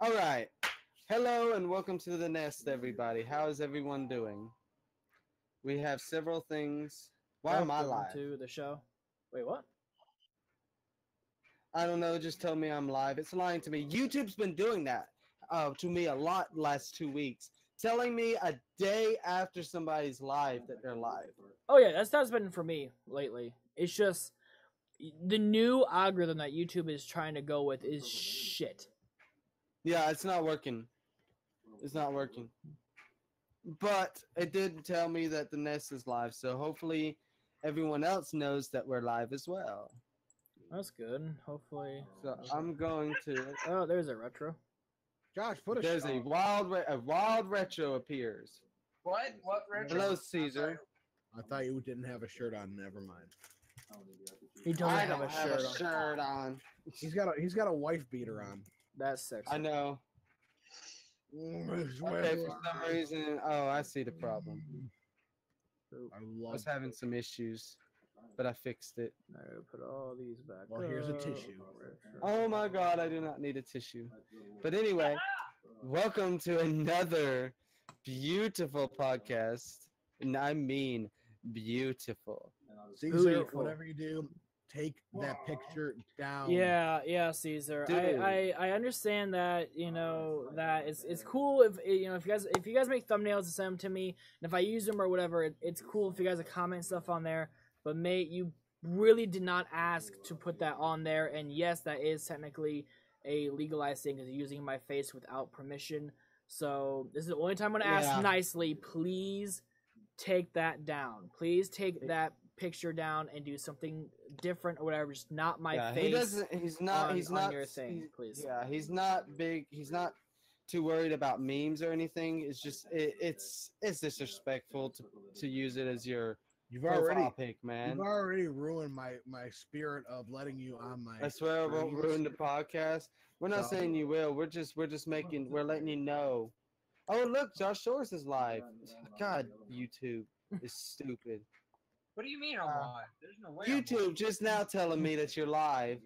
All right. Hello and welcome to the nest, everybody. How is everyone doing? We have several things. Why am I Welcome live? to the show. Wait, what? I don't know. Just tell me I'm live. It's lying to me. YouTube's been doing that to me a lot last 2 weeks, telling me a day after somebody's live that they're live. Oh yeah, that's been for me lately. It's just the new algorithm that YouTube is trying to go with is shit. Yeah, it's not working. It's not working. But it did tell me that the nest is live, so hopefully everyone else knows that we're live as well. That's good. Hopefully. So I'm going to. Oh, there's a retro. Josh, put a There's a wild retro appears. What? What retro? Hello, Caesar. I thought you didn't have a shirt on. Never mind. He doesn't I have don't a have shirt a on. shirt on. He's got a wife beater on. That's sexy. I know. Okay, for some reason. Oh, I see the problem. I I love. was having some issues, but I fixed it. I gotta put all these back. Well, here's a tissue. Oh my god, I do not need a tissue. But anyway, welcome to another beautiful podcast. And I mean beautiful. Caesar, Beautiful. whatever you do, take that picture down. Yeah, Caesar. Dude. I understand that that it's cool if if you guys make thumbnails and send them to me, and if I use them or whatever, it's cool if you guys comment stuff on there. But mate, you really did not ask to put that on there, and yes, that is technically a legalized thing because you're using my face without permission. So this is the only time I'm gonna Yeah. ask nicely. Please take that down. Please take that picture down and do something different or whatever. Just not my Yeah, face. he doesn't. He's not. on- he's on not your thing, he's- please. Yeah, he's not big. He's not too worried about memes or anything. It's just it's disrespectful to use it as your You've profile pic, man. you've already ruined my spirit of letting you on my. I swear I won't streams. ruin the podcast. We're not So- saying you will. We're just letting you know. Oh look, Josh Shores is live. God, YouTube is stupid. What do you mean I'm live? There's no way. I'm YouTube live. just now telling me that you're live.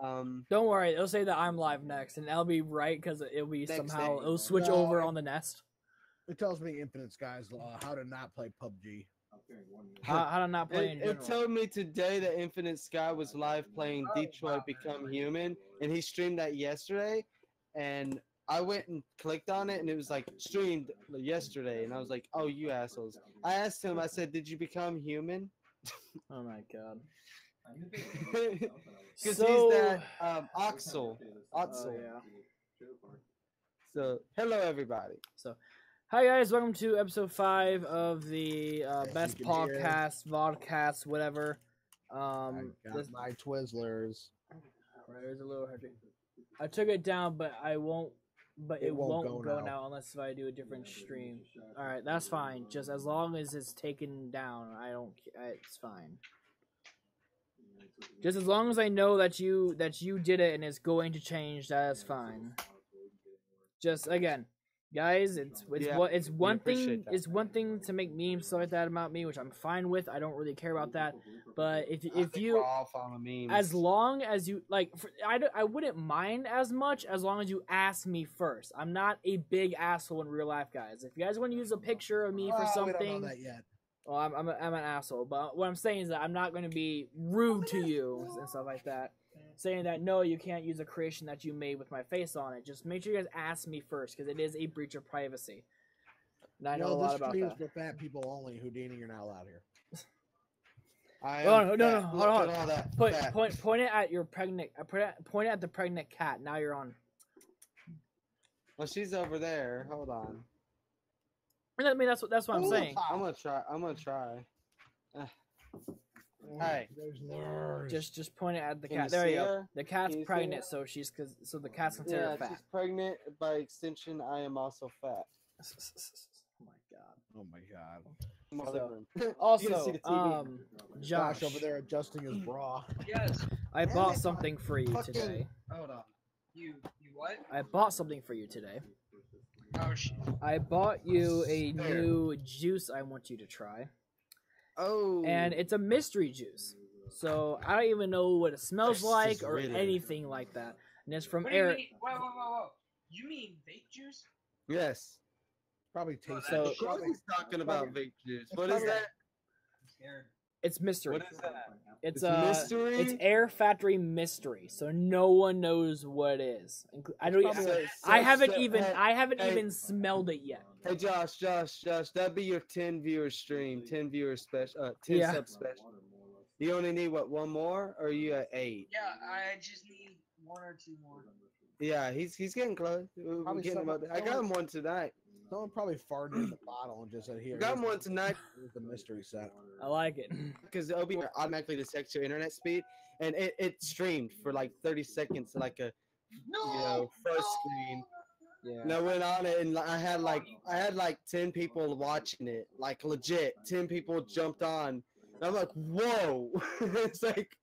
Don't worry, it'll say that I'm live next, and that'll be right because it'll be Next somehow day. it'll switch No, over it- on the nest. It tells me Infinite Sky's Law how to not play PUBG. How to not play in It general. told me today that Infinite Sky was live playing Detroit Become Human, and he streamed that yesterday, and I went and clicked on it, and it was like streamed yesterday, and I was like, "Oh, you assholes!" I asked him, I said, "Did you become human?" Oh my god. Because So- he's that Oxel. Oh, Oxel. yeah. So, hello everybody. Hi guys, welcome to episode 5 of the best you can hear. podcast, vodcast, whatever. I got This, my Twizzlers. right, there's a little heavy. I took it down, but I won't. But it won't go now unless if I do a different stream. All right, that's fine. Just as long as it's taken down, it's fine. Just as long as I know that you did it and it's going to change, that's fine. Just again, guys, it's Yeah, one appreciate thing. that. It's one thing to make memes stuff like that about me, which I'm fine with. I don't really care about that. But I if think you we're all following memes. as long as you like I wouldn't mind as much as long as you ask me first. I'm not a big asshole in real life, guys. If you guys want to use a picture of me for We don't something, know that yet. well, I'm an asshole. But what I'm saying is that I'm not going to be rude to you and stuff like that. Saying that no, you can't use a creation that you made with my face on it. Just make sure you guys ask me first because it is a breach of privacy. And I know a lot this about stream that. is for fat people only. Houdini, you're not allowed here. I Oh, am no, fat. no, Look hold on. at all that Point fat. point it at your pregnant. Point it at the pregnant cat. Now you're on. Well, she's over there. Hold on. I mean that's what I'm saying. I'm gonna try. Hey. There's nerves. Just point it at the Can cat. you There see you go. her? The cat's Can you see pregnant, her? so the cat's considered Yeah, fat. she's pregnant. By extension, I am also fat. Oh my god. Oh my god. In my So, living room. You can Also, see the TV. Josh, over there adjusting his bra. Yes. I Damn bought it, something for you fucking- today. Hold on. You what? I bought something for you today. Oh shit. I bought you a There. new juice I want you to try. Oh. And it's a mystery juice. So I don't even know what it smells This like is or really- anything like that. And it's from What do you Eric. mean? Whoa. You mean vape juice? Yes. Probably tastes. So- Of course he's talking about vape juice. What is probably- that? I'm scared. It's mystery. What is that? It's mystery? It's Air Factory mystery, so no one knows what it is. I don't. probably I haven't even. Hey, I haven't hey. even smelled it yet. Hey Josh, that'd be your 10 viewer stream, 10 viewer special, 10 Yeah. sub special. You only need what, one more, or are you at 8? Yeah, I just need 1 or 2 more. Yeah, he's getting close. We're Probably getting someone- about. I got him one tonight. Someone probably farted in the bottle and just said, "Here." I got him here's one tonight the mystery set. I like it. because OB automatically detects your internet speed, and it streamed for like 30 seconds, like a first screen. Yeah. And I went on it, and I had like 10 people watching it, like legit. 10 people jumped on. And I'm like, whoa! It's like,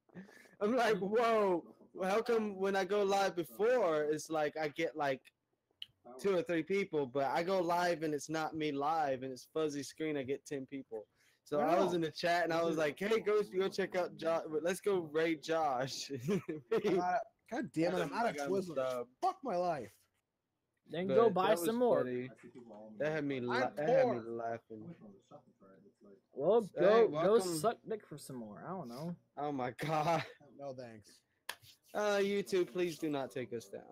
I'm like, whoa! How come when I go live before, it's like I get like 2 or 3 people, but I go live and it's not me live, and it's fuzzy screen. I get 10 people. So I was in the chat and I was like, hey, go check out Josh. Let's go raid Josh. God damn it! I'm out of Twizzlers. Fuck my life. Then But go buy that was some more. funny. That had me I'm laughing. Well, Hey, go welcome. suck dick for some more. I don't know. Oh my god. No thanks. YouTube, please do not take us down.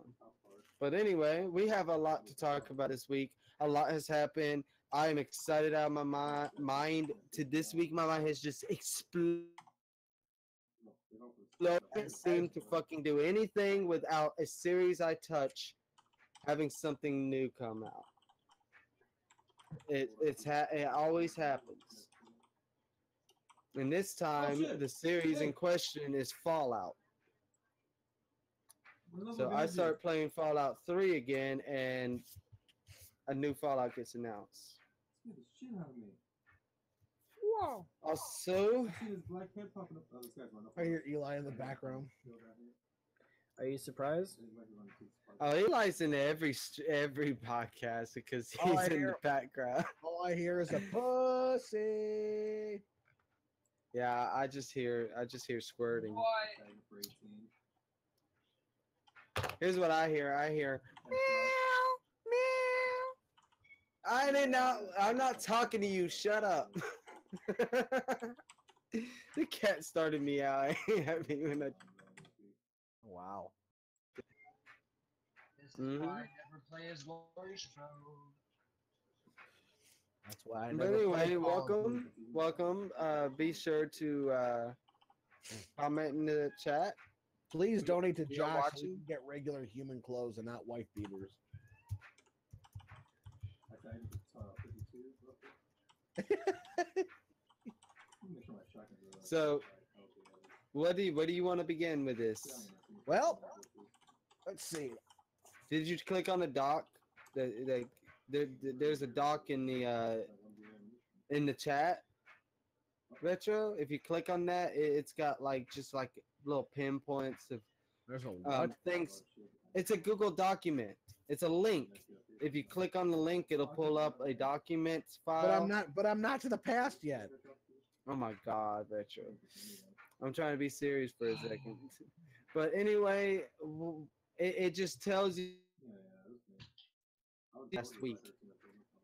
But anyway, we have a lot to talk about this week. A lot has happened. I am excited out of my mind. To this week, my mind has just exploded. I can't seem to fucking do anything without a series I touch having something new come out. It always happens. And this time, the series in question is Fallout. So I start playing Fallout 3 again, and a new Fallout gets announced. Wow. Also, I hear Eli in the background. Are you surprised? Eli's in every podcast because All he's I in the hear- background. All I hear is a pussy. Yeah, I just hear squirting. What? Here's what I hear. I hear meow, meow. I did not. I'm not talking to you. Shut up. The cat started meowing at me when I. Wow. This is Mhm. why I never play as Lori Strode. That's why I But never anyway, played Call of Duty. welcome. Be sure to comment in the chat. Please donate to You're Josh so we watching? can get regular human clothes and not wife beaters. So, what do you want to begin with this? Well, let's see. Did you click on the doc? There's a doc in the chat. Retro. If you click on that, it's got like just like little pinpoints of There's a what? things. It's a Google document. It's a link. If you click on the link, it'll pull up a documents file. But I'm not to the past yet. Oh my God, Retro. I'm trying to be serious for a second. But anyway, it just tells you last week.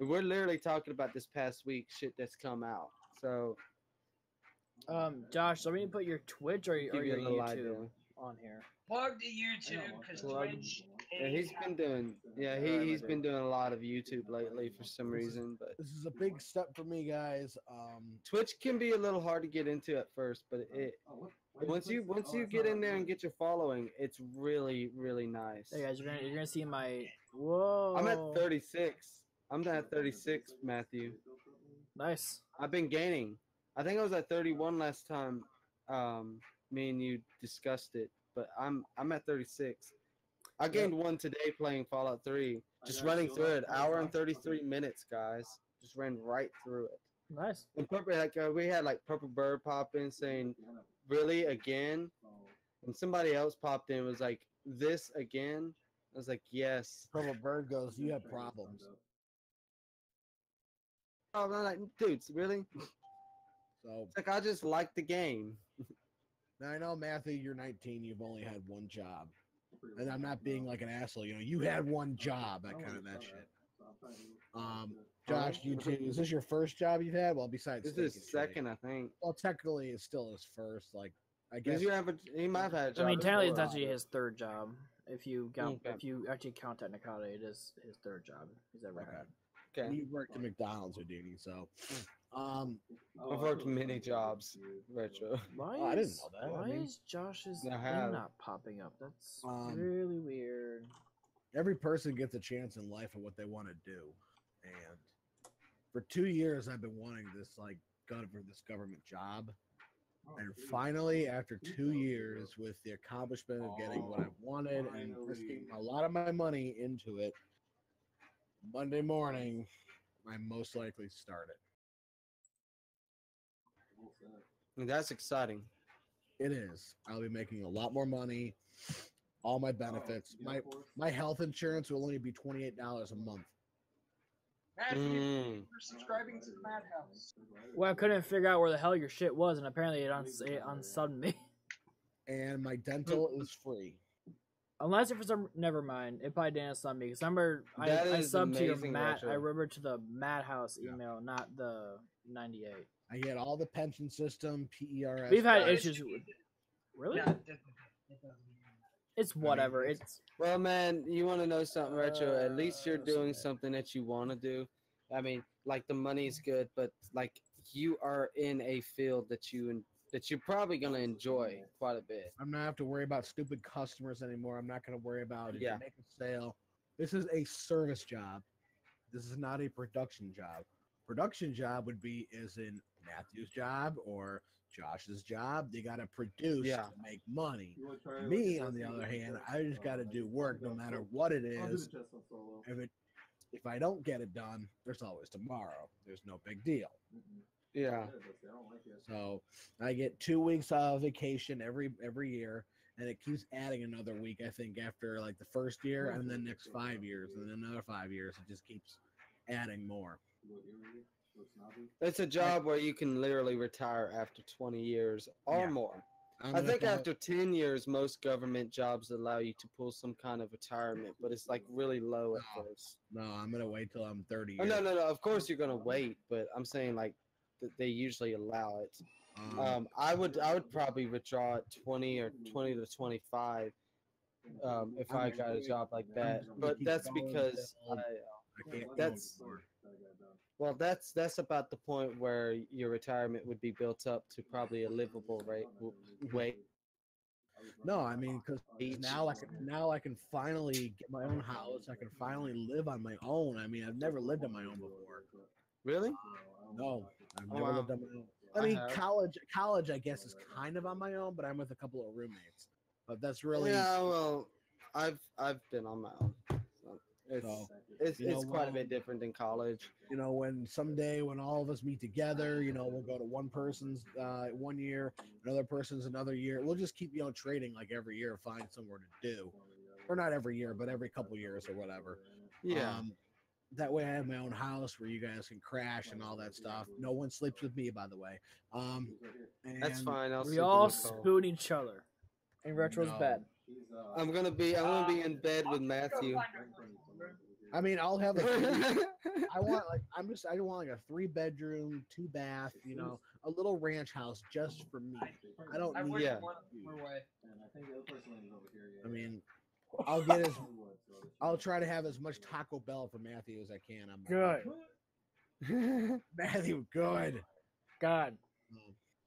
We're literally talking about this past week shit that's come out. So Josh, so we need to put your Twitch or give your you a little YouTube idea. on here. Plug to YouTube because Plug. Twitch. Yeah, he's been doing. Yeah, he's been doing a lot of YouTube lately for some reason. But This is a big step for me, guys. Twitch can be a little hard to get into at first, but once you get in there and get your following, it's really nice. Hey guys, you're gonna see my whoa. I'm at 36. I'm at 36, Matthew. Nice. I've been gaining. I think I was at 31 last time. Me and you discussed it, but I'm at 36. I gained one today playing Fallout 3. Just running through it, hour and 33 minutes, guys. Just ran right through it. Nice. And Purple, we had like Purple Bird pop in saying, "Really again?" And somebody else popped in and was like, "This again?" I was like, "Yes." Purple Bird goes, "You have problems." I'm like, dudes, really? So It's like I just like the game. now I know, Matthew, you're 19. You've only had one job. and I'm not being like an asshole. You know, you had one job, that shit. Josh, you too. Is this your first job you've had? Well, besides This Steak is and Shake. second, I think. Well, technically, it's still his first. Like, I guess. He might have had a job. I mean, technically, it's before. actually his third job. If you Okay. actually count technicality, it is his third job he's ever had. Okay. And you worked at McDonald's or Dini, so. I've worked many jobs. Retro. Why Oh, I didn't is know that. why I mean- is Josh's I thing have. not popping up? That's Um, really weird. Every person gets a chance in life of what they want to do, and for 2 years I've been wanting this government job, and finally, after 2 years, with the accomplishment of getting what I wanted and risking a lot of my money into it, Monday morning, I most likely started. That's exciting. It is. I'll be making a lot more money. All my benefits. My health insurance will only be $28 a month. Mm. For subscribing to the Madhouse. Well, I couldn't figure out where the hell your shit was, and apparently it unsubbed me. And my dental is free. Unless if for some, never mind. It probably didn't sub me because I remember I That is subbed to your amazing, Matt. Retro. I remember to the Madhouse Yeah. email, not the 98. I get all the pension system, PERS. We've had No, issues with. Really? No, that doesn't It's whatever. It's Well, man, you want to know something, Retro? At least you're doing Okay. something that you want to do. I mean, like the money's good, but like you are in a field that you're probably gonna enjoy quite a bit. I'm not have to worry about stupid customers anymore. I'm not going to worry about if Yeah. you make a sale. This is a service job. This is not a production job. Production job would be as in Matthew's job or Josh's job. They got to produce Yeah. to make money. Me, on the other hand, I just got to do work no matter what it is. If I don't get it done, there's always tomorrow. There's no big deal. Yeah. So I get 2 weeks of vacation every year, and it keeps adding another week. I think after like the first year, and then next 5 years, and then another 5 years, it just keeps adding more. It's a job where you can literally retire after 20 years or Yeah. more. I'm I gonna think call it- after 10 years, most government jobs allow you to pull some kind of retirement, but it's like really low at No. first. No, I'm gonna wait till I'm 30 Oh, years. no. Of course you're gonna wait, but I'm saying like they usually allow it. I would probably withdraw at 20 or 20 to 25 if I got a job like that. just gonna But keep that's going because until I can't go that's- anymore. well, that's about the point where your retirement would be built up to probably a livable wage. No, I mean, because now I can finally get my own house. I can finally live on my own. I mean, I've never lived on my own before. Really? No, I've Oh, never wow. lived on my own. I I mean, have. college, I guess, is kind of on my own, but I'm with a couple of roommates. But that's really Yeah. Well, I've been on my own. So it's So, it's you know it's quite a what? bit different than college. when someday when all of us meet together, we'll go to one person's 1 year, another person's another year. We'll just keep trading like every year, find somewhere to do, or not every year, but every couple years or whatever. Yeah. That way I have my own house where you guys can crash and all that stuff. No one sleeps with me, by the way. That's And fine. I'll we sleep in all the car. spoon each other in Retro's No. bed. I'm gonna be in bed with Matthew. I mean, I'll have I want like a 3-bedroom, 2-bath, a little ranch house just for me. I don't I need. wish Yeah. one way. I mean, I'll try to have as much Taco Bell for Matthew as I can. On my Good. Matthew, good. God.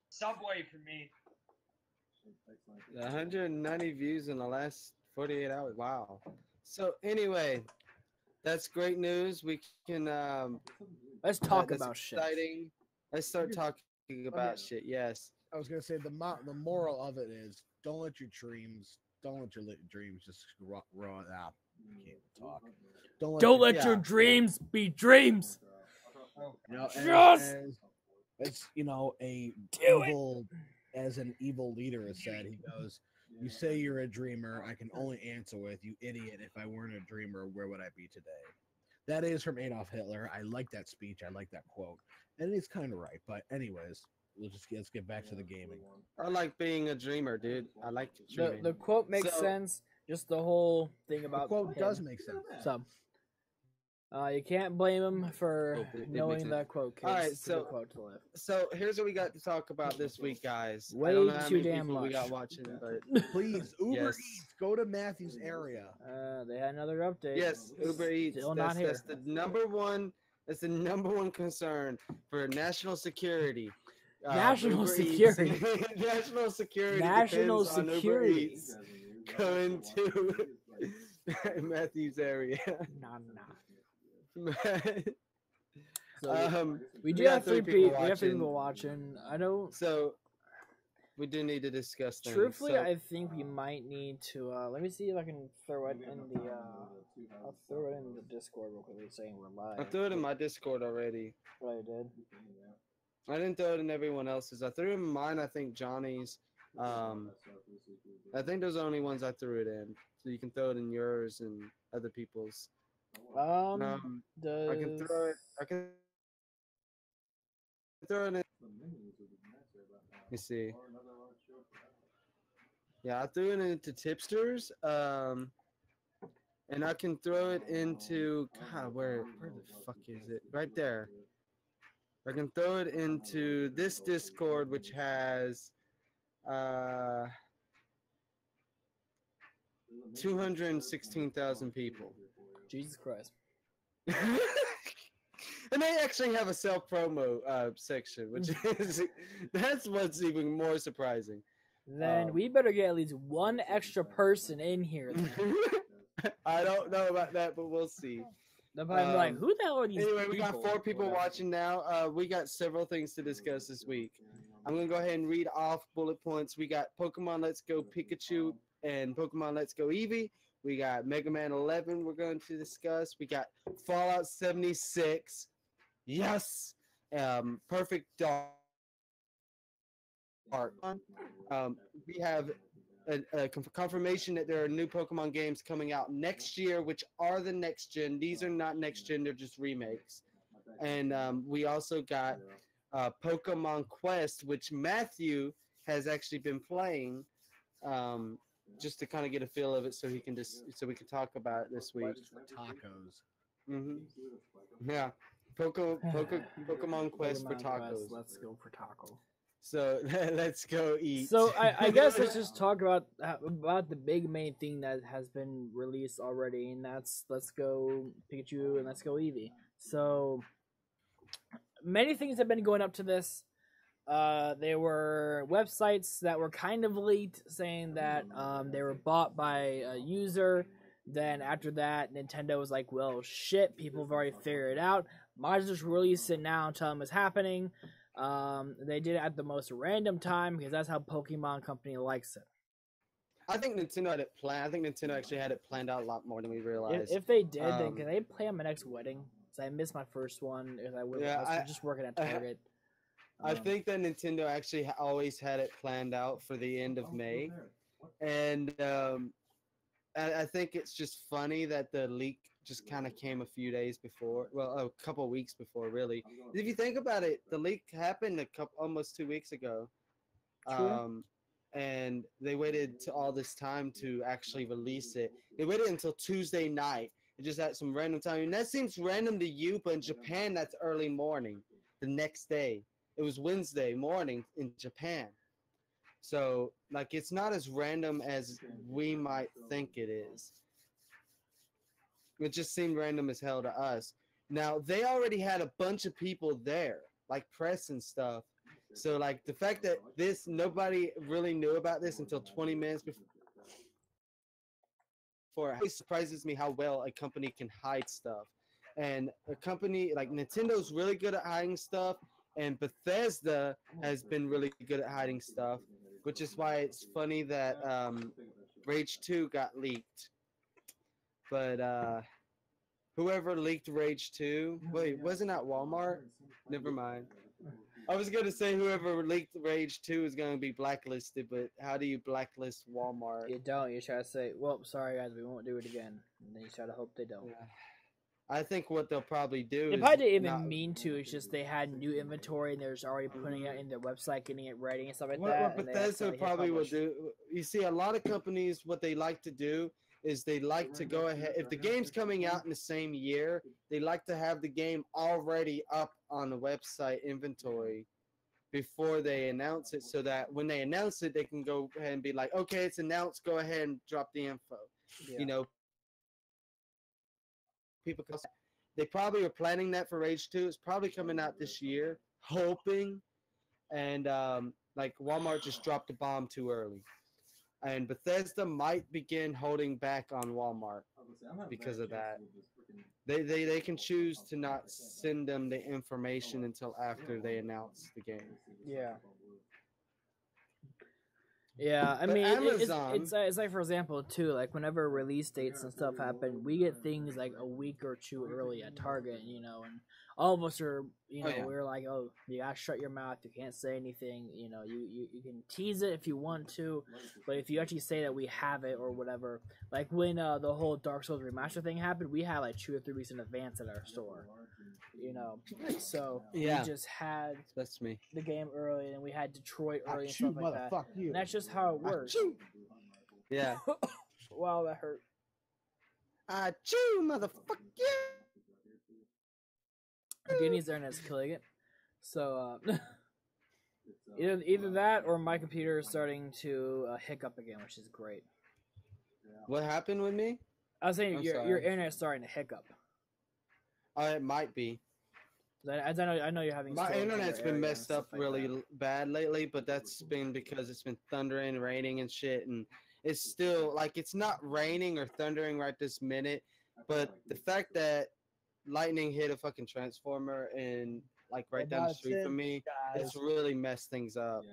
Subway for me. 190 views in the last 48 hours. Wow. So anyway, that's great news. We can Let's talk that's about shit. exciting. Let's start talking about shit. Yes. I was gonna say the moral of it is don't let your dreams just grow out. I can't talk. Don't let Yeah. your dreams be dreams. As Do it. as an evil leader has said, he goes, "You say you're a dreamer. I can only answer with, you idiot. If I weren't a dreamer, where would I be today?" That is from Adolf Hitler. I like that speech. I like that quote, and he's kind of right. But anyways, let's get back to the gaming. I like being a dreamer, dude. I like dreaming. The quote makes So- sense. just the whole thing The about quote him. does make sense. So, you can't blame him for It makes knowing sense. that quote, kids. All right, It's a good quote to live. So here's what we got to talk about this week, guys. I Way don't know how too many damn people we got much. watching, but Please, Uber Yes. Eats, go to Matthew's area. They had another update. yes, Uber Eats. Still not here. That's the number one. That's the number one concern for national security. National Uber Eats- security. national security. National depends on Uber security. Eats going to Matthew's area. Nah. So we do got have three 3 people. We have 3 people watching. I don't. So we do need to discuss things. Truthfully, So- I think we might need to. Let me see if I can throw it in the. I'll throw it in the Discord real quickly, saying we're live. I threw it in my Discord already. Oh, you did. I didn't throw it in everyone else's. I threw it in mine. I think Johnny's. I think those are the only ones I threw it in. So you can throw it in yours and other people's. Does I can throw it. I can throw it in. Let me see. Yeah, I threw it into tipsters. And I can throw it into where the fuck is it? Right there. I can throw it into this Discord, which has 216,000 people. Jesus Christ. And they actually have a self promo section, which is that's what's even more surprising. Then we better get at least one extra person in here. I don't know about that, but we'll see. They'll probably be like, who the hell are these Anyway, people? we got 4 people watching now. We got several things to discuss this week. I'm going to go ahead and read off bullet points. We got Pokemon Let's Go Pikachu and Pokemon Let's Go Eevee. We got Mega Man 11 we're going to discuss. We got Fallout 76. Yes! Perfect Dark. We have a confirmation that there are new Pokemon games coming out next year, which are the next gen. These are not next gen; they're just remakes. And we also got Pokemon Quest, which Matthew has actually been playing, just to kind of get a feel of it, so we can talk about it this week. Tacos. Yeah, Pokemon Quest for tacos. Let's go for taco. So let's go eat. So I guess let's just talk about the big main thing that has been released already, and that's Let's Go Pikachu and Let's Go Eevee. So many things have been going up to this. There were websites that were kind of leaked saying that they were bought by a user. Then after that, Nintendo was like, well, shit, people have already figured it out. Might as well just release it now and tell them it's happening. They did it at the most random time because that's how Pokemon Company likes it. I think Nintendo had it planned. I think Nintendo actually had it planned out a lot more than we realized. If they did, then can they plan my next wedding? Because I missed my first one. Because I was just working at Target. I think that Nintendo actually always had it planned out for the end of May, and I think it's just funny that the leak just kind of came a few days before. Well, a couple weeks before, really. If you think about it, the leak happened almost 2 weeks ago. True. And they waited to all this time to actually release it. They waited until Tuesday night. It just at some random time. And that seems random to you, but in Japan, that's early morning. The next day. It was Wednesday morning in Japan. So, like, it's not as random as we might think it is. It just seemed random as hell to us. Now, they already had a bunch of people there, like press and stuff. So, like, the fact that nobody really knew about this until 20 minutes before, it surprises me how well a company can hide stuff. And a company like Nintendo's really good at hiding stuff, and Bethesda has been really good at hiding stuff, which is why it's funny that Rage 2 got leaked. But whoever leaked Rage 2, wait, wasn't that Walmart? Never mind. I was going to say whoever leaked Rage 2 is going to be blacklisted, but how do you blacklist Walmart? You don't. You try to say, well, sorry, guys, we won't do it again. And then you try to hope they don't. I think what they'll probably do They is probably didn't even not, mean to. It's just they had new inventory and they're just already putting it in their website, getting it ready and stuff like that. what And they Bethesda accidentally hit probably will publish. do. You see, a lot of companies, what they like to do is they like to go ahead. If the game's coming out in the same year, they like to have the game already up on the website inventory before they announce it, so that when they announce it, they can go ahead and be like, okay, it's announced. Go ahead and drop the info. Yeah. You know, people can. They probably are planning that for Rage 2. It's probably coming out this year, hoping. And like Walmart just dropped the bomb too early. And Bethesda might begin holding back on Walmart because of that. They can choose to not send them the information until after they announce the game. Yeah. Yeah, I But mean, Amazon- it's like, for example, too, like whenever release dates and stuff happen, we get things like a week or two early at Target, you know, and all of us are, you know, Oh, yeah. we're like, oh, you gotta shut your mouth, you can't say anything, you know, you can tease it if you want to, but if you actually say that we have it or whatever, like when the whole Dark Souls remaster thing happened, we had like 2 or 3 weeks in advance at our store, you know, so Yeah. we just had That's me. the game early, and we had Detroit early and Achoo, stuff like that. motherfuck you. And that's just how it works. Achoo. Yeah. Wow, that hurt. Achoo, motherfucker. Danny's internet's killing it. So either that or my computer is starting to hiccup again, which is great. What happened with me? I was saying I'm your sorry. internet's starting to hiccup. It might be. I know you're having. My storms in your internet's been area and messed stuff up like really that. bad lately, but that's been because it's been thundering, raining, and shit. And it's still like it's not raining or thundering right this minute, but the fact that lightning hit a fucking transformer and like right down the street from me, it's really messed things up.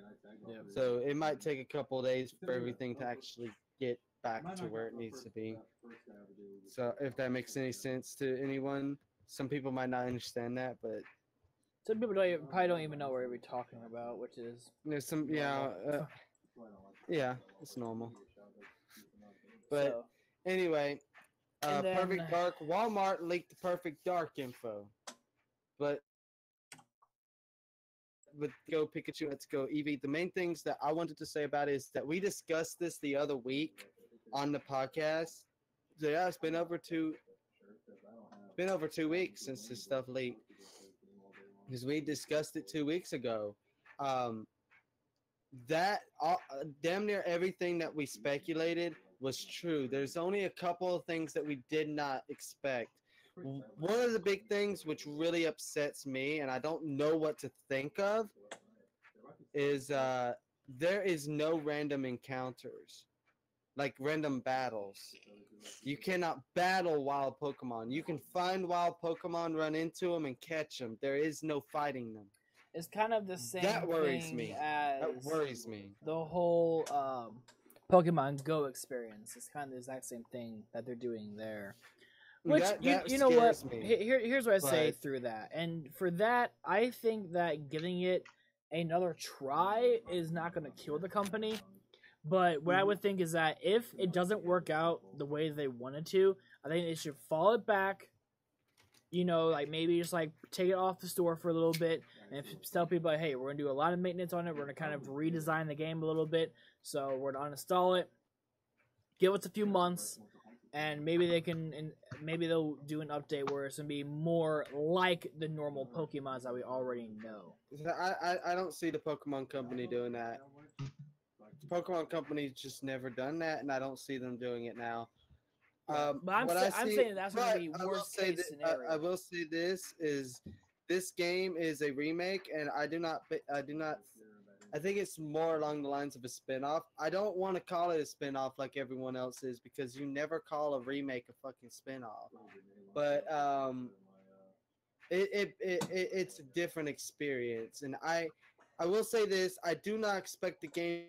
Yeah. So it might take a couple of days for everything to actually get back to where it needs to be. So if that makes any sense to anyone, some people might not understand that, but Some people probably don't even know what we're talking about, which is there's some, yeah, it's normal. But so. anyway, And then- Perfect Dark, Walmart leaked the Perfect Dark info, but Go Pikachu, Let's Go Eevee. The main things that I wanted to say about it is that we discussed this the other week on the podcast. So yeah, it's been over 2 weeks since this stuff leaked, because we discussed it 2 weeks ago. That damn near everything that we speculated was true. There's only a couple of things that we did not expect. One of the big things which really upsets me, and I don't know what to think of, is there is no random encounters, like random battles. You cannot battle wild Pokemon. You can find wild Pokemon, run into them, and catch them. There is no fighting them. It's kind of the same That worries thing me. as That worries me. the whole Pokemon Go experience. It's kind of the exact same thing that they're doing there. Which That you know what? scares me. Here's what I say But- through that, and for that, I think that giving it another try is not going to kill the company. But what I would think is that if it doesn't work out the way they wanted to, I think they should fall it back. You know, like maybe just like take it off the store for a little bit and tell people, like, hey, we're gonna do a lot of maintenance on it. We're gonna kind of redesign the game a little bit, so we're gonna uninstall it. Give us a few months, and maybe they can, and maybe they'll do an update where it's gonna be more like the normal Pokemons that we already know. I don't see the Pokemon Company doing that. The Pokemon Company's just never done that, and I don't see them doing it now. But I'm see- saying that's gonna but be I will worst say case that- scenario. I will say this game is a remake, and I think it's more along the lines of a spin-off. I don't want to call it a spin-off like everyone else is, because you never call a remake a fucking spin-off. But it's a different experience, and I will say this: I do not expect the game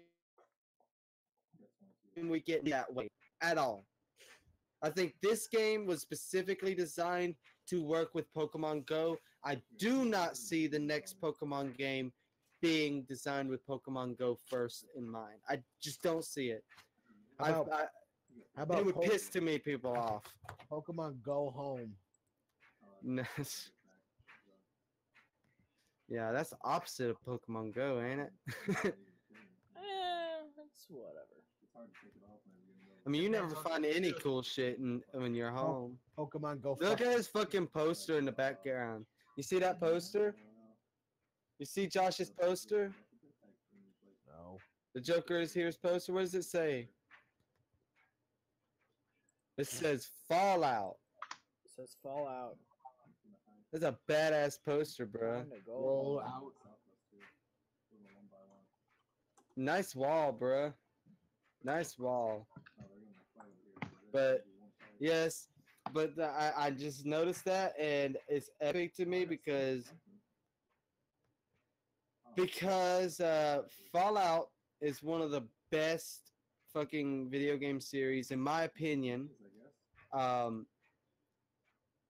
we get that way at all. I think this game was specifically designed to work with Pokemon Go. I do not see the next Pokemon game being designed with Pokemon Go first in mind. I just don't see it. How about It would piss too many people off. Pokemon Go Home? Nest. Yeah, that's the opposite of Pokemon Go, ain't it? It's whatever. I mean, you never Depends on find what you any do. cool shit when you're home. Pokemon Go. Look fuck- at his fucking poster in the background. You see that poster? You see Josh's poster? No. The Joker is here's poster. What does it say? It says Fallout. It says Fallout. That's a badass poster, bro. Time to go. Roll out. Nice wall, bro. Nice wall. But yes, but I just noticed that, and it's epic to me because Fallout is one of the best fucking video game series in my opinion.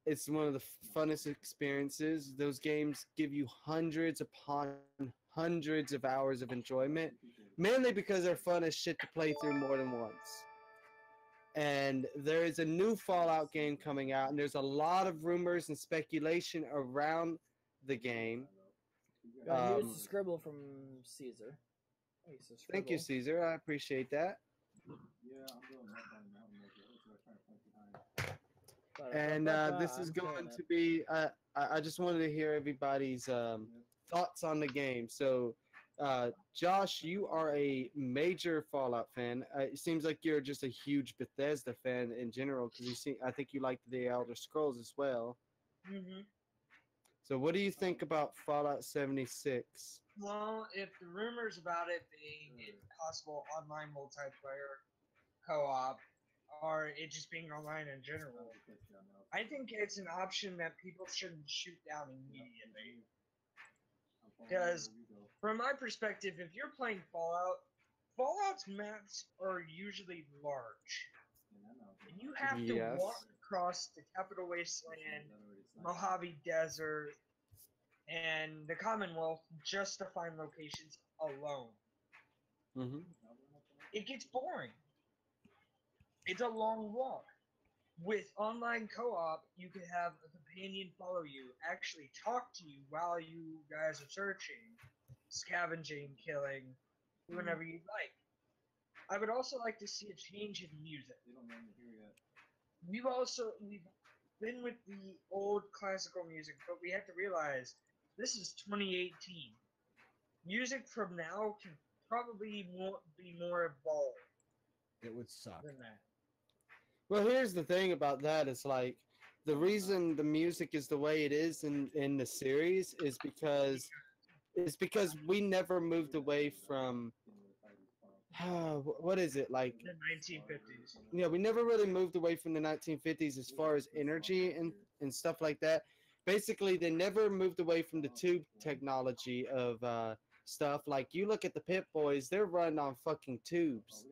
It's one of the funnest experiences. Those games give you hundreds upon hundreds of hours of enjoyment, mainly because they're fun as shit to play through more than once. And there is a new Fallout game coming out, and there's a lot of rumors and speculation around the game. Here's the scribble from Caesar. Here's the Thank you, scribble. Caesar. I appreciate that. And this is going to be. I just wanted to hear everybody's thoughts on the game. So, Josh, you are a major Fallout fan. It seems like you're just a huge Bethesda fan in general because I think you like the Elder Scrolls as well. Mm-hmm. So, what do you think about Fallout 76? Well, if the rumors about it being a possible online multiplayer co-op, or it just being online in general, I think it's an option that people shouldn't shoot down immediately. Because, from my perspective, if you're playing Fallout, Fallout's maps are usually large. And you have to Yes. walk across the Capital Wasteland, Mojave Desert, and the Commonwealth just to find locations alone. Mm-hmm. It gets boring. It's a long walk. With online co-op, you can have a companion follow you, actually talk to you while you guys are searching, scavenging, killing, whenever you'd like. I would also like to see a change in music. We've been with the old classical music, but we have to realize this is 2018. Music from now can probably be more evolved It would suck. than that. Well, here's the thing about that. It's like the reason the music is the way it is in the series is because we never moved away from what is it like? The 1950s. Yeah, we never really moved away from the 1950s as far as energy and stuff like that. Basically, they never moved away from the tube technology of stuff. Like you look at the Pit Boys, they're running on fucking tubes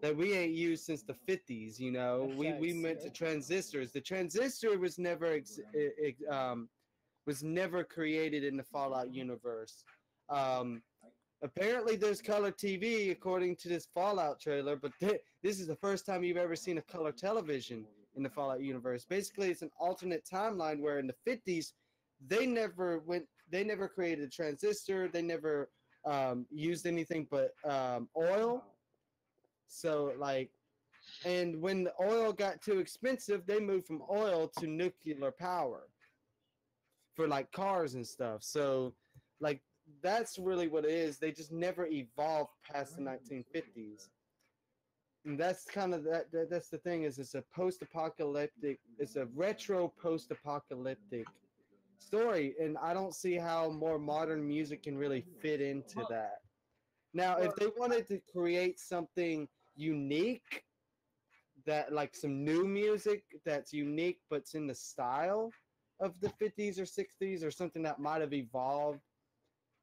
that we ain't used since the 50s. You know, we went to transistors. The transistor was never created in the Fallout universe. Apparently, there's color TV according to this Fallout trailer, but this is the first time you've ever seen a color television in the Fallout universe. Basically, it's an alternate timeline where in the 50s they never created a transistor. They never used anything but oil. So like, and when the oil got too expensive, they moved from oil to nuclear power for like cars and stuff. So like, that's really what it is. They just never evolved past the 1950s. And that's kind of that's the thing is it's a post-apocalyptic, it's a retro post-apocalyptic story, and I don't see how more modern music can really fit into that. Now, if they wanted to create something unique, that like some new music that's unique but's in the style of the 50s or 60s or something that might have evolved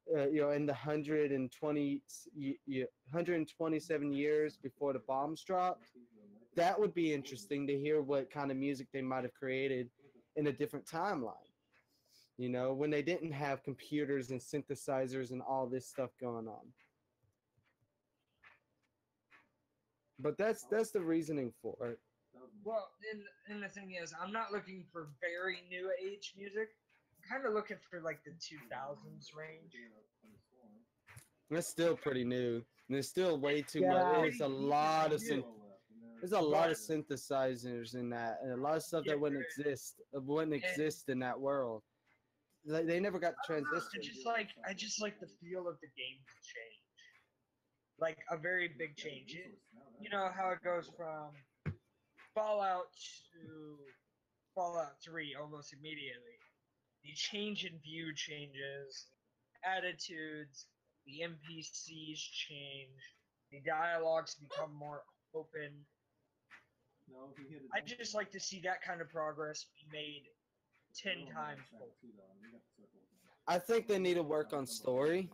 in the 127 years before the bombs dropped, that would be interesting to hear what kind of music they might have created in a different timeline. You know, when they didn't have computers and synthesizers and all this stuff going on. But that's the reasoning for it. Well, and the thing is, I'm not looking for very new age music. I'm kind of looking for like the 2000s range. It's still pretty new. And there's still way too Get much. out. There's a lot of there's a lot of But- synthesizers in that, and a lot of stuff Yeah, that wouldn't exist in that world. They never got the I don't know, transition. I just like the feel of the game to change, like a very big change. You know how it goes from Fallout to Fallout 3 almost immediately. The change in view changes, attitudes, the NPCs change, the dialogues become more open. I just like to see that kind of progress be made 10 times more. I think they need to work on story.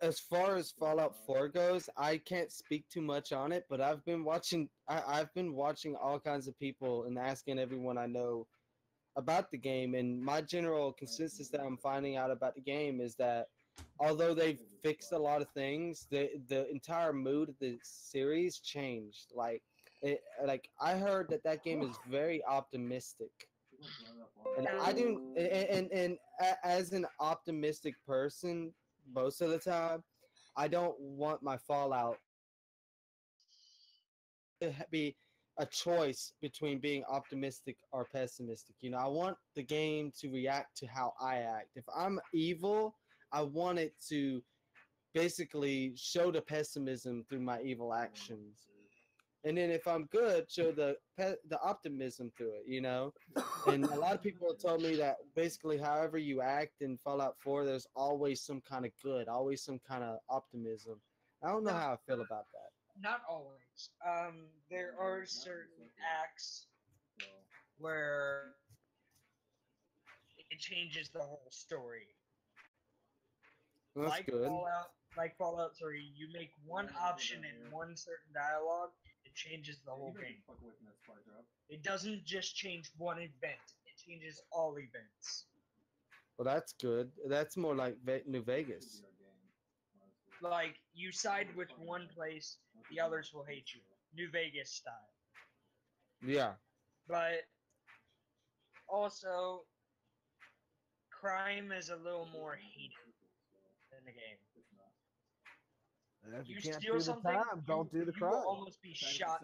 As far as Fallout 4 goes, I can't speak too much on it, but I've been watching. I've been watching all kinds of people and asking everyone I know about the game, and my general consensus that I'm finding out about the game is that although they've fixed a lot of things, the entire mood of the series changed. Like I heard that game is very optimistic. And I do, as an optimistic person, most of the time, I don't want my Fallout to be a choice between being optimistic or pessimistic. You know, I want the game to react to how I act. If I'm evil, I want it to basically show the pessimism through my evil actions. And then if I'm good, show the optimism through it, you know. And a lot of people have told me that basically, however you act in Fallout 4, there's always some kind of good, always some kind of optimism. I don't know how I feel about that. Not always. There are certain acts where it changes the whole story. That's good. Like Fallout 3, you make one option in one certain dialogue, it changes the whole game. It doesn't just change one event; it changes all events. Well, that's good. That's more like New Vegas. Like you side with one place, the others will hate you. New Vegas style. Yeah. But also, crime is a little more hated in the game. And if you You can't steal do the something, time, don't do the you will crime. almost be shot,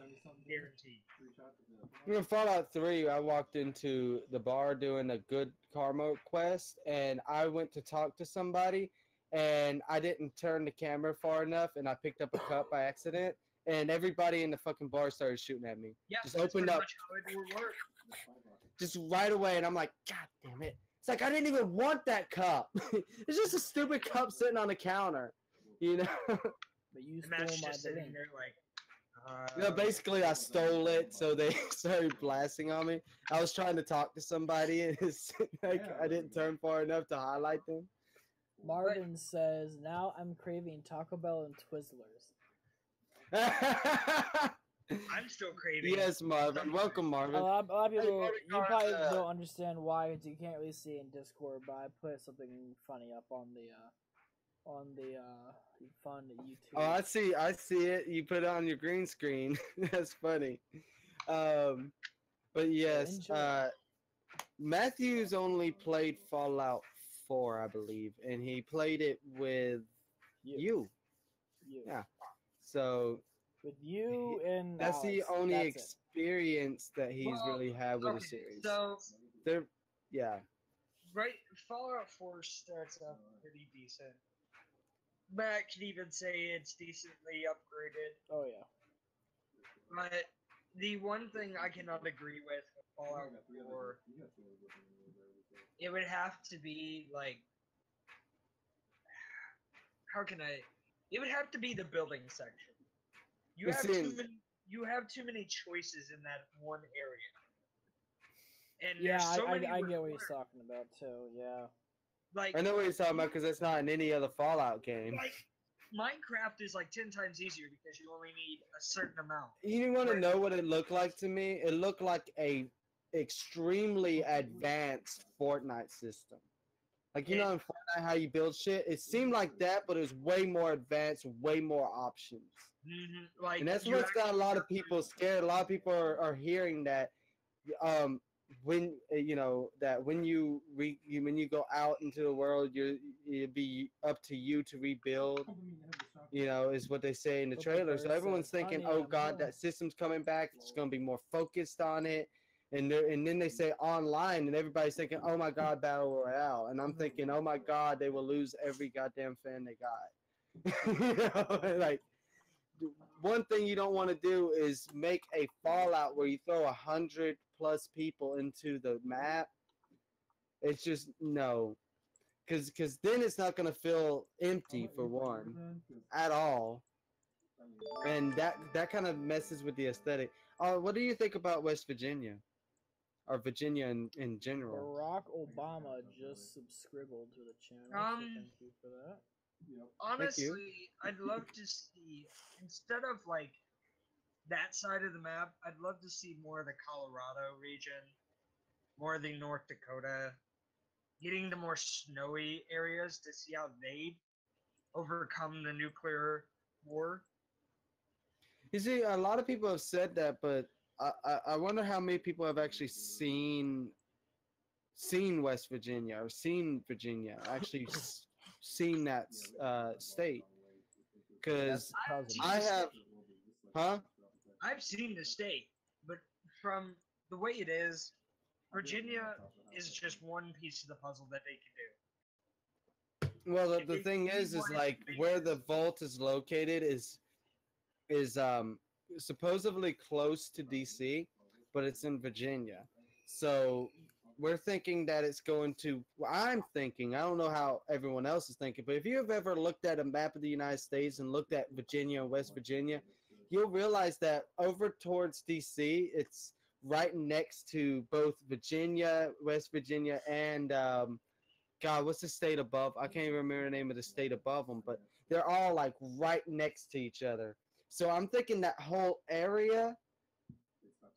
guaranteed. In Fallout 3, I walked into the bar doing a good karma quest, and I went to talk to somebody, and I didn't turn the camera far enough, and I picked up a cup by accident, and everybody in the fucking bar started shooting at me. Yeah, Just that's opened pretty up, much how it would work. just right away, and I'm like, God damn it. It's like, I didn't even want that cup. It's just a stupid cup sitting on the counter, you know? But you And that's stole my just sitting drink. there like. No, basically, I stole it, so they started blasting on me. I was trying to talk to somebody, and it's like I didn't turn far enough to highlight them. Marvin says, "Now I'm craving Taco Bell and Twizzlers." I'm still craving. Yes, Marvin. Welcome, A Marvin. lot of Hey, people, Marvin, you probably uh, don't understand why, 'cause you can't really see it in Discord. But I put something funny up on the fun YouTube. Oh, I see it. You put it on your green screen. That's funny. But yes, enjoy. Matthew's only played Fallout 4, I believe, and he played it with you. You. Yeah. So With you and that's the Alex, only that's it. experience that he's Well, really had with the Okay, series. so There, yeah. right, Fallout 4 starts off pretty decent. Matt could even say it's decently upgraded. Oh yeah. But the one thing I cannot agree with Fallout 4, it would have to be like, how can I? It would have to be the building section. You have Listen. you have too many choices in that one area. And Yeah, there's so many I get what he's requirements. talking about too. Yeah. Like I know what he's talking about because that's not in any other Fallout game. like Minecraft is like 10 times easier because you only need a certain amount. You want to know what it looked like to me? It looked like a extremely advanced Fortnite system. Like, you know in Fortnite how you build shit? It seemed like that, but it was way more advanced, way more options. Like, And that's you what's got a actually lot have of people to- scared. A lot of people are hearing that, when that when you go out into the world, it'll be up to you to rebuild. Is what they say in the What the trailer. So bird everyone's says, thinking, "Honey, oh I'm God, home." that system's coming back. It's gonna be more focused on it. And then they say online, and everybody's thinking, oh my God, battle royale. And I'm thinking, oh my God, they will lose every goddamn fan they got. Like, one thing you don't want to do is make a Fallout where you throw 100+ people into the map. It's just no, because then it's not gonna feel empty for one at all, and that kind of messes with the aesthetic. What do you think about West Virginia or Virginia in general? Barack Obama just subscribed to the channel, so thank you for that. Thank you. honestly, I'd love to see, instead of like that side of the map, I'd love to see more of the Colorado region, more of the North Dakota, getting the more snowy areas to see how they overcome the nuclear war. You see, a lot of people have said that, but I wonder how many people have actually seen West Virginia or seen Virginia, actually seen that state. Because I've seen I the have, state. huh? I've seen the state, but from the way it is, Virginia is just one piece of the puzzle that they can do. Well, If the they thing really is wanted like to make where this- the vault is located is supposedly close to DC, but it's in Virginia. So we're thinking that it's going to. Well, I'm thinking. I don't know how everyone else is thinking, but if you have ever looked at a map of the United States and looked at Virginia and West Virginia, you'll realize that over towards DC, it's right next to both Virginia, West Virginia, and God, what's the state above? I can't even remember the name of the state above them, but they're all like right next to each other. So I'm thinking that whole area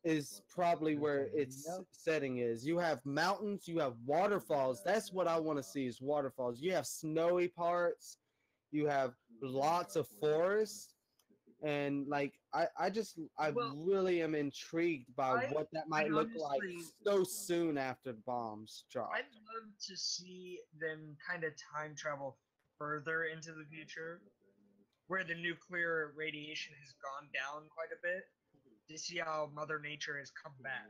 is probably where its setting is. You have mountains, you have waterfalls. That's what I want to see is waterfalls. You have snowy parts, you have lots of forests, and like I Well, really am intrigued by what that might I'd look like honestly- so soon after the bombs drop. I'd love to see them kind of time travel further into the future, where the nuclear radiation has gone down quite a bit, to see how Mother Nature has come back.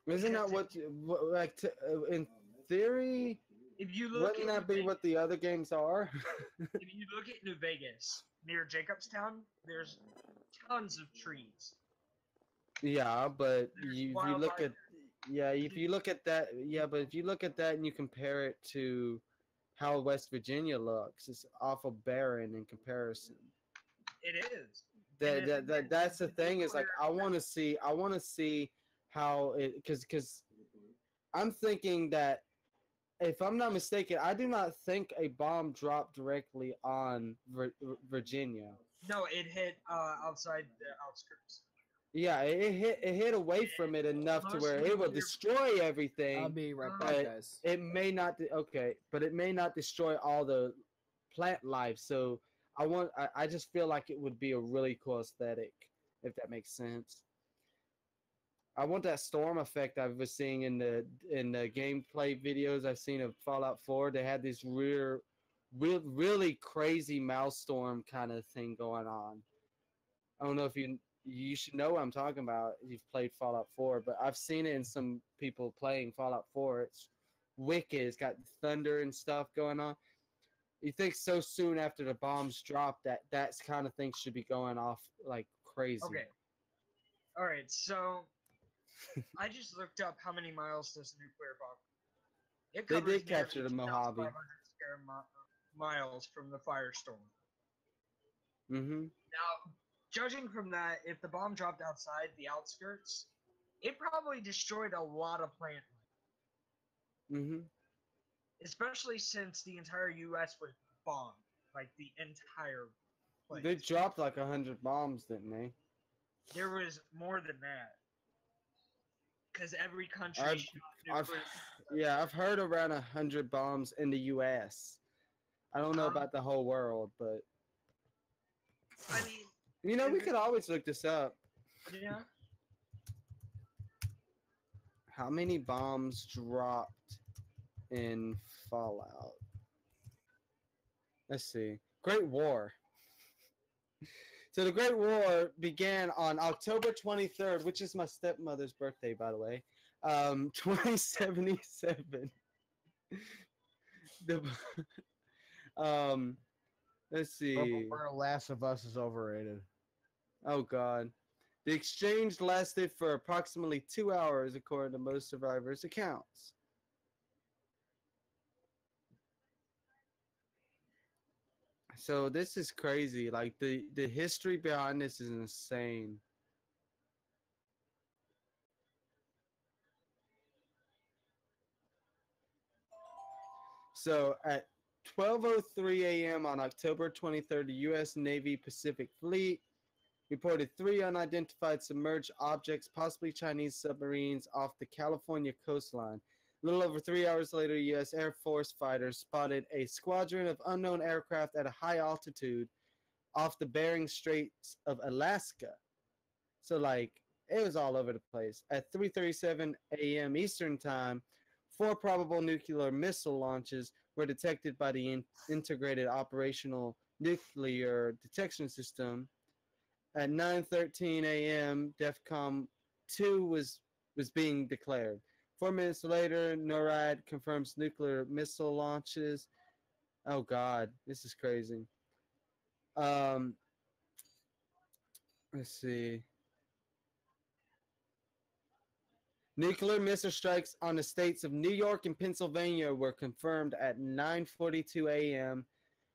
Isn't that in theory? If you look Wouldn't at that be what the other games are? if you look at New Vegas near Jacobstown, there's tons of trees. Yeah, but There's if you wildlife. look at if you look at that, but if you look at that and you compare it to how West Virginia looks, it's awful barren in comparison. It is. And That's the thing is like I want to see how it because I'm thinking that if I'm not mistaken, I do not think a bomb dropped directly on Virginia. No, it hit outside the outskirts. Yeah, it hit away from it enough to where it will destroy everything. I'll be right but back, guys. It may not. But it may not destroy all the plant life. So I just feel like it would be a really cool aesthetic, if that makes sense. I want that storm effect I was seeing in the gameplay videos I've seen of Fallout 4. They had this really crazy mouse storm kind of thing going on. I don't know if you should know what I'm talking about if you've played Fallout 4, but I've seen it in some people playing Fallout 4. It's wicked. It's got thunder and stuff going on. You think so soon after the bombs drop that kind of thing should be going off like crazy. Okay. All right. So I just looked up how many miles does a nuclear bomb. It They covers did capture nearly the Mojave. 2,500 square miles from the firestorm. Mm-hmm. Now, judging from that, if the bomb dropped outside the outskirts, it probably destroyed a lot of plant life. Mm-hmm. Especially since the entire U.S. was bombed, like the entire place. They dropped like 100 bombs, didn't they? There was more than that, because every country. I've heard around 100 bombs in the U.S. I don't know about the whole world, but I mean, You know, we could always look this up. yeah. How many bombs dropped in Fallout? Let's see. Great War. So the Great War began on October 23rd, which is my stepmother's birthday, by the way. 2077. The, let's see. Where Last of Us is overrated. Oh God. The exchange lasted for approximately 2 hours, according to most survivors' accounts. So this is crazy. Like the history behind this is insane. So at 12:03 a.m. on October 23rd, the U.S. Navy Pacific Fleet reported 3 unidentified submerged objects, possibly Chinese submarines, off the California coastline. A little over 3 hours later, U.S. Air Force fighters spotted a squadron of unknown aircraft at a high altitude off the Bering Straits of Alaska. So, like, it was all over the place. At 3:37 a.m. Eastern Time, 4 probable nuclear missile launches were detected by the Integrated Operational Nuclear Detection System. At 9:13 a.m., DEFCON 2 was being declared. 4 minutes later, NORAD confirms nuclear missile launches. Oh God, this is crazy. Let's see. Nuclear missile strikes on the states of New York and Pennsylvania were confirmed at 9:42 a.m.,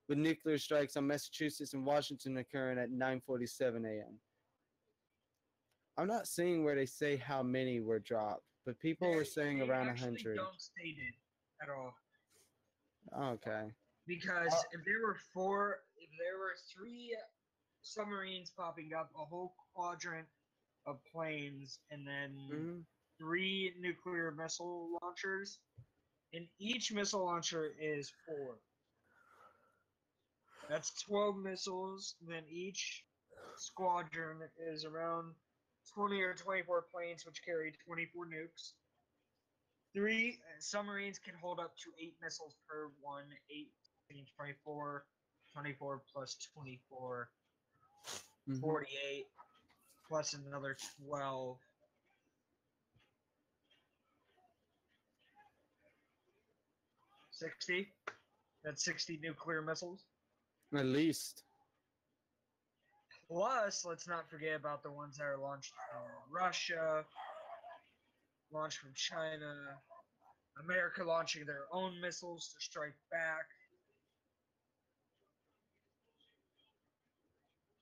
with nuclear strikes on Massachusetts and Washington occurring at 9:47 a.m. I'm not seeing where they say how many were dropped, but people were saying around 100. Don't state it at all. Okay. Because if there were 3 submarines popping up, a whole quadrant of planes, and then 3 nuclear missile launchers, and each missile launcher is 4. That's 12 missiles. Then each squadron is around 20 or 24 planes, which carry 24 nukes. 3 submarines can hold up to 8 missiles per one. 8, 24, 24 plus 24, 48, plus another 12. 60. That's 60 nuclear missiles. At least. Plus, let's not forget about the ones that are launched from Russia, launched from China, America launching their own missiles to strike back.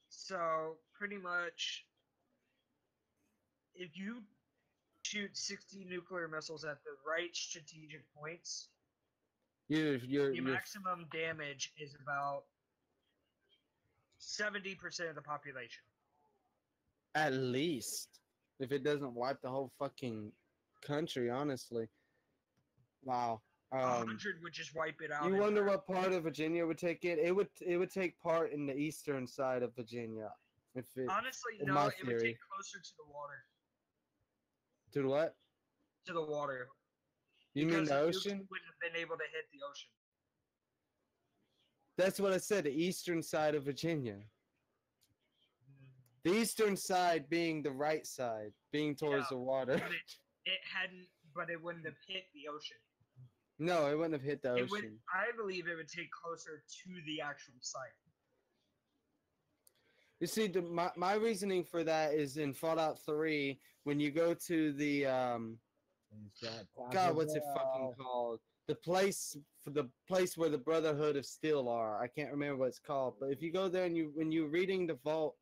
So, pretty much, if you shoot 60 nuclear missiles at the right strategic points, your maximum damage is about 70% of the population. At least. If it doesn't wipe the whole fucking country, honestly. Wow. 100 would just wipe it out. You wonder what part of Virginia would take it? It would take part in the eastern side of Virginia. Honestly, no, it would take closer to the water. To what? To the water. You mean the ocean? Wouldn't have been able to hit the ocean. That's what I said, the eastern side of Virginia. The eastern side being the right side, being towards the water. But it wouldn't have hit the ocean. No, it wouldn't have hit the ocean. I believe it would take closer to the actual site. You see, my reasoning for that is in Fallout 3, when you go to the, God, what's it fucking called? The place where the Brotherhood of Steel are. I can't remember what it's called, but if you go there and when you're reading the Vault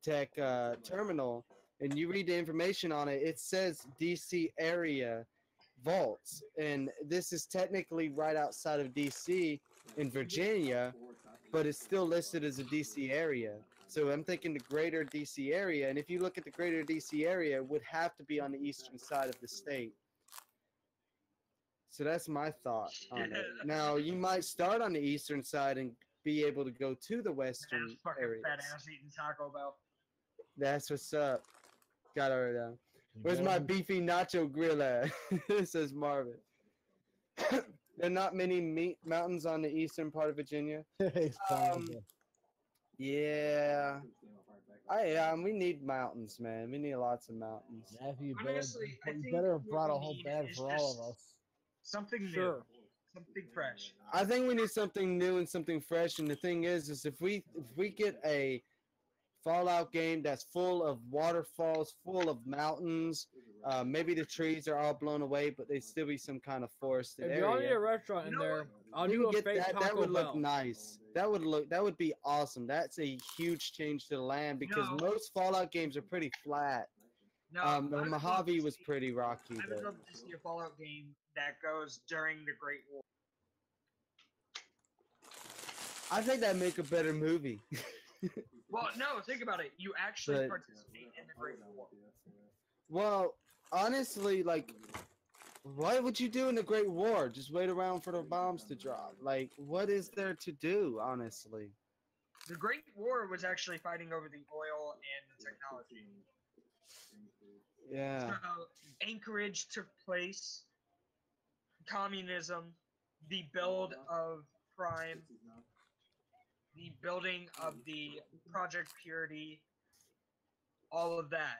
Tech terminal and you read the information on it, it says DC area vaults, and this is technically right outside of DC in Virginia, but it's still listed as a DC area. So I'm thinking the greater DC area, and if you look at the greater DC area, it would have to be on the eastern side of the state. So that's my thought on it. Now, you might start on the eastern side and be able to go to the That western fucking areas. fat ass eating Taco Bell. That's what's up. Got it down. You Where's go my to- beefy nacho grill at? Says Marvin. There are not many meat mountains on the eastern part of Virginia. It's possible. Yeah. We need mountains, man. We need lots of mountains. Matthew, you Honestly, I you think better have what brought a we whole need bag is for all of just us. something new, Sure. something fresh. I think we need something new and something fresh. And the thing is if we get a Fallout game that's full of waterfalls, full of mountains, maybe the trees are all blown away, but they still be some kind of forested If y'all need area. a restaurant in You know there, what? I'll We do can a get fake that. Taco That would look Bell. nice. That would be awesome. That's a huge change to the land because No. most Fallout games are pretty flat. No, I The would love Mojave to was see- pretty rocky. I would But love to see a Fallout game that goes during the Great War. I think that'd make a better movie. Well, no, think about it. You actually But- participate in the Great War. Well, honestly, like, what would you do in the Great War? Just wait around for the bombs to drop? Like, what is there to do, honestly? The Great War was actually fighting over the oil and the technology. Yeah. So Anchorage took place, communism, the build of crime, the building of the Project Purity, all of that.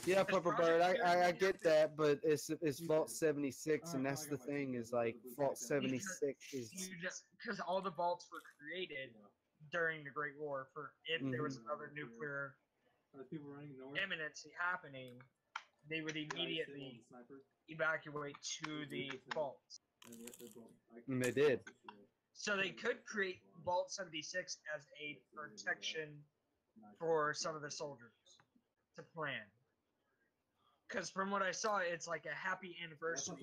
Yeah, Because Purple Project Bird, I Purity get that, but it's Vault 76, and that's the thing, is like, Vault 76 is... Because all the vaults were created during the Great War for if there was another nuclear imminency happening, they would immediately evacuate to the vaults. And they did. So they could create Vault 76 as a protection for some of the soldiers to plan. Because from what I saw, it's like a happy anniversary.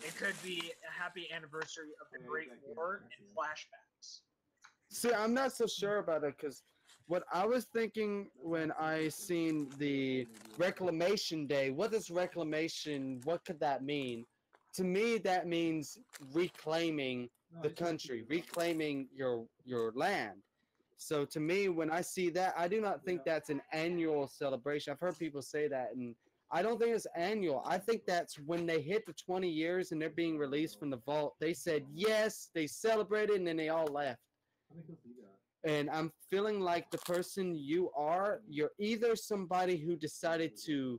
It could be a happy anniversary of the Great War and flashbacks. See, I'm not so sure about it, because what I was thinking when I seen the Reclamation Day, what could that mean? To me, that means reclaiming the country, reclaiming your land. So to me, when I see that, I do not think that's an annual celebration. I've heard people say that, and I don't think it's annual. I think that's when they hit the 20 years and they're being released from the vault. They said yes, they celebrated, and then they all left. And I'm feeling like the person you're either somebody who decided to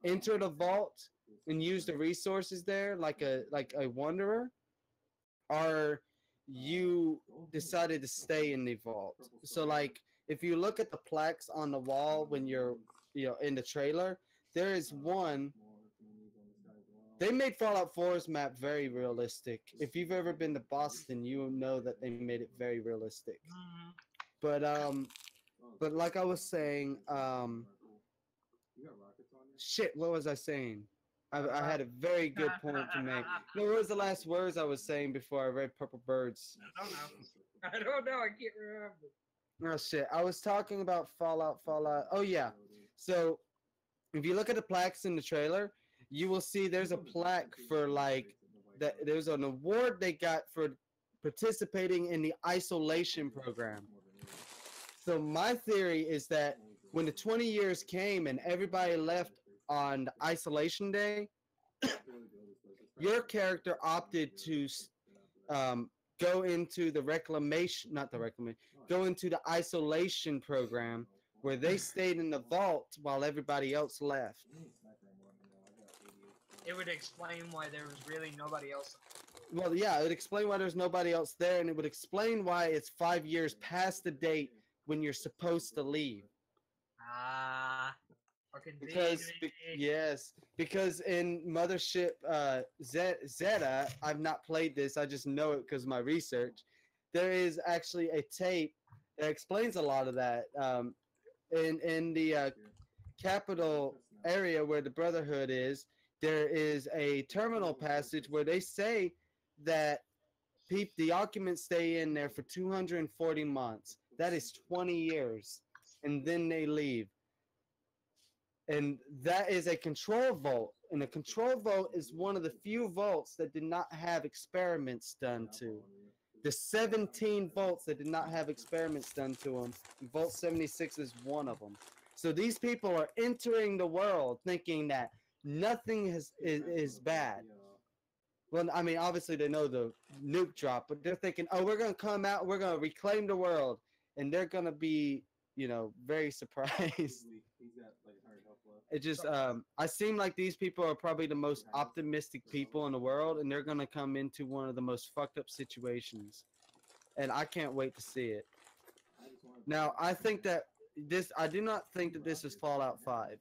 enter the vault and use the resources there, like a wanderer, or you decided to stay in the vault. So like, if you look at the plaques on the wall when you're in the trailer, there is one. They made Fallout 4's map very realistic. If you've ever been to Boston, you know that they made it very realistic. But like I was saying, shit, what was I saying? I had a very good point to make. No, what was the last words I was saying before I read Purple Birds? I don't know. I don't know. I can't remember. Oh shit! I was talking about Fallout. Oh yeah. So if you look at the plaques in the trailer, you will see there's a plaque for like that. There's an award they got for participating in the isolation program. So my theory is that when the 20 years came and everybody left on isolation day, your character opted to go into the go into the isolation program where they stayed in the vault while everybody else left. It would explain why there was really nobody else. Well, yeah, it would explain why there's nobody else there, and it would explain why it's 5 years past the date when you're supposed to leave. Fucking Because in Mothership Zeta, I've not played this, I just know it because of my research. There is actually a tape that explains a lot of that. In the capital area where the Brotherhood is, there is a terminal passage where they say that the occupants stay in there for 240 months. That is 20 years. And then they leave. And that is a control vault. And a control vault is one of the few vaults that did not have experiments done to. The 17 volts that did not have experiments done to them. Volt 76 is one of them. So these people are entering the world thinking that nothing is bad. Well, I mean, obviously they know the nuke drop, but they're thinking, oh, we're going to come out, we're going to reclaim the world. And they're going to be, you know, very surprised. It just, I seem like these people are probably the most optimistic people in the world, and they're going to come into one of the most fucked up situations. And I can't wait to see it. Now, I think that I do not think that this is Fallout 5.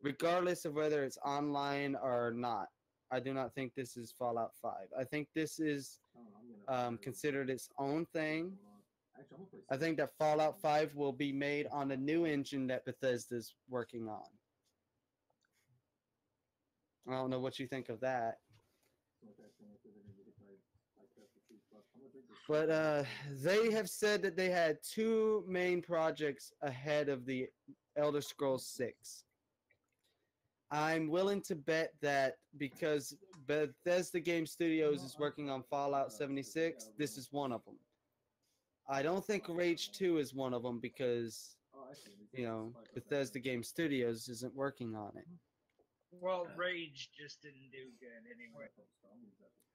Regardless of whether it's online or not, I do not think this is Fallout 5. I think this is considered its own thing. I think that Fallout 5 will be made on a new engine that Bethesda's working on. I don't know what you think of that. But they have said that they had 2 main projects ahead of the Elder Scrolls 6. I'm willing to bet that because Bethesda Game Studios is working on Fallout 76, this is one of them. I don't think Rage 2 is one of them because, you know, Bethesda Game Studios isn't working on it. Well, Rage just didn't do good anyway.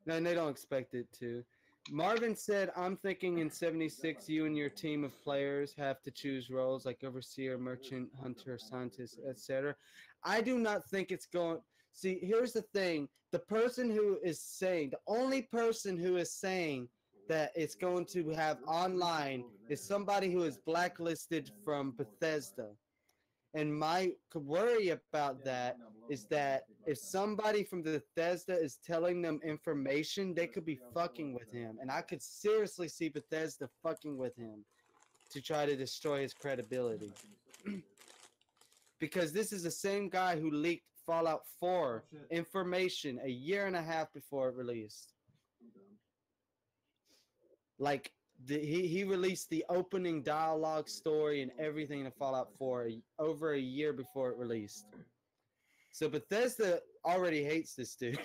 No, and they don't expect it to. Marvin said, I'm thinking in 76, you and your team of players have to choose roles like overseer, merchant, hunter, scientist, etc. I do not think it's going... See, here's the thing. The person who is saying, the only person who is saying that it's going to have online is somebody who is blacklisted from Bethesda. And my worry about that is that if somebody from Bethesda is telling them information, they could be fucking with him. And I could seriously see Bethesda fucking with him to try to destroy his credibility. Because this is the same guy who leaked Fallout 4 information a year and a half before it released. Like, he released the opening dialogue story and everything in Fallout 4 over a year before it released. So Bethesda already hates this dude.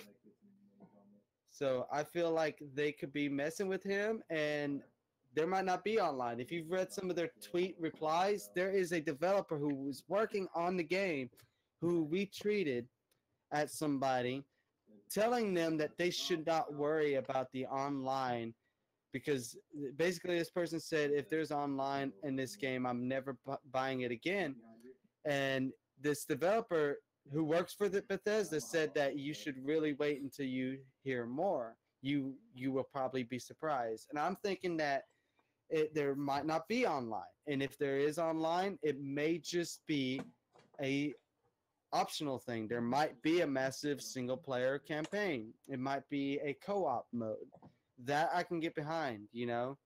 So I feel like they could be messing with him, and there might not be online. If you've read some of their tweet replies, there is a developer who was working on the game who retweeted at somebody telling them that they should not worry about the online, because basically this person said, if there's online in this game, I'm never buying it again. And this developer who works for the Bethesda said that you should really wait until you hear more. You will probably be surprised. And I'm thinking that there might not be online. And if there is online, it may just be a optional thing. There might be a massive single player campaign. It might be a co-op mode. That I can get behind, you know?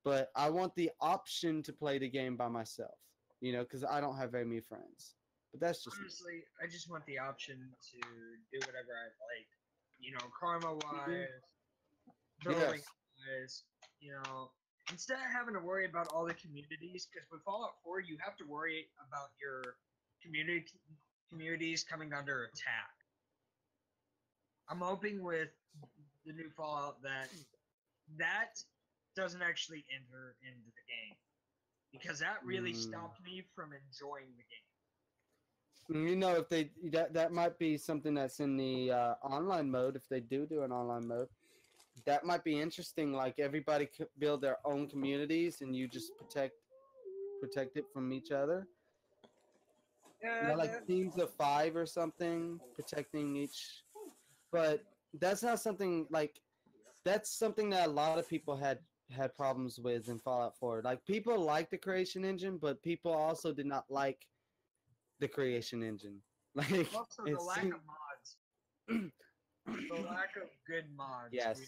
But I want the option to play the game by myself, you know, because I don't have very many friends. But that's just honestly, I just want the option to do whatever I like. You know, karma-wise, building wise, you know, instead of having to worry about all the communities, because with Fallout 4, you have to worry about your communities coming under attack. I'm hoping with the new Fallout that doesn't actually enter into the game, because that really stopped me from enjoying the game. You know, if they that might be something that's in the online mode. If they do an online mode, that might be interesting. Like everybody could build their own communities, and you just protect it from each other. You know, like teams of 5 or something, protecting each. But that's not something like. That's something that a lot of people had problems with in Fallout 4. Like, people like the creation engine, but people also did not like the creation engine. Like, also the lack of mods. The lack of good mods. Yes.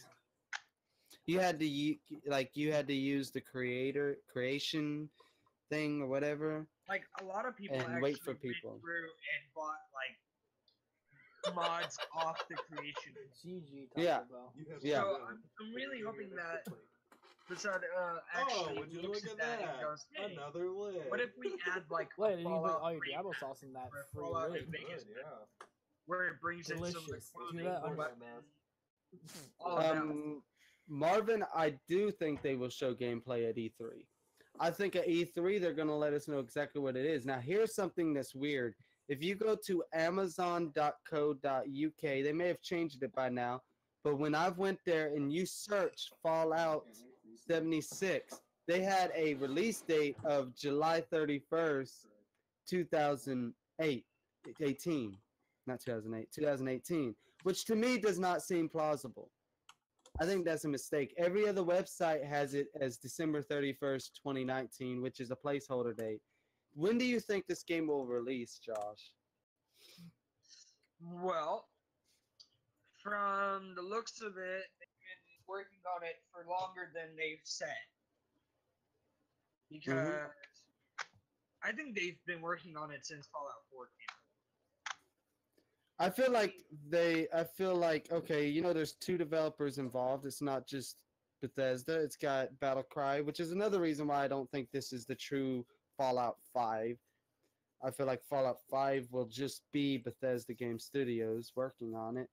You had to use the creation thing or whatever. Like, a lot of people and actually wait for people. went through and bought like mods off the creation. GG. Yeah. Yeah. So I'm really hoping that Facade actually looks at that and goes, hey, another lid. what if we add like Wait, you can put Fallout all your 3 Diablo sauce in that where free Fallout lid. New Vegas, where it brings in some of the Delicious. Do clothing, that the on- weapons, all of that. Marvin, I do think they will show gameplay at E3. I think at E3 they're going to let us know exactly what it is. Now, here's something that's weird. If you go to amazon.co.uk, they may have changed it by now, but when I went there and you search Fallout 76, they had a release date of July 31st, 2008, 18, not 2008, 2018, which to me does not seem plausible. I think that's a mistake. Every other website has it as December 31st, 2019, which is a placeholder date. When do you think this game will release, Josh? Well, from the looks of it, they've been working on it for longer than they've said. Because I think they've been working on it since Fallout 4 came out. I feel like, okay, you know, there's 2 developers involved. It's not just Bethesda. It's got Battlecry, which is another reason why I don't think this is the true Fallout 5. I feel like Fallout 5 will just be Bethesda Game Studios working on it.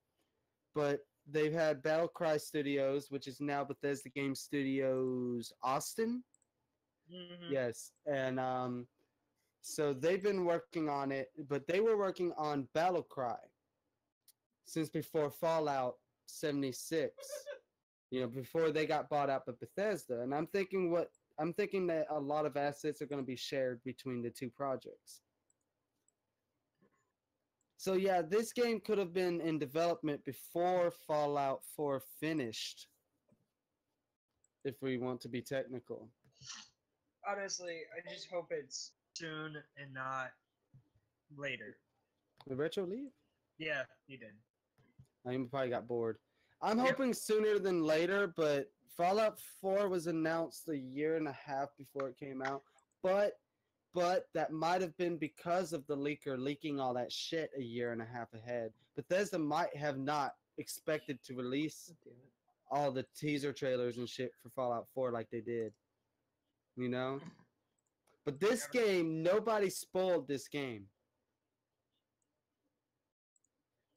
But they've had Battlecry Studios, which is now Bethesda Game Studios Austin. Mm-hmm. Yes, and so they've been working on it, but they were working on Battlecry since before Fallout 76. You know, before they got bought out by Bethesda, and I'm thinking that a lot of assets are going to be shared between the 2 projects. So yeah, this game could have been in development before Fallout 4 finished, if we want to be technical. Honestly, I just hope it's soon and not later. Did Retro leave? Yeah, he did. I probably got bored. I'm Yep. hoping sooner than later, but Fallout 4 was announced a year and a half before it came out. But that might have been because of the leaker leaking all that shit a year and a half ahead. Bethesda might have not expected to release all the teaser trailers and shit for Fallout 4 like they did. You know? But this game, nobody spoiled this game.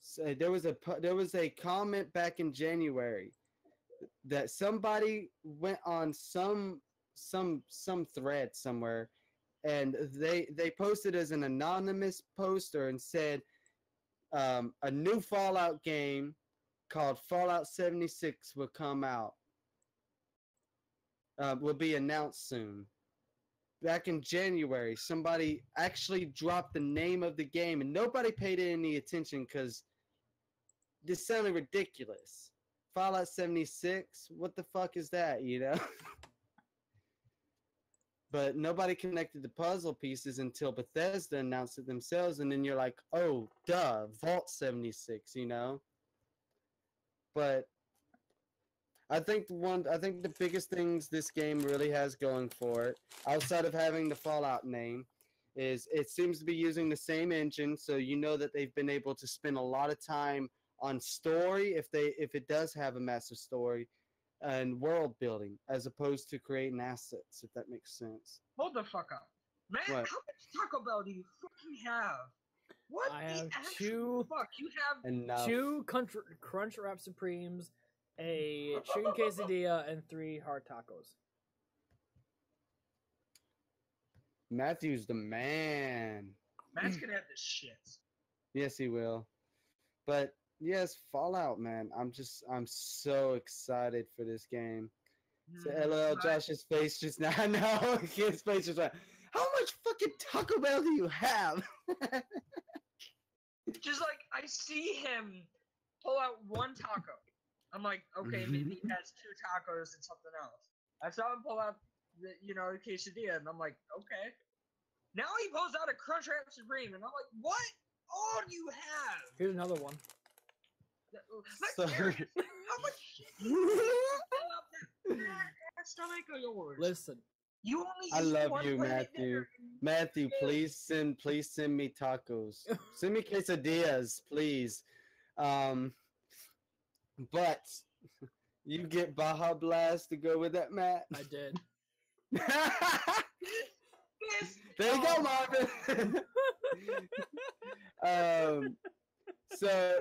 So there was a comment back in January that somebody went on some thread somewhere, and they posted as an anonymous poster and said a new Fallout game called Fallout 76 will come out, will be announced soon. Back in January, somebody actually dropped the name of the game, and nobody paid any attention because this sounded ridiculous. Fallout 76? What the fuck is that, you know? But nobody connected the puzzle pieces until Bethesda announced it themselves, and then you're like, oh, duh, Vault 76, you know? But I think the biggest things this game really has going for it, outside of having the Fallout name, is it seems to be using the same engine, so you know that they've been able to spend a lot of time on story, if it does have a massive story, and world building, as opposed to creating assets, if that makes sense. Hold the fuck up. Man, What? how much Taco Bell do you fucking have? What I the have actual 2 fuck? You have Enough. 2 Crunch Wrap Supremes, a chicken quesadilla, and 3 hard tacos. Matthew's the man. Matt's gonna have the shits. Yes, he will. But yes, Fallout, man. I'm so excited for this game. So LL Josh's face just now. I know his face just like, how much fucking Taco Bell do you have? Just like I see him pull out 1 taco. I'm like, okay, maybe he has 2 tacos and something else. I saw him pull out the quesadilla, and I'm like, okay. Now he pulls out a Crunch Wrap Supreme, and I'm like, what all do you have? Here's another one. Like, Sorry. how much shit do you pull out that fat stomach of yours? Listen, You only I eat love one you, plate at Matthew. dinner. Matthew, please send me tacos. Send me quesadillas, please. But you get Baja Blast to go with that, Matt. I did. There you go, Marvin. So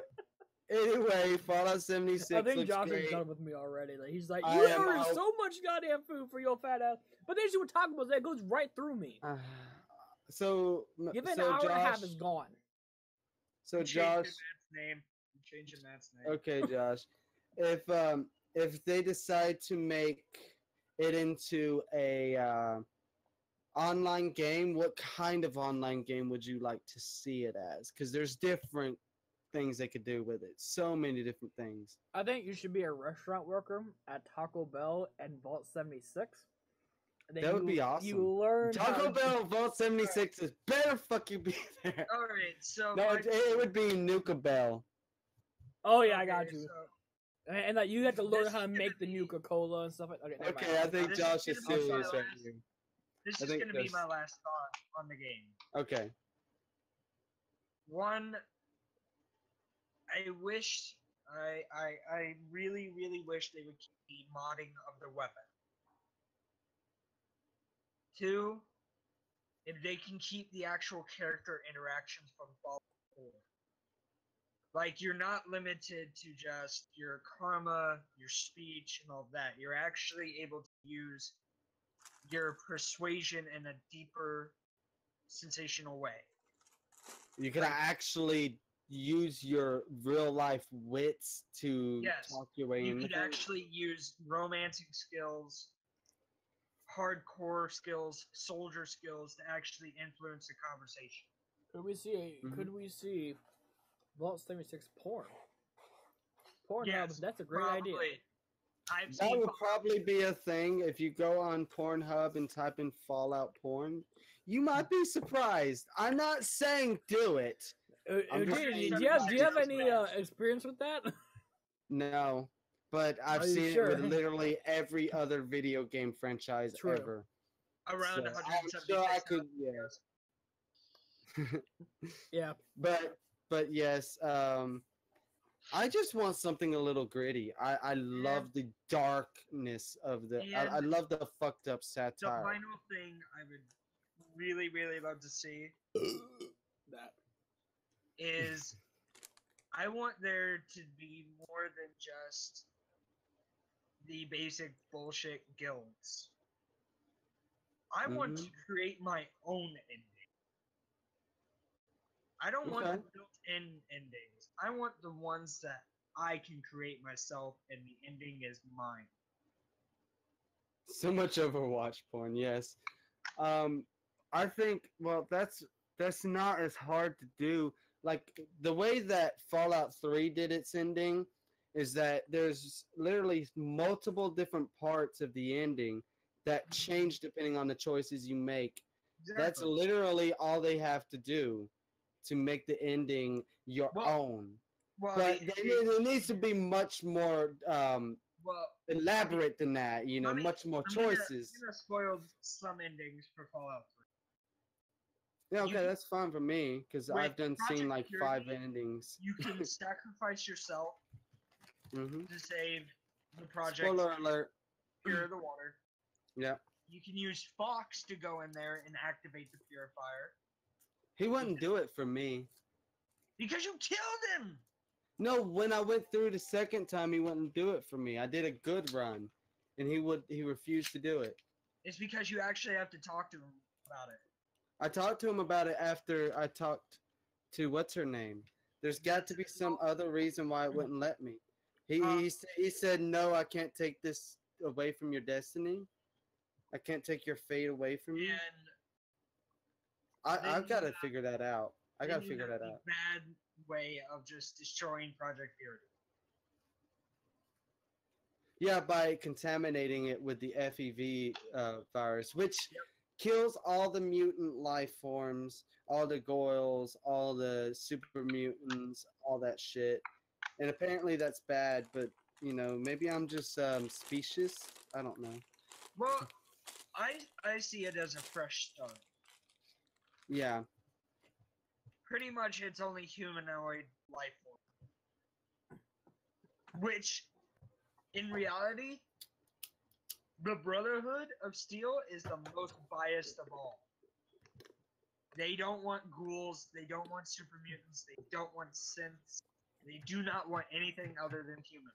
Anyway, Fallout 76 I think looks Josh great. is done with me already. Like, he's like, I you am order out. so much goddamn food for your fat ass. But then you were talking about that goes right through me. So, Give it an so hour and a half, Josh, it's gone. so You changed Josh, your Matt's name. You changed your Matt's name. okay, Josh, if they decide to make it into a online game, what kind of online game would you like to see it as? Because there's different things they could do with it. So many different things. I think you should be a restaurant worker at Taco Bell and Vault 76. And then That would be awesome. You learn how Taco to- Bell Vault 76 is better fucking be there. All right, so No, it would be Nuka Bell. Oh yeah, I okay, got you. so And like you have to learn This how to is make the gonna be- Nuka Cola and stuff like that. Okay, never Okay, mind. I think This is Josh is gonna be serious my right last- here. this I is think gonna be this- my last thought on the game. Okay. One, I wish I really wish they would keep the modding of the weapon. Two, if they can keep the actual character interactions from Fallout 4. Like you're not limited to just your karma, your speech, and all that. You're actually able to use your persuasion in a deeper, sensational way. You could Like- actually use your real life wits to Yes, talk your way You into could things. actually use romancing skills, hardcore skills, soldier skills to actually influence the conversation. Could we see? Mhm. Could we see Vault 76 porn? Pornhub. Yes, That's a great probably. idea. I've That seen would probably be a thing if you go on Pornhub and type in Fallout porn. You might be surprised. I'm not saying do it. I'm just Dude, saying do you have it's any bad. experience with that? No, but I've Are you seen sure? it with literally every other video game franchise True. ever. around So, 176 I'm sure I could, Yeah. but yes, I just want something a little gritty. I love the darkness of the. I And love the fucked up The satire. final thing I would really love to see That. is I want there to be more than just the basic bullshit guilds. I want to create my own ending. I don't want the Okay. built-in endings. I want the ones that I can create myself and the ending is mine. So much Overwatch porn, yes. I think that's not as hard to do. Like the way that Fallout 3 did its ending is that there's literally multiple different parts of the ending that change depending on the choices you make. That's Exactly. literally all they have to do to make the ending your Well, own. Well, But it needs to be much more well, elaborate than that, you know, Let me- much more I'm gonna- choices. I'm gonna spoil some endings for Fallout 3. Yeah, you okay, can- that's fine for me because With I've done Project seen like 5 Purity, endings. You can sacrifice yourself Hmm to save the project Spoiler alert. Pure the water. Yeah, You can use Fox to go in there and activate the purifier. he wouldn't do it for me. Because you killed him! No, when I went through the second time, he wouldn't do it for me. I did a good run, and he refused to do it. It's because you actually have to talk to him about it. I talked to him about it after I talked to what's her name. There's got to be some other reason why it wouldn't let me. He said no, I can't take this away from your destiny. I can't take your fate away from you. And I've got to then- figure that out. I got then to you figure have that the out. bad way of just destroying Project Purity. Yeah, by contaminating it with the FEV virus, which kills all the mutant life forms, all the Goyles, all the super mutants, all that shit. And apparently that's bad, but, you know, maybe I'm just specious. I don't know. Well, I see it as a fresh start. Yeah. Pretty much it's only humanoid life form. Which, in reality, the Brotherhood of Steel is the most biased of all. They don't want ghouls, they don't want super mutants, they don't want synths, They do not want anything other than human.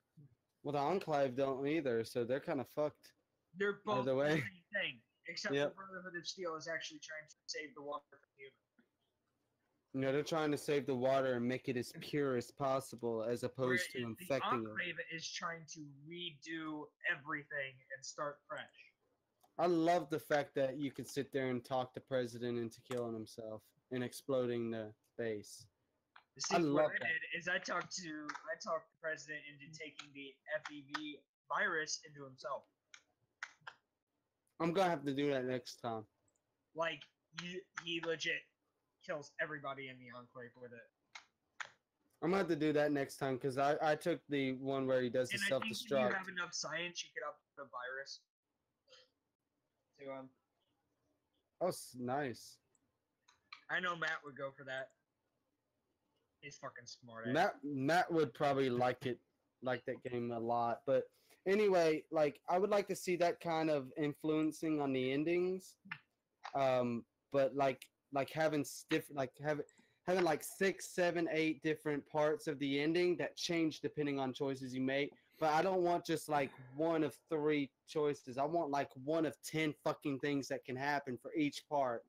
Well, the Enclave don't either, so they're kind of fucked. They're both Either the way. same thing, except Yep. for Brotherhood of Steel is actually trying to save the water from human. You know, they're trying to save the water and make it as pure as possible, as opposed to The infecting it. Enclave is trying to redo everything and start fresh. I love the fact that you could sit there and talk the president into killing himself and exploding the base. See, I love what I that. did is I talked the president into taking the FEV virus into himself. I'm gonna have to do that next time. Like he legit kills everybody in the Enclave with it. I'm gonna have to do that next time because I took the one where he does the And I think if self-destruct. you have enough science, you could up the virus to him. Oh, nice. I know Matt would go for that. He's fucking smart. Matt would probably like that game a lot. But anyway, like I would like to see that kind of influencing on the endings. But like having having like 6, 7, 8 different parts of the ending that change depending on choices you make. But I don't want just like one of 3 choices. I want like one of 10 fucking things that can happen for each part.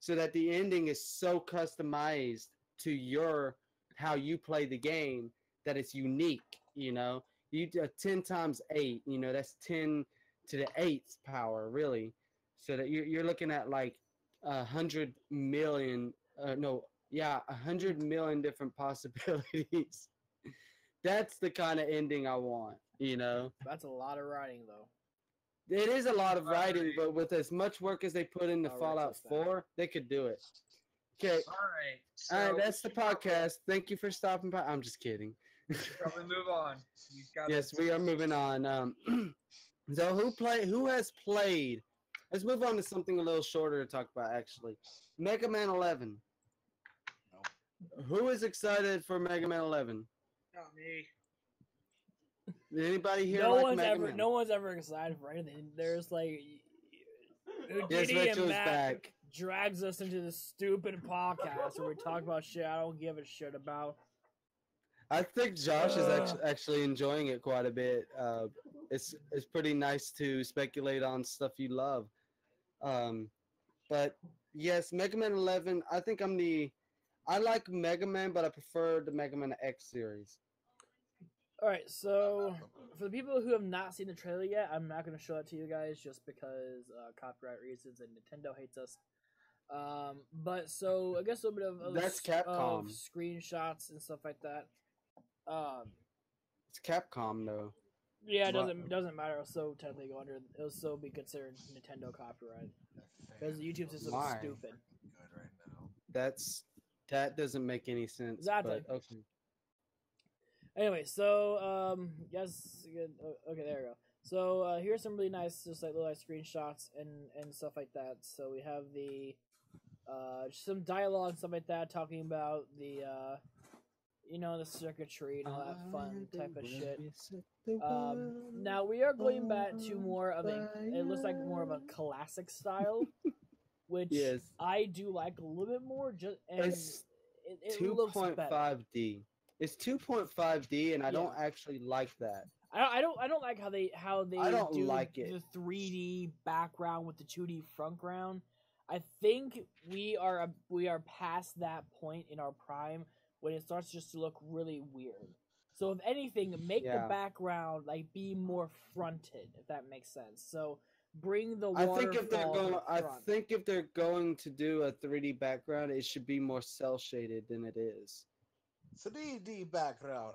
So that the ending is so customized to how you play the game that it's unique, you know. You do 10 times 8, you know, that's 10 to the 8th power, really. So that you're looking at like 100 million 100 million different possibilities. That's the kind of ending I want, you know. That's a lot of writing, though. It is a lot of writing, but with as much work as they put into I'll Fallout write this down. 4, they could do it. Okay. All All right. right, that's the podcast. Thank you for stopping by. I'm just kidding. Probably move on. Yes, we are moving on. So who has played? Let's move on to something a little shorter to talk about, actually. Mega Man 11. Who is excited for Mega Man 11? Not me. Did anybody here No like one's Mega ever, Man? no one's ever excited for anything. There's like, Yes, Houdini Retro's and Matt back. drags us into this stupid podcast where we talk about shit I don't give a shit about. I think Josh is actually enjoying it quite a bit. It's pretty nice to speculate on stuff you love. But yes, Mega Man 11. I think I like Mega Man, but I prefer the Mega Man X series. All right, so for the people who have not seen the trailer yet, I'm not going to show it to you guys just because copyright reasons and Nintendo hates us. But so I guess a little bit of That's Capcom. of screenshots and stuff like that. It's Capcom though. Yeah, it doesn't matter. It'll still technically go under. It'll still be considered Nintendo copyright because the YouTube system is stupid. That doesn't make any sense. Exactly. But, okay. Anyway, so yes, okay, there we go. So here's some really nice, just like little screenshots and stuff like that. So we have the some dialogue and stuff like that talking about the the circuitry and all that fun type of shit. Now we are going back to more of it looks like more of a classic style, which yes. I do like a little bit more. It's it looks better. 2.5D. It's 2.5D, and I don't actually like that. I don't like how they I don't do like it. the 3D background with the 2D front ground. I think we are past that point in our prime when it starts just to look really weird. So if anything, make the background like be more fronted, if that makes sense. So bring the waterfall. I think if they're going to do a 3D background, it should be more cel shaded than it is. 3D background.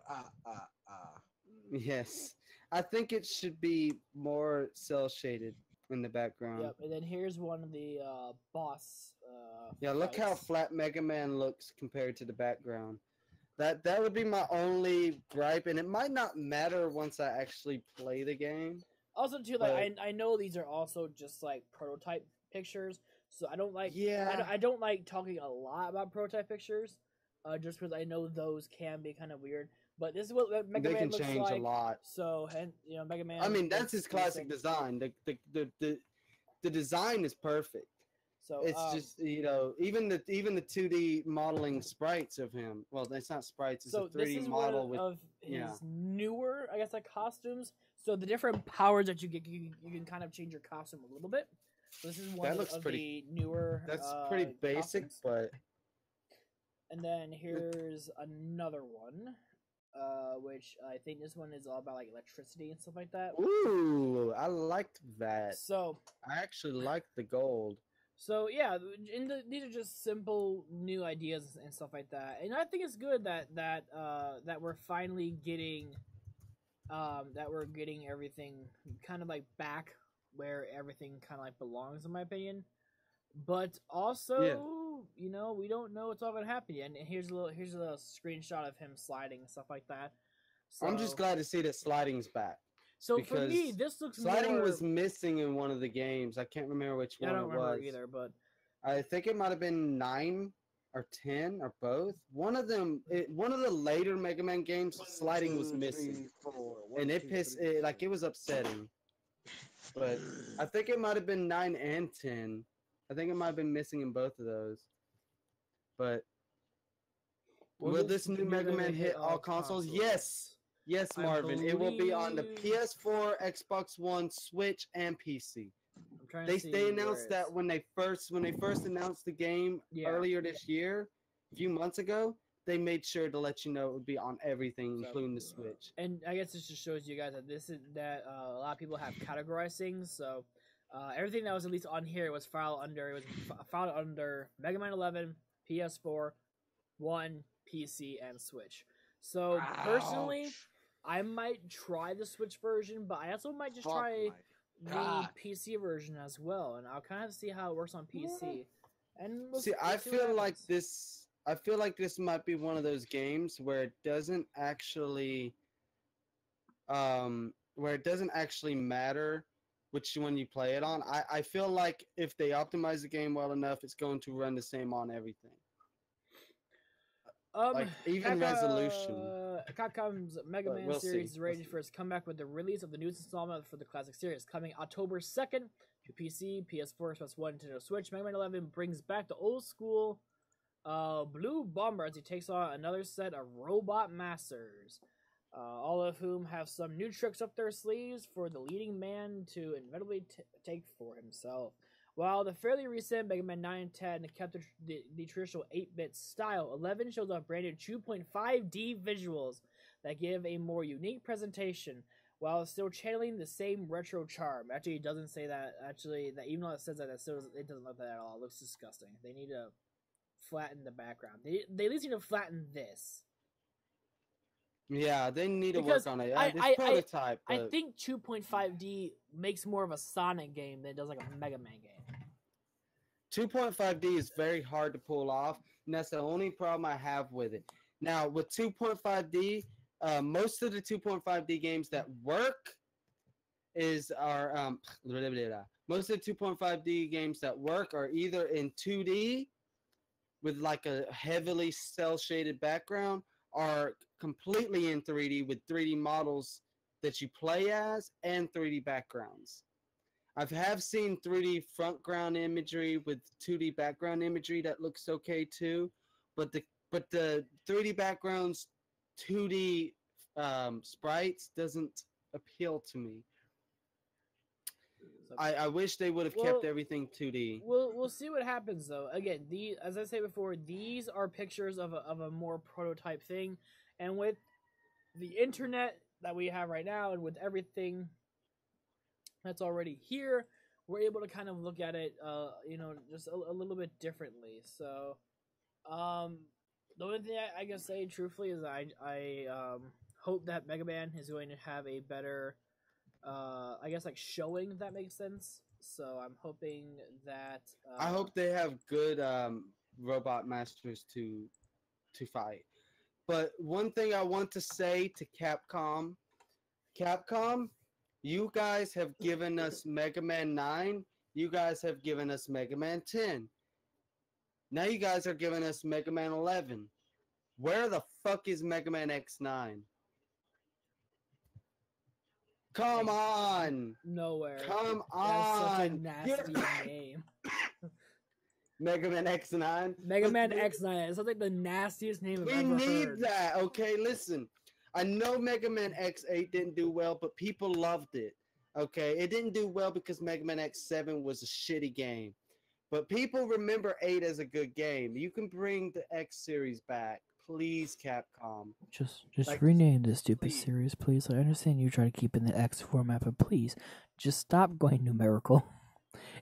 Yes, I think it should be more cel shaded in the background. Yep, and then here's one of the boss. Look how flat Mega Man looks compared to the background. That would be my only gripe, and it might not matter once I actually play the game. Also, too, like I know these are also just like prototype pictures, so I don't like. Yeah. I don't like talking a lot about prototype pictures, just because I know those can be kind of weird. But this is what Mega Man looks like. They can change a lot. So, and Mega Man. I mean, that's his classic design. The design is perfect. So It's just even the 2D modeling sprites of him. Well, it's not sprites. It's so a 3D this is model one with of his yeah. newer, I guess, like costumes. So the different powers that you get, you can kind of change your costume a little bit. So this is one That looks of pretty. the newer. That's pretty basic, costumes. but And then here's another one, which I think this one is all about like electricity and stuff like that. ooh, I liked that. So I actually liked the gold. So yeah, these are just simple new ideas and stuff like that, and I think it's good that we're finally getting everything kind of like back where everything kind of like belongs, in my opinion. But also, we don't know what's all gonna happen yet. And here's a little screenshot of him sliding and stuff like that. So, I'm just glad to see that sliding's back. So for me, this looks sliding more... was missing in one of the games. I can't remember which one it was. I don't remember either, but I think it might have been 9 or 10 or both. One of them, one of the later Mega Man games, sliding was missing, and it was upsetting. But I think it might have been 9 and 10. I think it might have been missing in both of those. But will this new Mega Man hit all consoles? Yes. Yes, Marvin. It will be on the PS4, Xbox One, Switch, and PC. They announced that when they first announced the game earlier this year, a few months ago. They made sure to let you know it would be on everything, including the Switch. And I guess this just shows you guys that a lot of people have categorized things. So everything that was at least on here was filed under Mega Man 11, PS4, One, PC, and Switch. So personally, I might try the Switch version, but I also might just try the PC version as well, and I'll kind of see how it works on PC. And I feel like this might be one of those games where it doesn't actually matter which one you play it on. I feel like if they optimize the game well enough, it's going to run the same on everything. Like even resolution. Capcom's Mega Man series is ready for its comeback with the release of the newest installment for the classic series coming October 2nd to PC, PS4, Xbox One, Nintendo Switch. Mega Man 11 brings back the old school Blue Bomber as he takes on another set of robot masters, all of whom have some new tricks up their sleeves for the leading man to inevitably take for himself. While the fairly recent Mega Man 9 and 10 kept the traditional 8-bit style, 11 shows off brand new 2.5D visuals that give a more unique presentation, while still channeling the same retro charm. Actually, it doesn't say that. Actually, that even though it says that, it doesn't look that at all. It looks disgusting. They need to flatten the background. They at least need to flatten this. Yeah, they need to work on it. Prototype. I think 2.5D makes more of a Sonic game than it does like a Mega Man game. 2.5D is very hard to pull off, and that's the only problem I have with it. Now, with 2.5D, most of the 2.5D games that work are most of the 2.5D games that work are either in 2D with like a heavily cel shaded background, or completely in 3D with 3D models that you play as and 3D backgrounds. I have seen 3D front ground imagery with 2D background imagery that looks okay too, but the 3D backgrounds, 2D sprites doesn't appeal to me. I wish they would have kept everything 2D. We'll see what happens though. Again, as I said before, these are pictures of a more prototype thing, and with the internet that we have right now, and with everything that's already here, we're able to kind of look at it, just a little bit differently. So, the only thing I can say truthfully is I hope that Mega Man is going to have a better, showing, if that makes sense. So I'm hoping that I hope they have good robot masters to fight. But one thing I want to say to Capcom, you guys have given us Mega Man 9. You guys have given us Mega Man 10. Now you guys are giving us Mega Man 11. Where the fuck is Mega Man X9? Come on! Nowhere. Come on! That's such a nasty game. Mega Man X9. Mega Man X9. It's like the nastiest name I've We ever need heard. that. Okay, listen. I know Mega Man X8 didn't do well, but people loved it. Okay, it didn't do well because Mega Man X7 was a shitty game. But people remember 8 as a good game. You can bring the X series back. Please, Capcom. Just Like, rename this stupid please. series, please. I understand you try to keep in the X format, but please, just stop going numerical.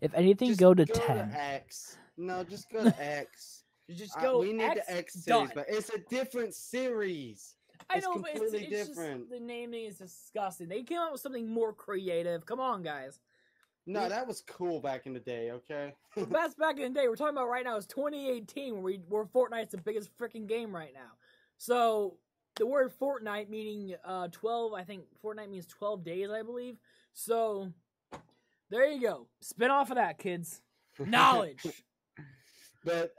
If anything, Just go to 10. X. No, just go to X. Just go We need X, the X series, done. but it's a different series. I It's know, but completely it's different. just the naming is disgusting. They came out with something more creative. Come on, guys. No, that was cool back in the day, okay? That's back in the day. We're talking about right now is 2018, where Fortnite's the biggest freaking game right now. So the word Fortnite meaning 12. I think Fortnite means 12 days, I believe. So there you go. Spin off of that, kids. Knowledge. But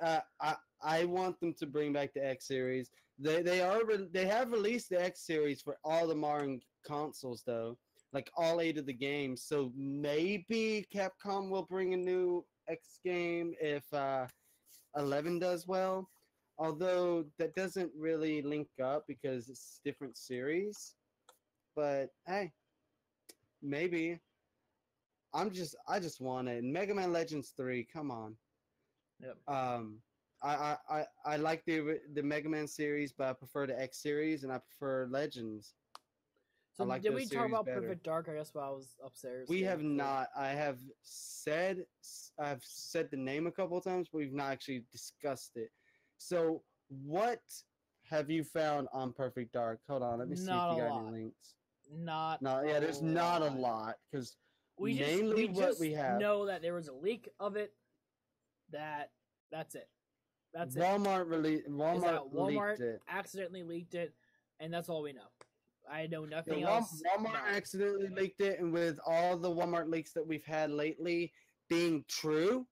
I want them to bring back the X series. They have released the X series for all the modern consoles though, like all 8 of the games. So maybe Capcom will bring a new X game if 11 does well. Although that doesn't really link up because it's different series. But hey, maybe. I just want it. Mega Man Legends 3, come on. Yep. I like the Mega Man series, but I prefer the X series and I prefer Legends. So I like did those we talk series about better. Perfect Dark? I guess while I was upstairs. We yeah, have before. not. I've said the name a couple of times, but we've not actually discussed it. So what have you found on Perfect Dark? Hold on, let me see Not if you a got lot. any links. Not. No, yeah, there's not a lot because We mainly what just we have. know that there was a leak of it. That's it. That's it. Walmart Is that Walmart leaked it. accidentally leaked it, and that's all we know. I know nothing Yeah, else. Walmart about it. accidentally leaked it, and with all the Walmart leaks that we've had lately being true,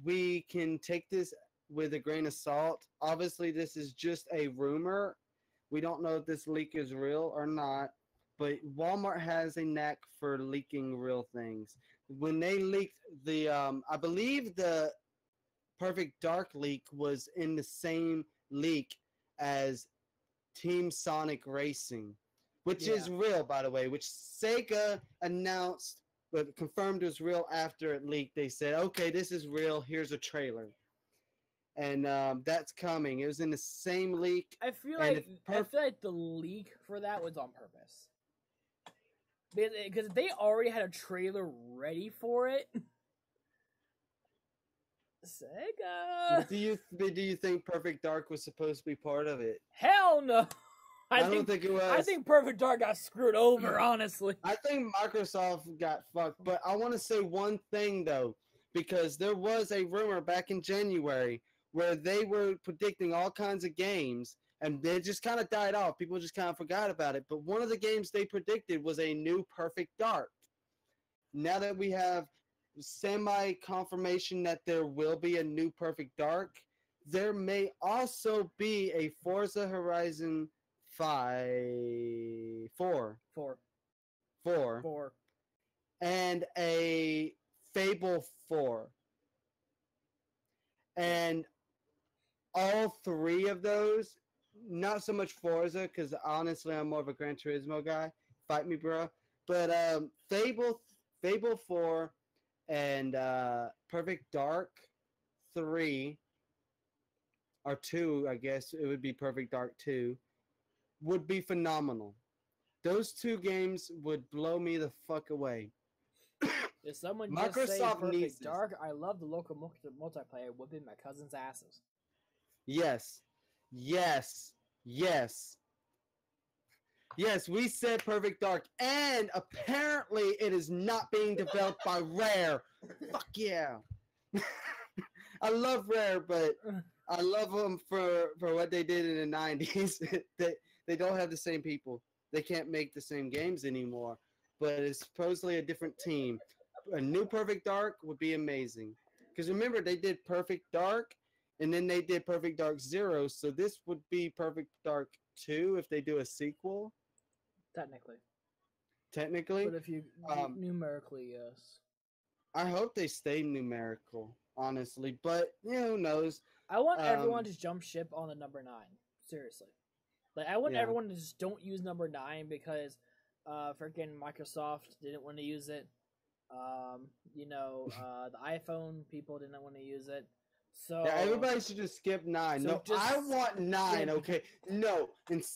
we can take this with a grain of salt. Obviously, this is just a rumor. We don't know if this leak is real or not, but Walmart has a knack for leaking real things. When they leaked I believe the Perfect Dark leak was in the same leak as Team Sonic Racing, which is real, by the way, which Sega announced but confirmed was real after it leaked. They said, okay, this is real. Here's a trailer. And that's coming. It was in the same leak. I feel and like the leak for that was on purpose. Because they already had a trailer ready for it. Sega. Do you think Perfect Dark was supposed to be part of it? Hell no. I don't think it was. I think Perfect Dark got screwed over, honestly. I think Microsoft got fucked. But I want to say one thing though, because there was a rumor back in January where they were predicting all kinds of games, and they just kind of died off. People just kind of forgot about it. But one of the games they predicted was a new Perfect Dark. Now that we have semi-confirmation that there will be a new Perfect Dark, there may also be a Forza Horizon 4, and a Fable 4. And all 3 of those, not so much Forza, because honestly I'm more of a Gran Turismo guy. Fight me, bro. But Fable 4 and Perfect Dark 3, or 2, I guess it would be Perfect Dark 2, would be phenomenal. Those 2 games would blow me the fuck away. If someone Microsoft just say needs Perfect this. Dark, I love the local multiplayer whooping my cousin's asses. Yes. Yes, we said Perfect Dark, and apparently it is not being developed by Rare. Fuck yeah. I love Rare, but I love them for what they did in the 90s. They don't have the same people. They can't make the same games anymore, but it's supposedly a different team. A new Perfect Dark would be amazing. Because remember, they did Perfect Dark, and then they did Perfect Dark 0, so this would be Perfect Dark 2 if they do a sequel. Technically. But if you numerically, yes. I hope they stay numerical. honestly. But who knows? I want everyone Um, to jump ship on the number 9. Seriously. Like, I want Yeah. everyone to just don't use number 9 because freaking Microsoft didn't want to use it. The iPhone people didn't want to use it. So Yeah, everybody should just skip 9. So No, just I want 9. skip- Okay, no,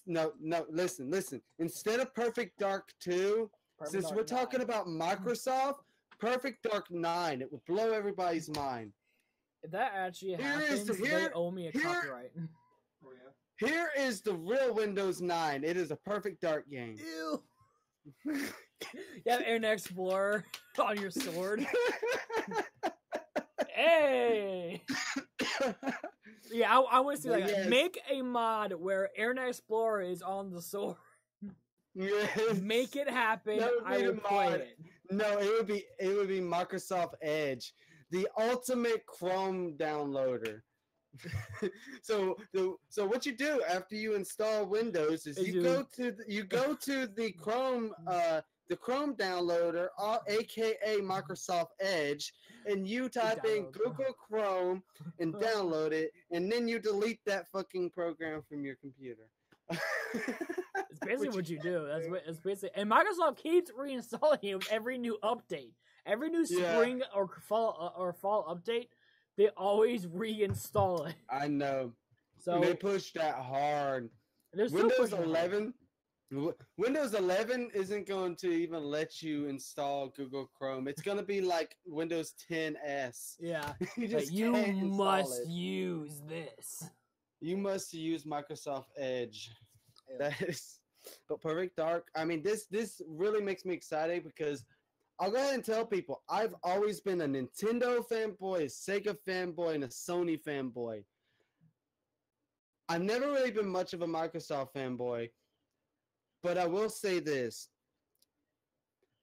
no. Listen. Instead of Perfect Dark 2, Perfect since Dark we're talking 9. about Microsoft, Perfect Dark 9, it would blow everybody's mind. If that actually Here is happens, the- they here- owe me a here- copyright. Here is the real Windows 9. It is a Perfect Dark game. Ew. You have Internet Explorer on your sword. Hey. Yeah, I want to see But like yes. make a mod where Internet Explorer is on the sword. Yes. Make it happen. That would I be will the play mod. it. No, it would be Microsoft Edge, the ultimate Chrome downloader. so what you do after you install Windows is you go to the Chrome downloader, aka Microsoft Edge, and you type in Download Google Chrome and download it, and then you delete that fucking program from your computer. It's basically what you do. It's basically, and Microsoft keeps reinstalling it with every new update. Every new spring or fall update, they always reinstall it. I know. So They push that hard. they're still Windows pushing it hard. 11. Windows 11 isn't going to even let you install Google Chrome. It's going to be like Windows 10s. Yeah, you but just you can't install must it. use this. You must use Microsoft Edge. Yeah. That is, but Perfect Dark. I mean, this really makes me excited because I'll go ahead and tell people I've always been a Nintendo fanboy, a Sega fanboy, and a Sony fanboy. I've never really been much of a Microsoft fanboy, but I will say this.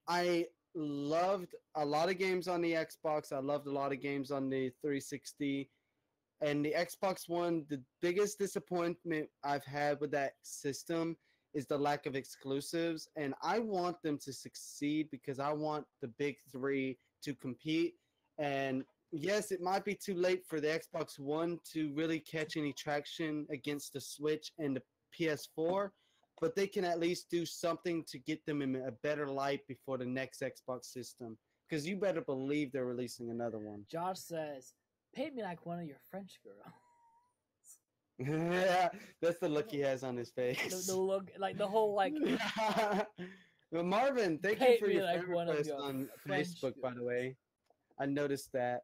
I loved a lot of games on the Xbox. I loved a lot of games on the 360. And the Xbox One, the biggest disappointment I've had with that system is the lack of exclusives. And I want them to succeed because I want the big three to compete. And yes, it might be too late for the Xbox One to really catch any traction against the Switch and the PS4, but they can at least do something to get them in a better light before the next Xbox system. Because you better believe they're releasing another one. Josh says, "Paint me like one of your French girls." Yeah, that's the look he has on his face. The look, like the whole like. Well, Marvin, thank you Paint for me your like friend one of request your on French Facebook, by the way. I noticed that.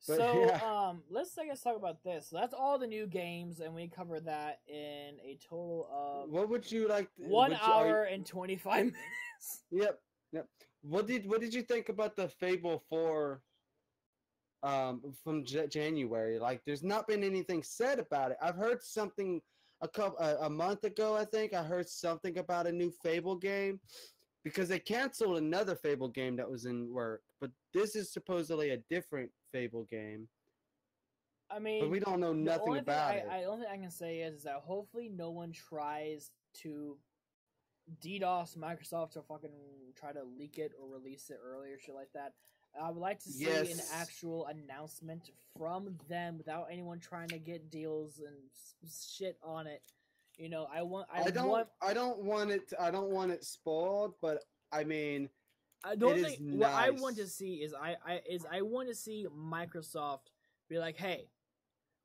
But, So yeah. let's talk about this. So that's all the new games, and we covered that in a total of What would you like? 1 hour and 25 minutes. Yep. What did you think about the Fable 4 from January? Like, there's not been anything said about it. I've heard something a month ago, I think. I heard something about a new Fable game because they canceled another Fable game that was in work, but this is supposedly a different Fable game. I mean, But we don't know nothing about it. The only thing I can say is that hopefully no one tries to DDoS Microsoft to fucking try to leak it or release it early or shit like that. I would like to see an Yes. actual announcement from them without anyone trying to get deals and shit on it. You know, I don't want it spoiled, but I mean, I don't it think is what I nice. want to see is I want to see Microsoft be like, hey,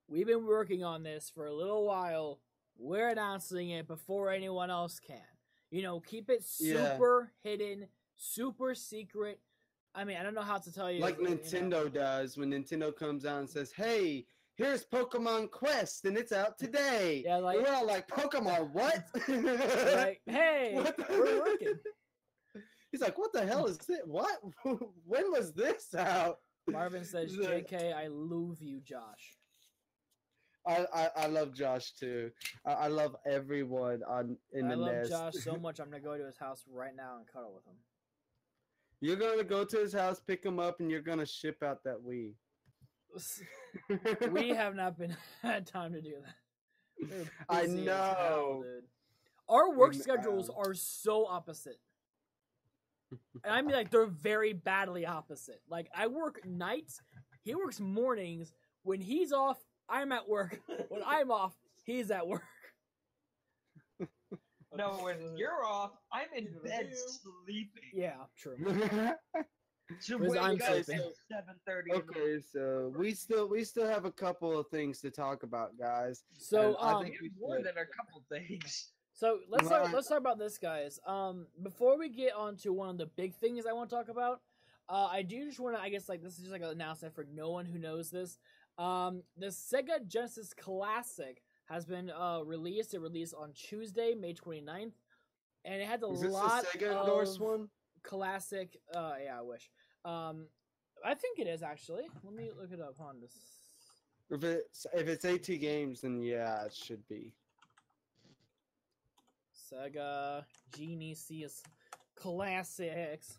we've been working on this for a little while. We're announcing it before anyone else can. You know, keep it super hidden, super secret. I mean, I don't know how to tell you. Like Nintendo does when Nintendo comes out and says, "Hey, here's Pokemon Quest, and it's out today." Yeah, like and we're all like, "Pokemon what?" like, hey, What the- we're working. He's like, "What the hell is it? What? When was this out?" Marvin says, "JK, I love you, Josh." I love Josh too. I love everyone in the I love Nest. Josh so much. I'm gonna go to his house right now and cuddle with him. You're gonna go to his house, pick him up, and you're gonna ship out that Wii. We have not been had time to do that. We're I busy as know. hell, dude. Our work schedules are so opposite. And I mean, like, they're very badly opposite. Like, I work nights, He works mornings. When he's off, I'm at work. When I'm off, he's at work. No, when you're off, I'm in bed sleeping. Yeah, true. To Whereas wake I'm up at sleeping. 7:30. Okay, so we still have a couple of things to talk about, guys. So And I think we More should. than a couple things. So let's Right. talk about this, guys. Before we get on to one of the big things I want to talk about, I do just want to, I guess, like this is just like an announcement for no one who knows this. The Sega Genesis Classic has been released. It released on Tuesday, May 29th, and it had a Is this lot the Sega of endorsed one? classic. Yeah, I wish. I think it is actually. Let me look it up on this. If it's AT games, then yeah, it should be. Sega Genesis Classics.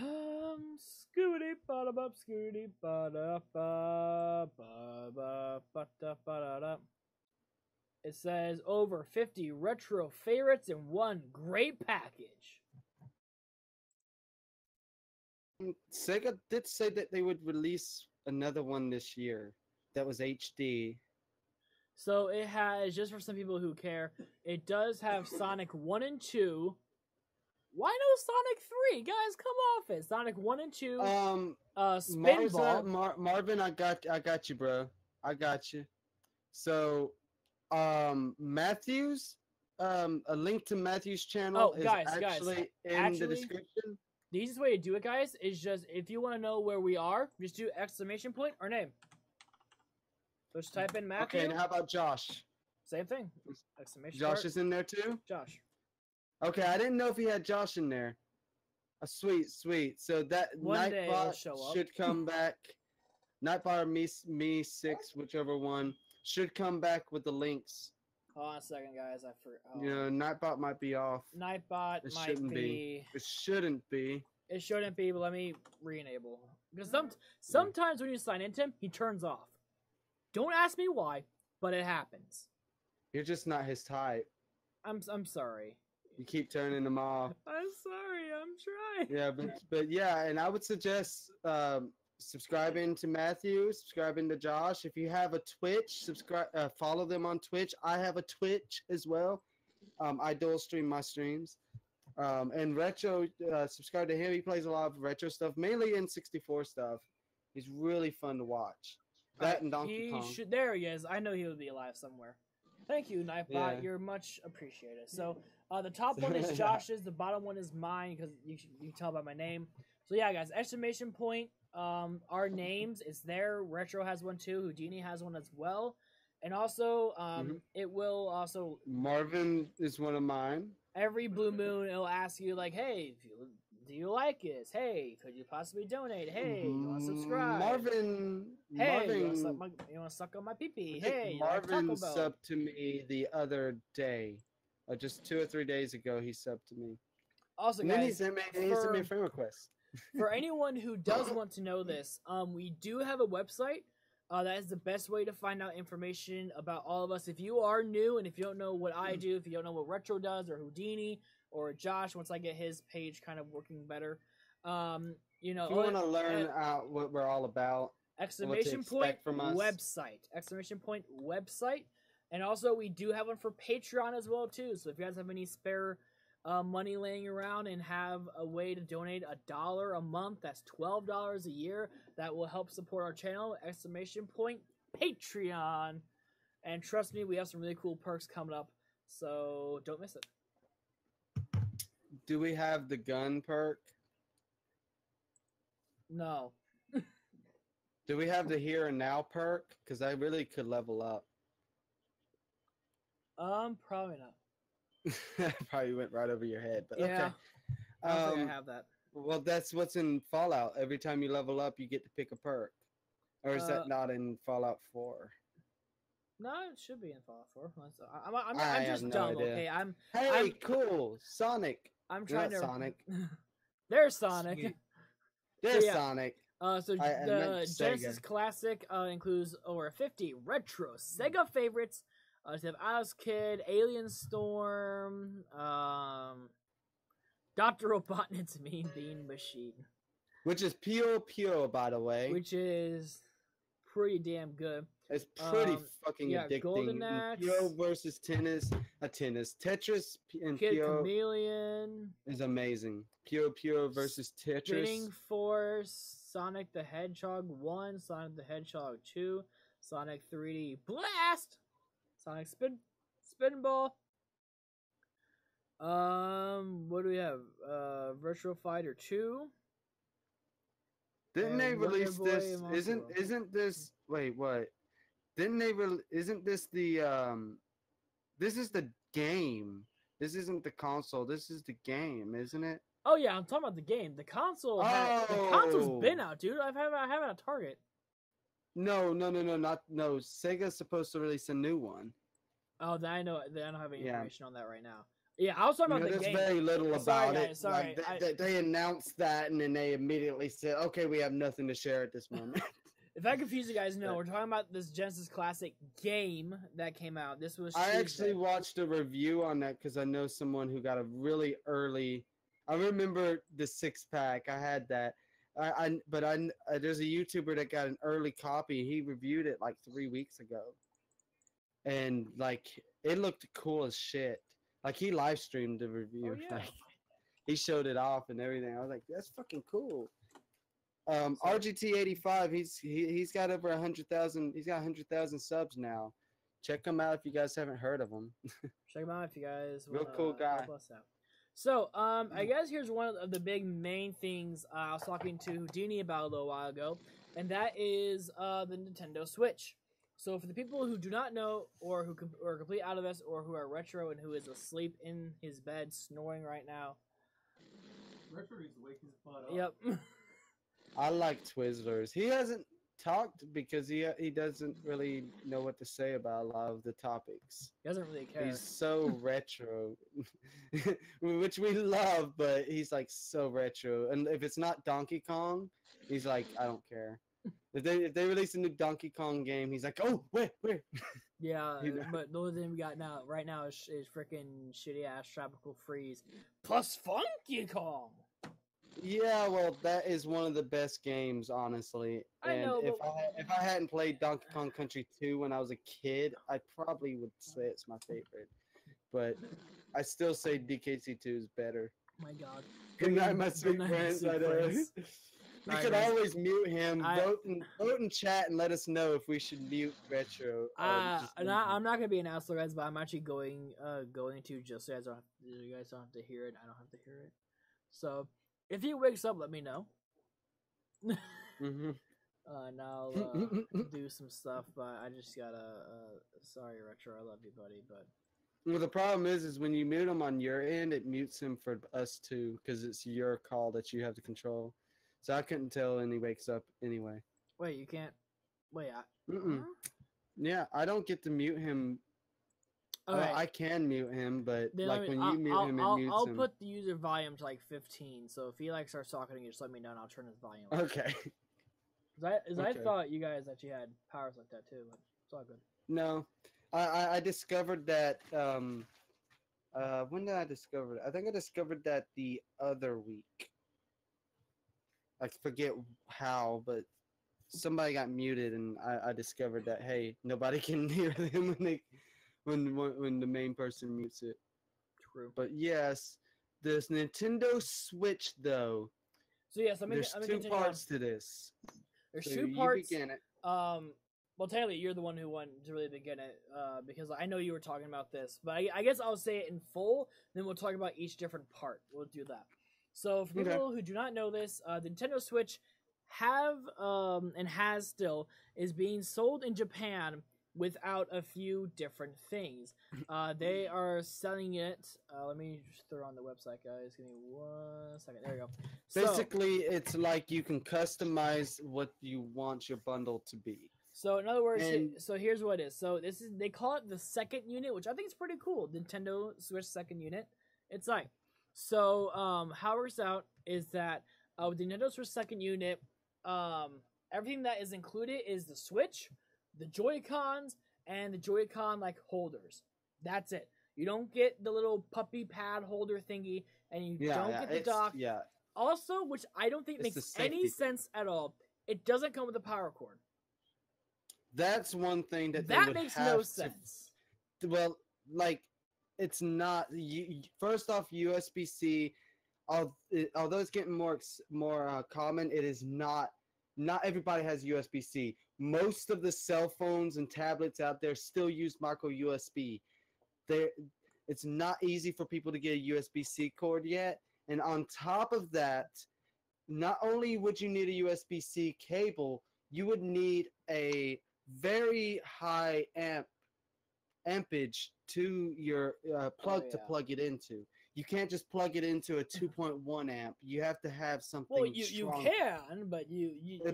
Scooty bada bop, scooty bada ba ba ba ba da ba da da. It says over 50 retro favorites in one great package. Sega did say that they would release another one this year that was HD. So it has, just for some people who care, it does have Sonic 1 and 2. Why no Sonic 3? Guys, come off it. Sonic 1 and 2. Spinball. Marvin, I got you, bro. I got you. So, Matthews, a link to Matthews' channel is actually in the description. The easiest way to do it, guys, is just, if you want to know where we are, just do exclamation point or name. So just type in Matthew. Okay, and how about Josh? Same thing. Exclamation Josh part. is in there too? Josh. Okay, I didn't know if he had Josh in there. Sweet. So that One day it'll Nightbot show up. should come back. Nightbot or me 6, whichever one, should come back with the links. Hold on a second, guys. I forgot. You know, Nightbot might be off. Nightbot It might shouldn't be. It shouldn't be. It shouldn't be, but let me re-enable. Because sometimes when you sign into him, he turns off. Don't ask me why, but it happens. You're just not his type. I'm sorry. You keep turning him off. I'm sorry. I'm trying. Yeah, but yeah, and I would suggest subscribing to Matthew, subscribing to Josh. If you have a Twitch, follow them on Twitch. I have a Twitch as well. I dual stream my streams. And Retro, subscribe to him. He plays a lot of retro stuff, mainly N64 stuff. He's really fun to watch. That and Donkey Kong. There he is. I know he would be alive somewhere. Thank you, Knifebot. Yeah. You're much appreciated. So, the top one is Josh's. The bottom one is mine because you can tell by my name. So yeah, guys, exclamation point. Our names is there. Retro has one too. Houdini has one as well. And also, it will also. Marvin is one of mine. Every blue moon, it'll ask you like, "Hey, do you like this? Hey, could you possibly donate? Hey, you want to subscribe? Marvin. Hey, you want to suck on my pee-pee? Hey, Marvin like Taco Bell?" subbed to me the other day. Just 2 or 3 days ago, he subbed to me. Also, And guys, then he sent me a friend request. for anyone who does want to know this, we do have a website. That is the best way to find out information about all of us. If you are new and if you don't know what I do, if you don't know what Retro does or Houdini or Josh, once I get his page kind of working better, you know, If you want to learn out what we're all about, exclamation point website, exclamation point website, and also we do have one for Patreon as well too. So if you guys have any spare money laying around and have a way to donate $1 a month, that's $12 a year, that will help support our channel, exclamation point Patreon. And trust me, we have some really cool perks coming up, so don't miss it. do we have the gun perk? No. Do we have the here and now perk? Because I really could level up. Probably not. Probably went right over your head, but Yeah. okay. I don't think I have that. Well, that's what's in Fallout. Every time you level up, you get to pick a perk. Or is that not in Fallout 4? No, it should be in Fallout 4. I'm I just have no dumb, idea. okay? Hey, cool! Sonic. I'm trying Not to. Sonic. There's Sonic. Sweet. There's yeah. Sonic. So I meant the Genesis Sega. Classic includes over 50 retro Sega favorites. So you have Alice Kid, Alien Storm, Dr. Robotnik's Mean Bean Machine. which is Pure, by the way. which is pretty damn good. It's pretty fucking yeah, addicting. Golden And Axe. Pure versus Tetris and Kid Pure Chameleon, is amazing. Pure versus Tetris. Spinning Force, Sonic the Hedgehog 1, Sonic the Hedgehog 2, Sonic 3D Blast, Sonic Spinball. What do we have? Virtual Fighter 2. Didn't they Wonder release Boy this? and Monster World. Isn't this? Wait, what? Didn't they? Isn't this the? This is the game. This isn't the console. This is the game, isn't it? Oh yeah, I'm talking about the game. The console. The console's been out, dude. I have it at Target. No. Sega's supposed to release a new one. Oh, then I know. Then I don't have any Yeah. information on that right now. Yeah, I was talking about the There's game. very little about Sorry, it. guys, sorry. Like, they announced that, and then they immediately said, "Okay, we have nothing to share at this moment." If I confuse you guys, no, we're talking about this Genesis Classic game that came out. This was I Tuesday. actually watched a review on that because I know someone who got a really early. I remember the 6-pack. I had that. There's a YouTuber that got an early copy. He reviewed it like 3 weeks ago, and like it looked cool as shit. Like he live streamed the review. Oh, yeah. Like, he showed it off and everything. I was like, that's fucking cool. RGT85, he's got over 100,000. He's got 100,000 subs now. Check him out if you guys haven't heard of him. Check him out if you guys Real wanna cool guy. help us out. So, I guess here's one of the big main things I was talking to Houdini about a little while ago, and that is the Nintendo Switch. So, for the people who do not know, or who are completely out of this, or who are retro and who is asleep in his bed snoring right now. Retro needs to wake his butt up. Yep. I like Twizzlers. He hasn't talked because he doesn't really know what to say about a lot of the topics. He doesn't really care. He's so retro, which we love, but he's like so retro. And if it's not Donkey Kong, he's like, I don't care. If they release a new Donkey Kong game, he's like, oh, where? Yeah, You know? but the only thing we got right now is freaking shitty ass Tropical Freeze plus Funky Kong. Yeah, well, that is one of the best games, honestly. I And know, if I hadn't played Donkey Kong Country 2 when I was a kid, I probably would say it's my favorite. But I still say DKC2 is better. Oh my God. Good night, my Good sweet night, friends. my I sweet know. friends. You Alright, could guys. always mute him. I- Vote in chat and let us know if we should mute Retro. I'm not gonna be an asshole, guys, but I'm actually going to just so you guys don't have to hear it. I don't have to hear it. So if he wakes up, let me know. Mhm. And I'll do some stuff, but I just gotta. Sorry, Retro, I love you, buddy, but Well, the problem is when you mute him on your end, it mutes him for us too, because it's your call that you have to control. So I couldn't tell when he wakes up anyway. wait, you can't. Wait, Mm-mm. Yeah, I don't get to mute him. okay. I can mute him, but Then like let me- when you mute him, it mutes I'll him. put the user volume to like 15. So if he like starts talking, just let me know and I'll turn his volume up. Okay. 'Cause I Okay. thought you guys actually had powers like that too, but it's all good. No, I discovered that. When did I discover it? I think I discovered that the other week. I forget how, but somebody got muted, and I discovered that hey, nobody can hear them when the main person mutes it. True. But yes, this Nintendo Switch though. So yes, let me There's two continue on. parts to this. There's So two you parts. begin it. Well, technically, you're the one who wanted to really begin it, because I know you were talking about this. But I guess I'll say it in full, then we'll talk about each different part. We'll do that. So, for Okay. people who do not know this, the Nintendo Switch have and has still is being sold in Japan without a few different things. They are selling it. Let me just throw on the website, guys. Give me 1 second. There we go. So- Basically, it's like you can customize what you want your bundle to be. So in other words, And- so here's what it is. So they call it the second unit, which I think is pretty cool. Nintendo Switch second unit. It's like, so how it works out is that with the Nintendo Switch second unit, everything that is included is the Switch, the Joy-Cons, and the Joy-Con like holders. That's it. You don't get the little puppy pad holder thingy, and you don't get the it's- dock. Yeah, Also, which I don't think It's the makes any safety thing. sense at all, it doesn't come with a power cord. That's one thing that they That would makes have no to- sense. Well, like, it's not. First off, USB-C, although it's getting more common, it is not. Not everybody has USB-C. Most of the cell phones and tablets out there still use micro USB. It's not easy for people to get a USB-C cord yet. And on top of that, not only would you need a USB-C cable, you would need a very high ampage to your plug to plug it into. You can't just plug it into a 2.1 amp. You have to have something. Well, you stronger. can, but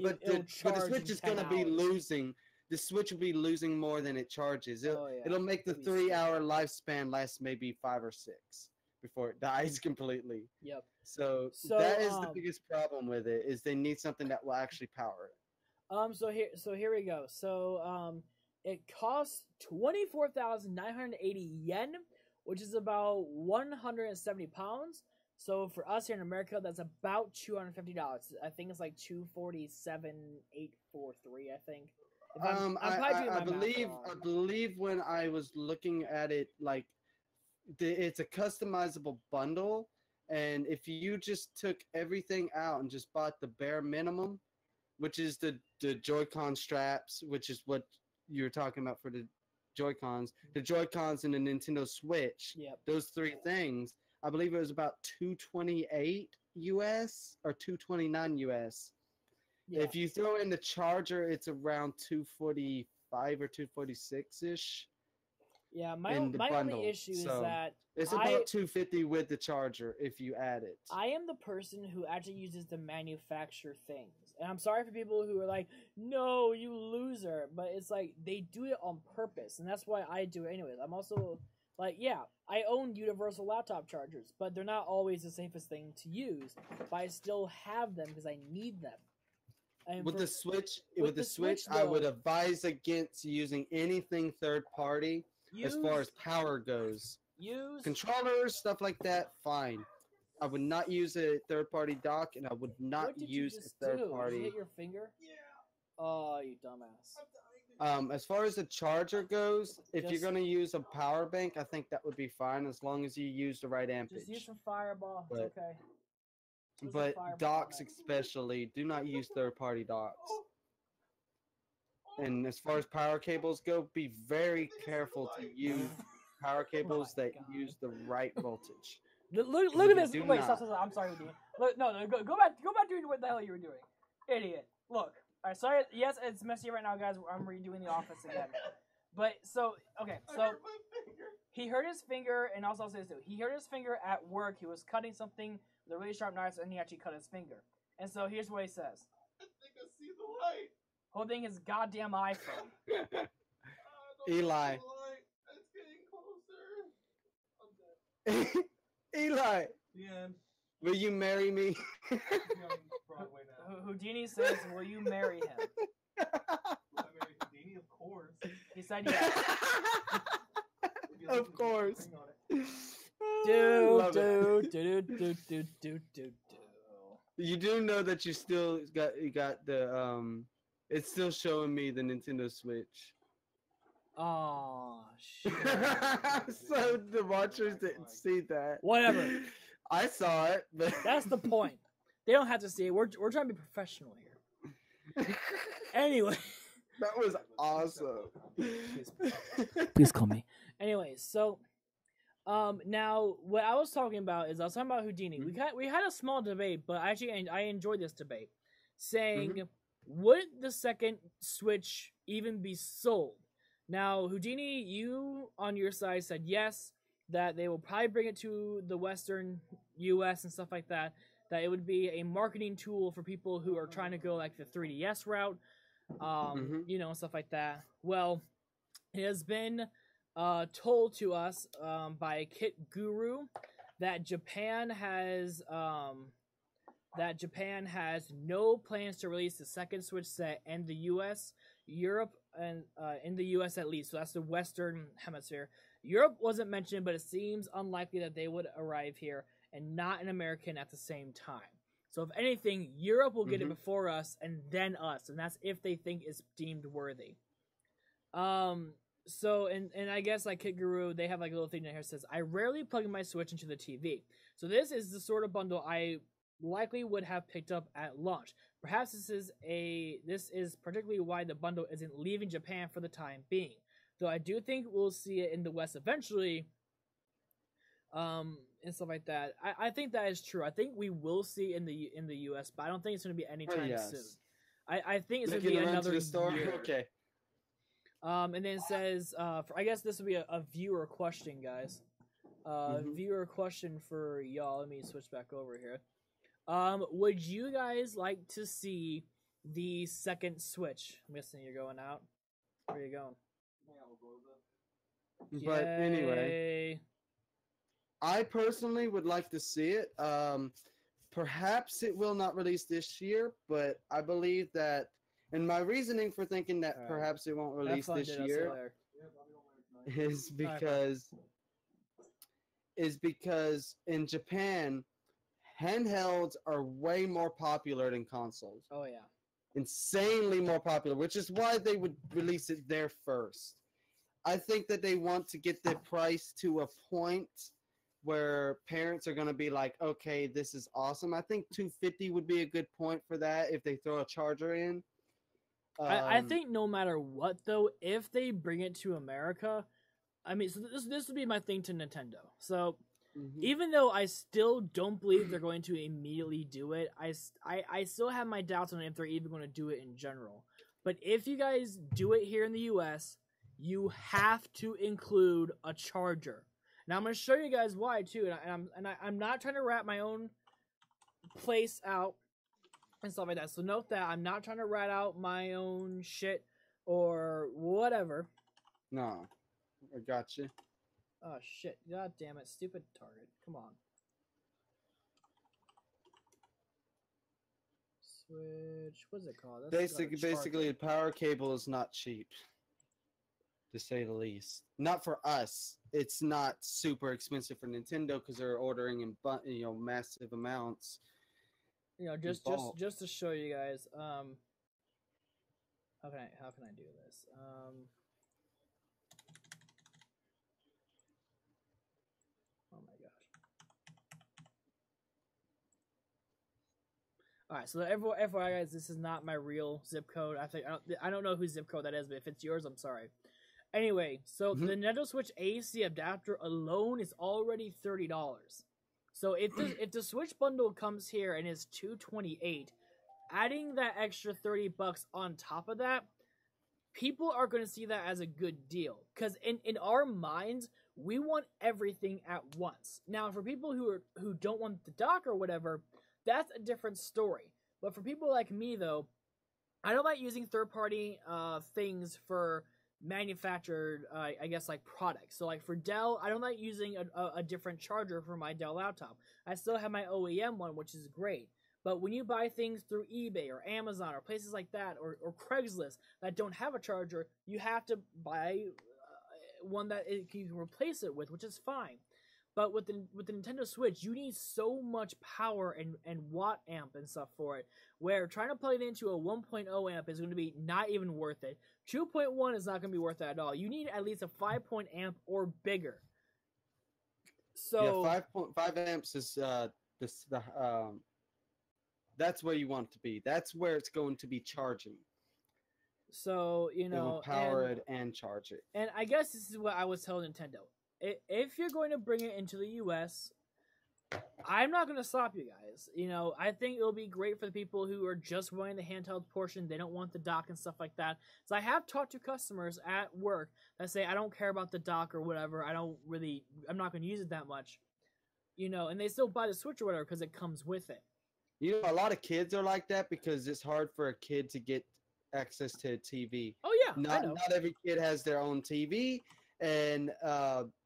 But the Switch is going to be losing. The Switch will be losing more than it charges. It'll make the 3-hour lifespan last maybe 5 or 6 before it dies completely. Yep. So that is the biggest problem with it, is they need something that will actually power it. So here we go. So it costs 24,980 yen, which is about 170 pounds. So for us here in America, that's about $250. I think it's like 247,843. I think. I believe when I was looking at it, like it's a customizable bundle, and if you just took everything out and just bought the bare minimum, which is the Joy-Con straps, which is what you're talking about for the Joy-Cons, the Joy-Cons and the Nintendo Switch, those 3 things, I believe it was about $228 US or $229 US. Yeah. If you throw in the charger, it's around $245 or $246-ish. Yeah, my only issue is that it's about $250 with the charger if you add it. I am the person who actually uses the manufacturer things. And I'm sorry for people who are like, no, you loser. But it's like, they do it on purpose. And that's why I do it anyways. I'm also like, yeah, I own universal laptop chargers, but they're not always the safest thing to use. But I still have them because I need them. And with the Switch, I would advise against using anything third party as far as power goes. Controllers, stuff like that, fine. I would not use a third-party dock, and I would not use a third-party. Did you hit your finger? Yeah. Oh, you dumbass. As far as the charger goes, if you're gonna use a power bank, I think that would be fine as long as you use the right ampage. Just use some Fireball. It's okay. But docks especially, do not use third-party docks. And as far as power cables go, be very careful to use power cables that use the right voltage. Look at this. Wait, stop. I'm sorry, Houdini. No, go back doing what the hell you were doing. Idiot. Look. Alright, sorry. Yes, it's messy right now, guys. I'm redoing the office again. But, so, okay, so he hurt his finger, and also I'll say this too. He hurt his finger at work. He was cutting something with a really sharp knife, and he actually cut his finger. And so here's what he says. I think I see the light. Holding his goddamn iPhone. Eli. It's getting closer. Eli. The end. Will you marry me? Houdini says, will you marry him? Will I marry Houdini? Of course. He said yes. Of course. Dude. You do know that you still got the it's still showing me the Nintendo Switch. Oh shit. So the watchers didn't see that. Whatever. I saw it, but that's the point. They don't have to see it. We're trying to be professional here. Anyway. That was awesome. Please call me. Anyways, so now what I was talking about is I was talking about Houdini. We had a small debate, but actually I enjoyed this debate. Saying would the second Switch even be sold? Now, Houdini, you on your side said yes, that they will probably bring it to the Western US and stuff like that, that it would be a marketing tool for people who are trying to go like the 3DS route, you know, stuff like that. Well, it has been told to us by a kit guru that Japan has no plans to release the second Switch set in the US, Europe, and in the US at least. So that's the Western Hemisphere. Europe wasn't mentioned, but it seems unlikely that they would arrive here and not in American at the same time. So if anything, Europe will get it Mhm. before us and then us, and that's if they think it's deemed worthy. So and I guess like Kid Guru, they have like a little thing in here that says, I rarely plug in my Switch into the TV. So this is the sort of bundle I likely would have picked up at launch. Perhaps this is particularly why the bundle isn't leaving Japan for the time being. Though I do think we'll see it in the West eventually. And stuff like that. I think that is true. I think we will see in the US, but I don't think it's gonna be anytime yes. soon. I think it's Making gonna a be run to another the store. year. Okay. And then it says, I guess this would be a viewer question, guys. Mhm. Viewer question for y'all. Let me switch back over here. Would you guys like to see the second Switch? I'm guessing you're going out. Where are you going? But anyway, Yay. I personally would like to see it. Perhaps it will not release this year, but I believe that, and my reasoning for thinking that Alright. perhaps it won't Have release fun, this dude. I'll see you year later. is because in Japan, handhelds are way more popular than consoles. Oh yeah. Insanely more popular, which is why they would release it there first. I think that they want to get the price to a point where parents are going to be like, okay, this is awesome. I think 250 would be a good point for that if they throw a charger in. I think no matter what, though, if they bring it to America, I mean, so this would be my thing to Nintendo. So Mhm. even though I still don't believe they're going to immediately do it, I still have my doubts on if they're even going to do it in general. But if you guys do it here in the U.S., you have to include a charger. Now I'm going to show you guys why too, and I'm not trying to rat my own place out and stuff like that. So note that I'm not trying to rat out my own shit or whatever. No, I got you. Oh shit! God damn it! Stupid Target. Come on. Switch. What's it called? That's got a Basically, charger. the power cable is not cheap, to say the least. Not for us. It's not super expensive for Nintendo because they're ordering in massive amounts. Just to show you guys. How can I do this? Oh my gosh. All right, so FYI, guys, this is not my real zip code. I don't know whose zip code that is, but if it's yours, I'm sorry. Anyway, so the Nintendo Switch AC adapter alone is already $30. So if the Switch bundle comes here and is $228, adding that extra $30 on top of that, people are going to see that as a good deal. Because in our minds, we want everything at once. Now, for people who don't want the dock or whatever, that's a different story. But for people like me, though, I don't like using third-party things for manufactured, I guess, like products. So, like for Dell, I don't like using a different charger for my Dell laptop. I still have my OEM one, which is great. But when you buy things through eBay or Amazon or places like that, or Craigslist that don't have a charger, you have to buy one that you can replace it with, which is fine. But with the Nintendo Switch, you need so much power and watt amp and stuff for it, where trying to plug it into a 1.0 amp is going to be not even worth it. 2.1 is not going to be worth that at all. You need at least a 5 amp or bigger. So yeah, 5.5 amps is that's where you want it to be. That's where it's going to be charging. So It will power it and charge it. And I guess this is what I was telling Nintendo. If you're going to bring it into the US, I'm not going to stop you guys. I think it'll be great for the people who are just wanting the handheld portion. They don't want the dock and stuff like that. So I have talked to customers at work that say, I don't care about the dock or whatever. I'm not going to use it that much. And they still buy the Switch or whatever because it comes with it. A lot of kids are like that because it's hard for a kid to get access to a TV. Oh yeah, I know. Not every kid has their own TV, and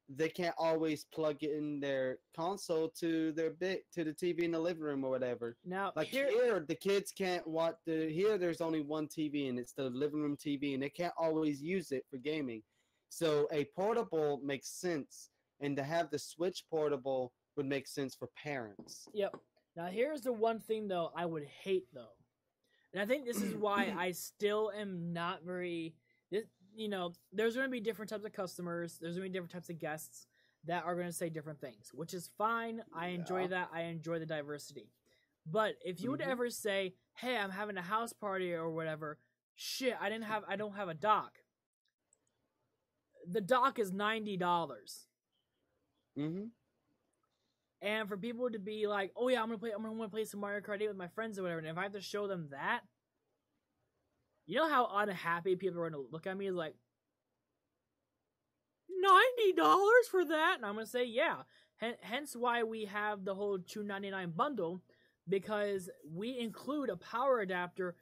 they can't always plug in their console to the TV in the living room or whatever. Now, like here the kids can't watch here. There's only one TV, and it's the living room TV, and they can't always use it for gaming. So a portable makes sense, and to have the Switch portable would make sense for parents. Yep. Now, here's the one thing though I would hate though, and I think this is why I still am not very. You know, there's going to be different types of customers. There's going to be different types of guests that are going to say different things, which is fine. I enjoy that. I enjoy the diversity. But if you would ever say, "Hey, I'm having a house party or whatever," shit, I don't have a dock. The dock is $90. Mm-hmm. And for people to be like, "Oh yeah, I'm gonna play some Mario Kart 8 with my friends or whatever," and if I have to show them that, you know how unhappy people are gonna look at me like $90 for that, and I'm gonna say yeah. Hence why we have the whole $299 bundle, because we include a power adapter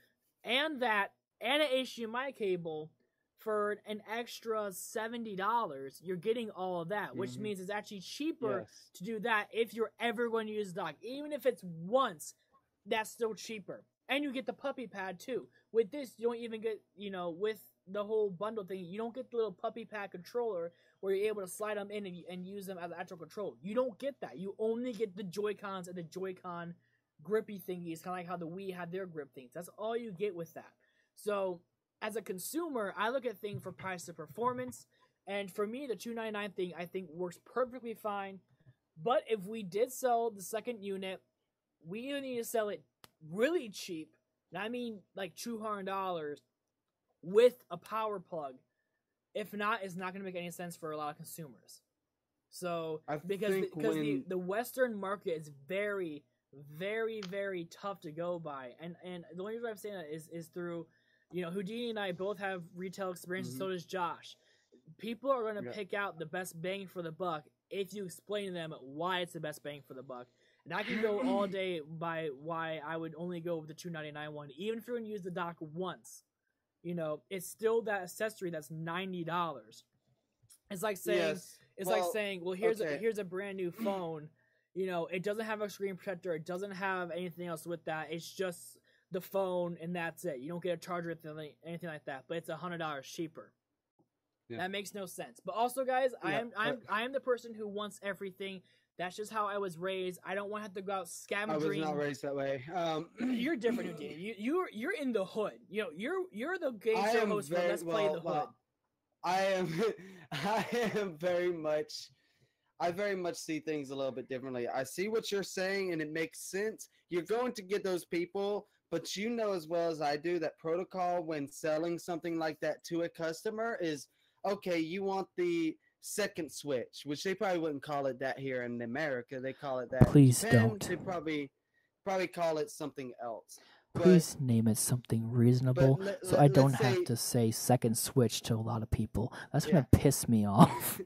and an HDMI cable for an extra $70. You're getting all of that, which means it's actually cheaper to do that if you're ever going to use the dock. Even if it's once, that's still cheaper. And you get the puppy pad too. With this, you don't even get, with the whole bundle thing, you don't get the little puppy pad controller where you're able to slide them in and use them as actual control. You don't get that. You only get the Joy-Cons and the Joy-Con grippy thingies, kind of like how the Wii had their grip things. That's all you get with that. So, as a consumer, I look at things for price to performance, and for me, the $299 thing I think works perfectly fine. But if we did sell the second unit, we either need to sell it really cheap, and I mean like $200 with a power plug. If not, it's not going to make any sense for a lot of consumers. So because the Western market is very, very, very tough to go by, and the only reason I'm saying that is through, Houdini and I both have retail experience, and so does Josh. People are going to pick out the best bang for the buck if you explain to them why it's the best bang for the buck. And I can go all day by why I would only go with the $299 one, even if you're going to use the dock once. It's still that accessory that's $90. It's like saying, well, here's a brand new phone. It doesn't have a screen protector. It doesn't have anything else with that. It's just the phone, and that's it. You don't get a charger or anything like that. But it's $100 cheaper. Yeah. That makes no sense. But also, guys, I am the person who wants everything. That's just how I was raised. I don't want to have to go out scavenging. I was not raised that way. You're different, Houdini. You're in the hood. You're the game show host for Let's Play the Hood. I am very much. I very much see things a little bit differently. I see what you're saying, and it makes sense. You're going to get those people, but you know as well as I do that protocol when selling something like that to a customer is, okay, you want the second switch, which they probably wouldn't call it that here in America. They call it that. Please Japan, don't. They probably call it something else. Please name it something reasonable, so I don't have to say second switch to a lot of people. That's gonna piss me off.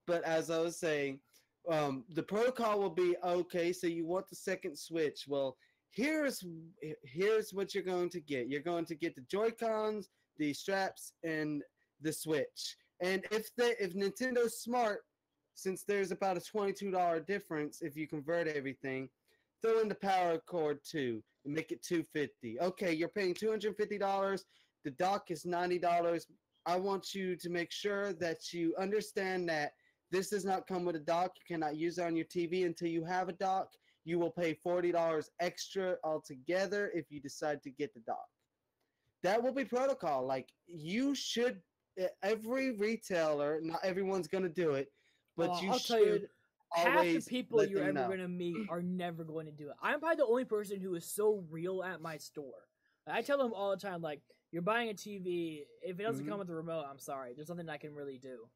But as I was saying, the protocol will be, okay, so you want the second switch. Well, here's what you're going to get. You're going to get the Joy-Cons, the straps, and the Switch. And if Nintendo's smart, since there's about a $22 difference if you convert everything, throw in the power cord too and make it $250. Okay, you're paying $250. The dock is $90. I want you to make sure that you understand that this does not come with a dock. You cannot use it on your TV until you have a dock. You will pay $40 extra altogether if you decide to get the dock. That will be protocol. Like, you should. Every retailer, not everyone's gonna do it, but I'll tell you, half the people you're ever gonna meet are never going to do it. I'm probably the only person who is so real at my store. I tell them all the time, like, you're buying a TV. If it doesn't come with the remote, I'm sorry. There's nothing I can really do.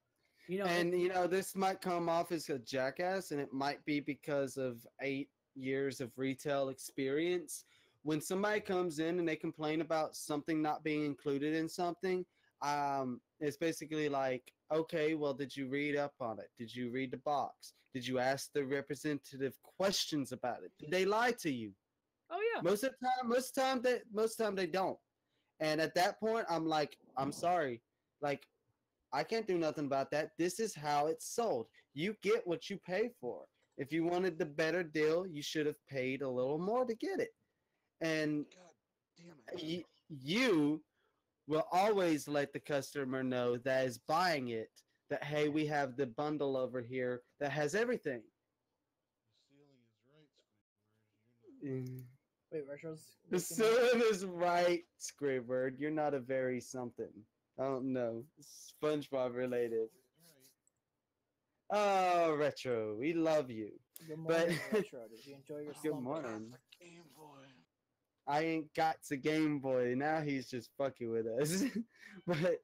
This might come off as a jackass, and it might be because of 8 years of retail experience. When somebody comes in and they complain about something not being included in something, it's basically like, okay, well, did you read up on it? Did you read the box? Did you ask the representative questions about it? Did they lie to you? Oh yeah. Most of the time they don't. And at that point, I'm like, I'm sorry, like, I can't do nothing about that. This is how it's sold. You get what you pay for. If you wanted the better deal, you should have paid a little more to get it. And you will always let the customer know that is buying it that, hey, we have the bundle over here that has everything. Wait, Retro's. The soon is right, Squidward. You're not a very something. I don't know. SpongeBob related. Oh, Retro, we love you. Good morning, But- Retro. Did you enjoy your Good slumber? morning. I ain't got a Game Boy. Now he's just fucking with us. But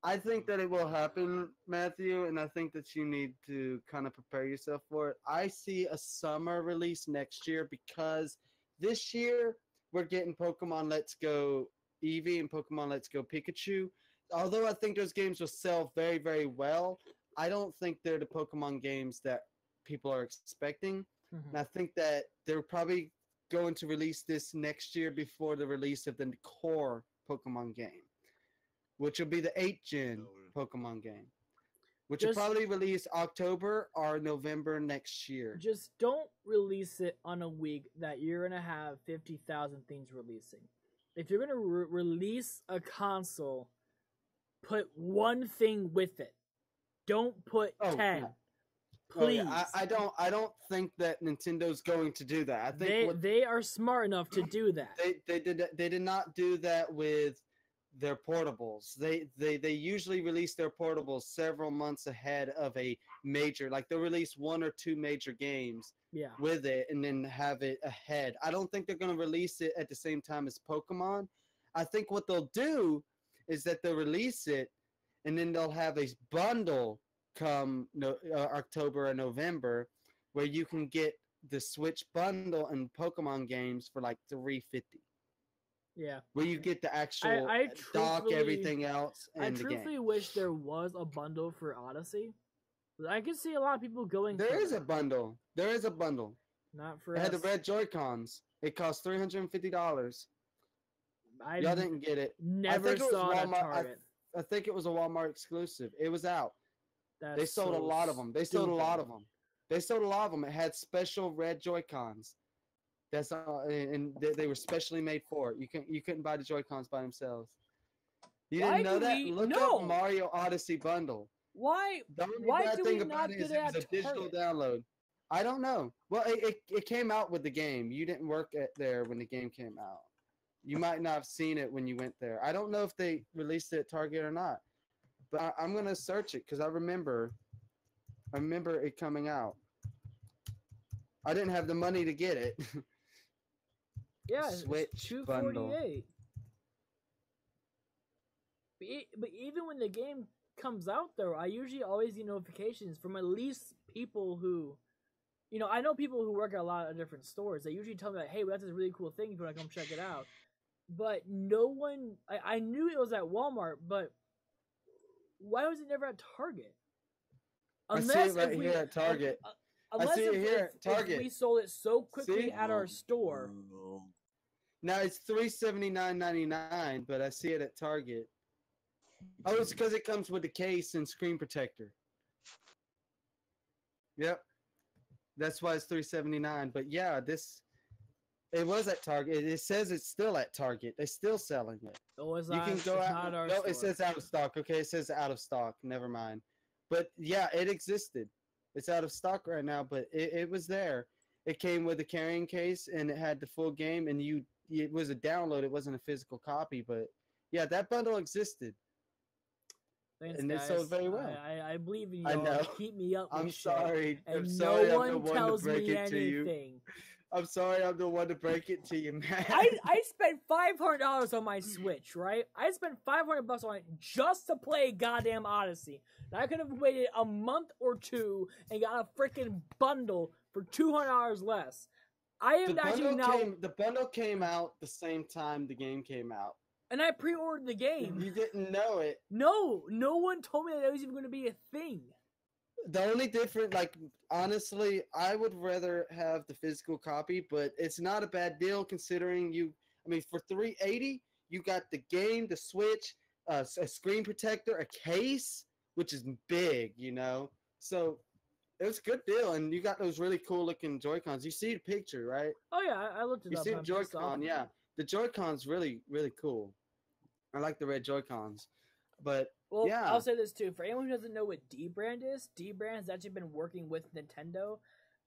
I think that it will happen, Matthew, and I think that you need to kind of prepare yourself for it. I see a summer release next year because this year we're getting Pokemon Let's Go Eevee and Pokemon Let's Go Pikachu. Although I think those games will sell very, very well, I don't think they're the Pokemon games that people are expecting. Mhm. And I think that they're probably going to release this next year before the release of the core Pokemon game, which will be the 8th gen Pokemon game, which will Just- probably release October or November next year. Just don't release it on a week that you're gonna have 50,000 things releasing. If you're gonna release a console, put one thing with it. Don't put Oh, 10. yeah. Please. Oh, yeah. I don't think that Nintendo's going to do that. I think They are smart enough to do that. they did not do that with their portables. They usually release their portables several months ahead of a major. Like they'll release 1 or 2 major games Yeah. with it and then have it ahead. I don't think they're going to release it at the same time as Pokemon. I think what they'll do is that they'll release it and then they'll have a bundle come October or November where you can get the Switch bundle and Pokemon games for like $350. Yeah. Where you get the actual I dock, truthfully- everything else, I and the truthfully game. wish there was a bundle for Odyssey. I could see a lot of people going There for is it. a bundle. There is a bundle. Not for It had the us. red Joy-Cons. It cost $350. I Y'all didn't get it. never think it was saw it at Walmart. Target. I think it was a Walmart exclusive. It was out. That's They sold a so lot of them. They sold a lot stupid. of them. They sold a lot of them. It had special red Joy-Cons. That's and they were specially made for it. You couldn't buy the Joy-Cons by themselves. You Why didn't know do that? we- Look No! up Mario Odyssey bundle. Why? The only Why bad do thing we about not it get is it it was at a digital Target? download. I don't know. Well, it came out with the game. You didn't work there when the game came out. You might not have seen it when you went there. I don't know if they released it at Target or not. But I'm gonna search it because I remember it coming out. I didn't have the money to get it. Yeah, Switch it's bundle. $248. But even when the game comes out, though, I usually always get notifications from at least people who, I know people who work at a lot of different stores. They usually tell me like, "Hey, that's this really cool thing. If you want to come check it out." But no one. I knew it was at Walmart, but why was it never at Target? I see it right here at Target. Unless see it here at if Target. we sold it so quickly See? at our store. Now it's $379.99, but I see it at Target. Oh, it's because it comes with the case and screen protector. Yep, that's why it's $379. But yeah, it was at Target. It says it's still at Target. They're still selling it. Oh, it's You not, can go it's out. not our No, store. it says out of stock. Okay, it says out of stock. Never mind. But yeah, it existed. It's out of stock right now, but it was there. It came with a carrying case and it had the full game, and it was a download. It wasn't a physical copy, but yeah, that bundle existed. Thanks, and it guys. sold very well. I believe in you. I all. know. Keep me up. I'm with shit. sorry. And I'm sorry. no I'm the one one tells to break me it to you. anything. I'm sorry. I'm the one to break it to you, man. I spent $500 on my Switch, right? I spent $500 on it just to play goddamn Odyssey. And I could have waited a month or two and got a freaking bundle for $200 less. I am actually now, The bundle came out the same time the game came out. and I pre-ordered the game. You didn't know it. No one told me that it was even going to be a thing. The only difference, like, honestly, I would rather have the physical copy, but it's not a bad deal considering for $380, you got the game, the Switch, a screen protector, a case, which is big, So it was a good deal, and you got those really cool looking Joy-Cons. You see the picture, right? Oh yeah, I looked it You up. see the I'm pissed off. Joy-Con, yeah. The Joy-Con's really, really cool. I like the red Joy-Cons. But Well, yeah. I'll say this too. For anyone who doesn't know what D-Brand is, D-Brand has actually been working with Nintendo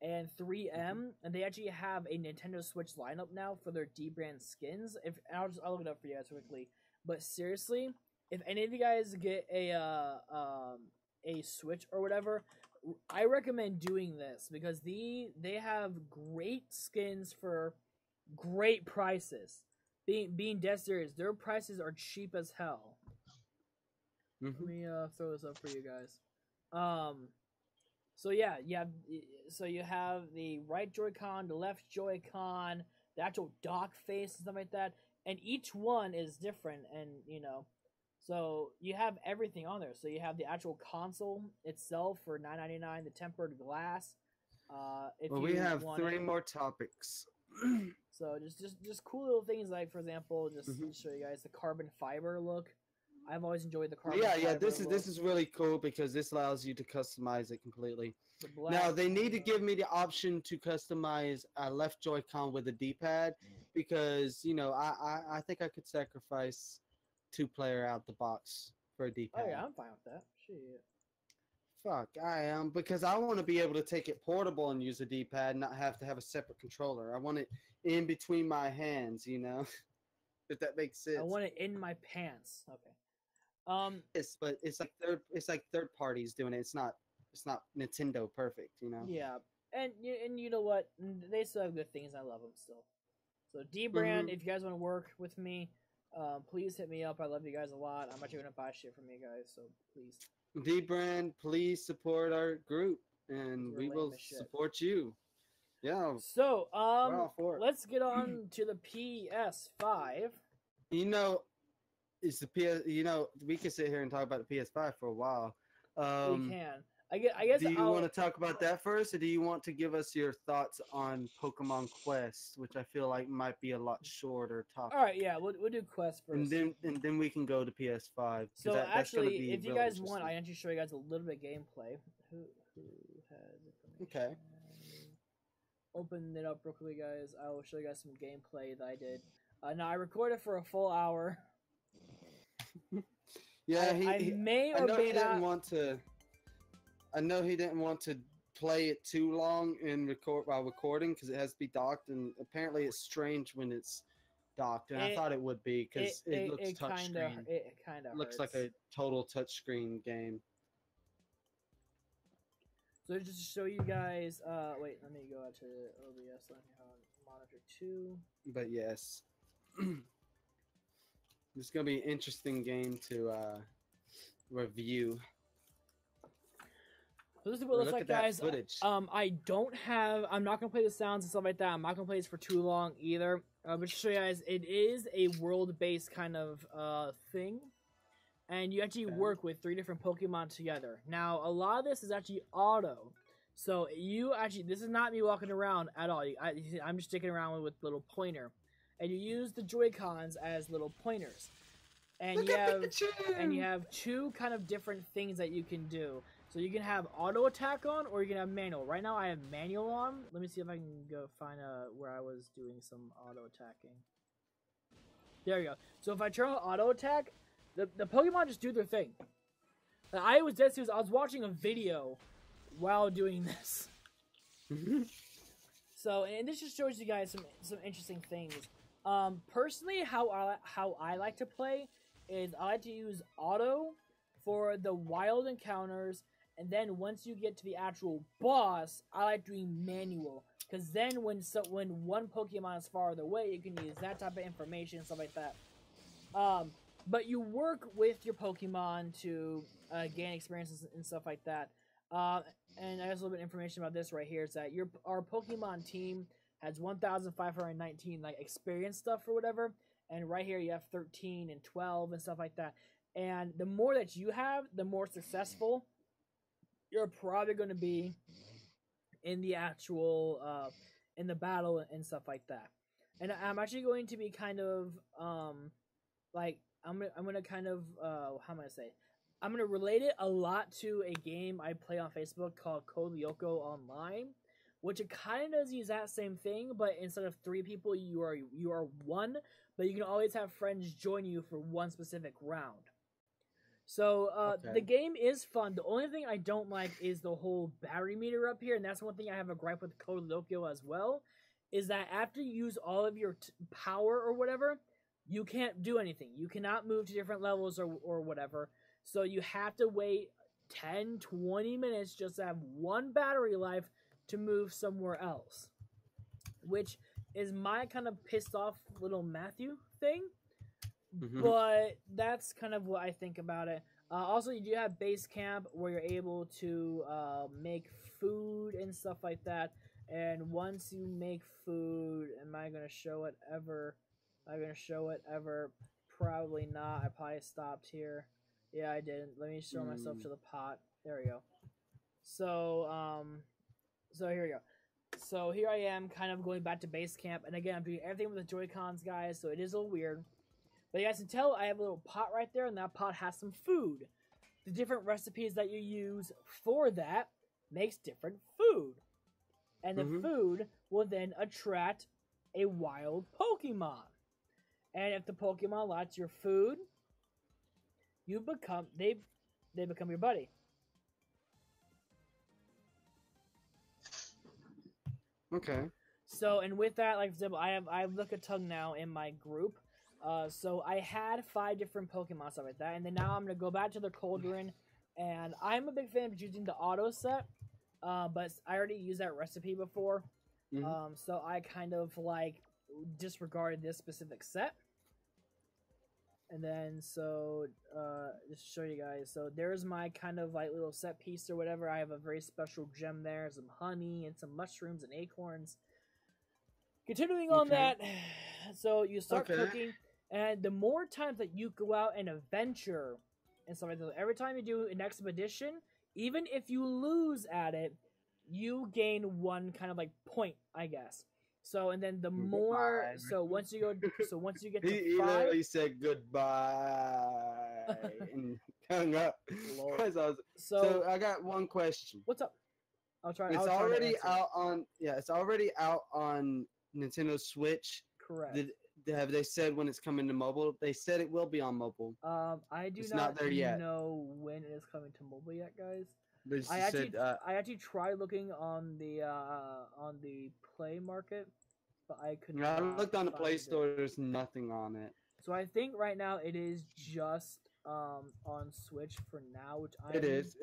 and 3M, and they actually have a Nintendo Switch lineup now for their D brand skins. If I'll look it up for you guys quickly. But seriously, if any of you guys get a Switch or whatever, I recommend doing this because they have great skins for great prices. Being dead serious, their prices are cheap as hell. Let me throw this up for you guys. So yeah, you have the right Joy-Con, the left Joy-Con, the actual dock face and stuff like that, and each one is different, and so you have everything on there. So you have the actual console itself for $9.99, the tempered glass. Well, we have 3 more topics. So just cool little things like, for example, just to show you guys the carbon fiber look. I've always enjoyed the carbon fiber. Yeah, this is really cool because this allows you to customize it completely. The Now they need to give me the option to customize a left Joy-Con with a D-pad because I think I could sacrifice 2-player out the box for a D-pad. Oh yeah, I'm fine with that. Shit. Fuck, I am, because I want to be able to take it portable and use a D-pad and not have to have a separate controller. I want it in between my hands, if that makes sense. I want it in my pants. Okay. Yes, but it's like third parties doing it. It's not Nintendo perfect, Yeah, and you know what? They still have good things. I love them still. So D brand, if you guys want to work with me, please hit me up. I love you guys a lot. I'm actually gonna buy shit from you guys, so please. D brand, please support our group, and we will support you. Yeah. So let's get on to the PS5. It's the PS. We can sit here and talk about the PS5 for a while. We can. I guess. Do you want to talk about that first, or do you want to give us your thoughts on Pokemon Quest, which I feel like might be a lot shorter topic? All right, yeah, we'll do Quest first, and then we can go to PS5. So actually, if you guys want, I can actually show you guys a little bit of gameplay. Who has okay? Open it up real quickly, guys. I will show you guys some gameplay that I did. Now I recorded for a full hour. Yeah, I know he didn't want to play it too long while recording because it has to be docked, and apparently it's strange when it's docked, and I thought it would be because it looks touchscreen. It kind of looks like a total touchscreen game. So just to show you guys, wait, let me go out to OBS on monitor 2. But yes. It's gonna be an interesting game to review. So this is what it looks like, guys. I'm not gonna play the sounds and stuff like that. I'm not gonna play this for too long either. But to show you guys, it is a world-based kind of thing, and you actually work with 3 different Pokemon together. Now, a lot of this is actually auto. So this is not me walking around at all. I'm just sticking around with little pointer. And you use the Joy-Cons as little pointers, and you have 2 kind of different things that you can do. So you can have auto attack on, or you can have manual. Right now I have manual on. Let me see if I can go find where I was doing some auto attacking. There we go. So if I turn on auto attack, the Pokemon just do their thing. I was dead serious. I was watching a video while doing this. So, and this just shows you guys some interesting things. Personally, how I like to play is I like to use auto for the wild encounters, and then once you get to the actual boss, I like doing manual, because then when one Pokemon is farther away, you can use that type of information and stuff like that. But you work with your Pokemon to gain experiences and stuff like that. And I have a little bit of information about this right here. Is that our Pokemon team has 1,519 experience stuff or whatever, and right here you have 13 and 12 and stuff like that. And the more that you have, the more successful you're probably going to be in the actual in the battle and stuff like that. And I'm actually going to be kind of I'm gonna kind of how am I gonna say? I'm gonna relate it a lot to a game I play on Facebook called Code Lyoko Online, which it kind of does use that same thing, but instead of 3 people, you are 1, but you can always have friends join you for one specific round. So Okay. the game is fun. The only thing I don't like is the whole battery meter up here, and that's one thing I have a gripe with Code Lyoko as well. Is that after you use all of your power or whatever, you can't do anything. You cannot move to different levels or whatever. So you have to wait 10, 20 minutes just to have one battery life to move somewhere else. Which is my kind of pissed off little Matthew thing. Mhm. But that's kind of what I think about it. Also, you do have base camp where you're able to make food and stuff like that. And once you make food, am I going to show it ever? Am I going to show it ever? Probably not. I probably stopped here. Yeah, I didn't. Let me show myself to the pot. There we go. So, so here we go. So here I am, kind of going back to base camp. And again, I'm doing everything with the Joy-Cons, guys, so it is a little weird. But you guys can tell I have a little pot right there, and that pot has some food. The different recipes that you use for that makes different food. And the food will then attract a wild Pokemon. And if the Pokemon likes your food, they become your buddy. Okay. So, and with that, like for example, I have Lickitung now in my group. So I had 5 different Pokemon, stuff like that, and then now I'm gonna go back to the Cauldron, and I'm a big fan of using the auto set, but I already used that recipe before, so I kind of like disregarded this specific set. And then so just to show you guys, so there's my kind of like little set piece or whatever. I have a very special gem there, some honey and some mushrooms and acorns. Continuing on that, so you start cooking. And the more times that you go out and adventure and stuff like that, every time you do an expedition, even if you lose at it, you gain 1 kind of like point, I guess. So and then the more, so once you get to he 5, literally said goodbye and hung up. So I got one question. What's up? It's already out on it's already out on Nintendo Switch. Correct. Have they said when it's coming to mobile? They said it will be on mobile. I do it's not there yet. know when it is coming to mobile yet, guys. I actually tried looking on the Play Market, but I could not. I looked on the Play Store. It. There's nothing on it. So I think right now it is just on Switch for now, which It is.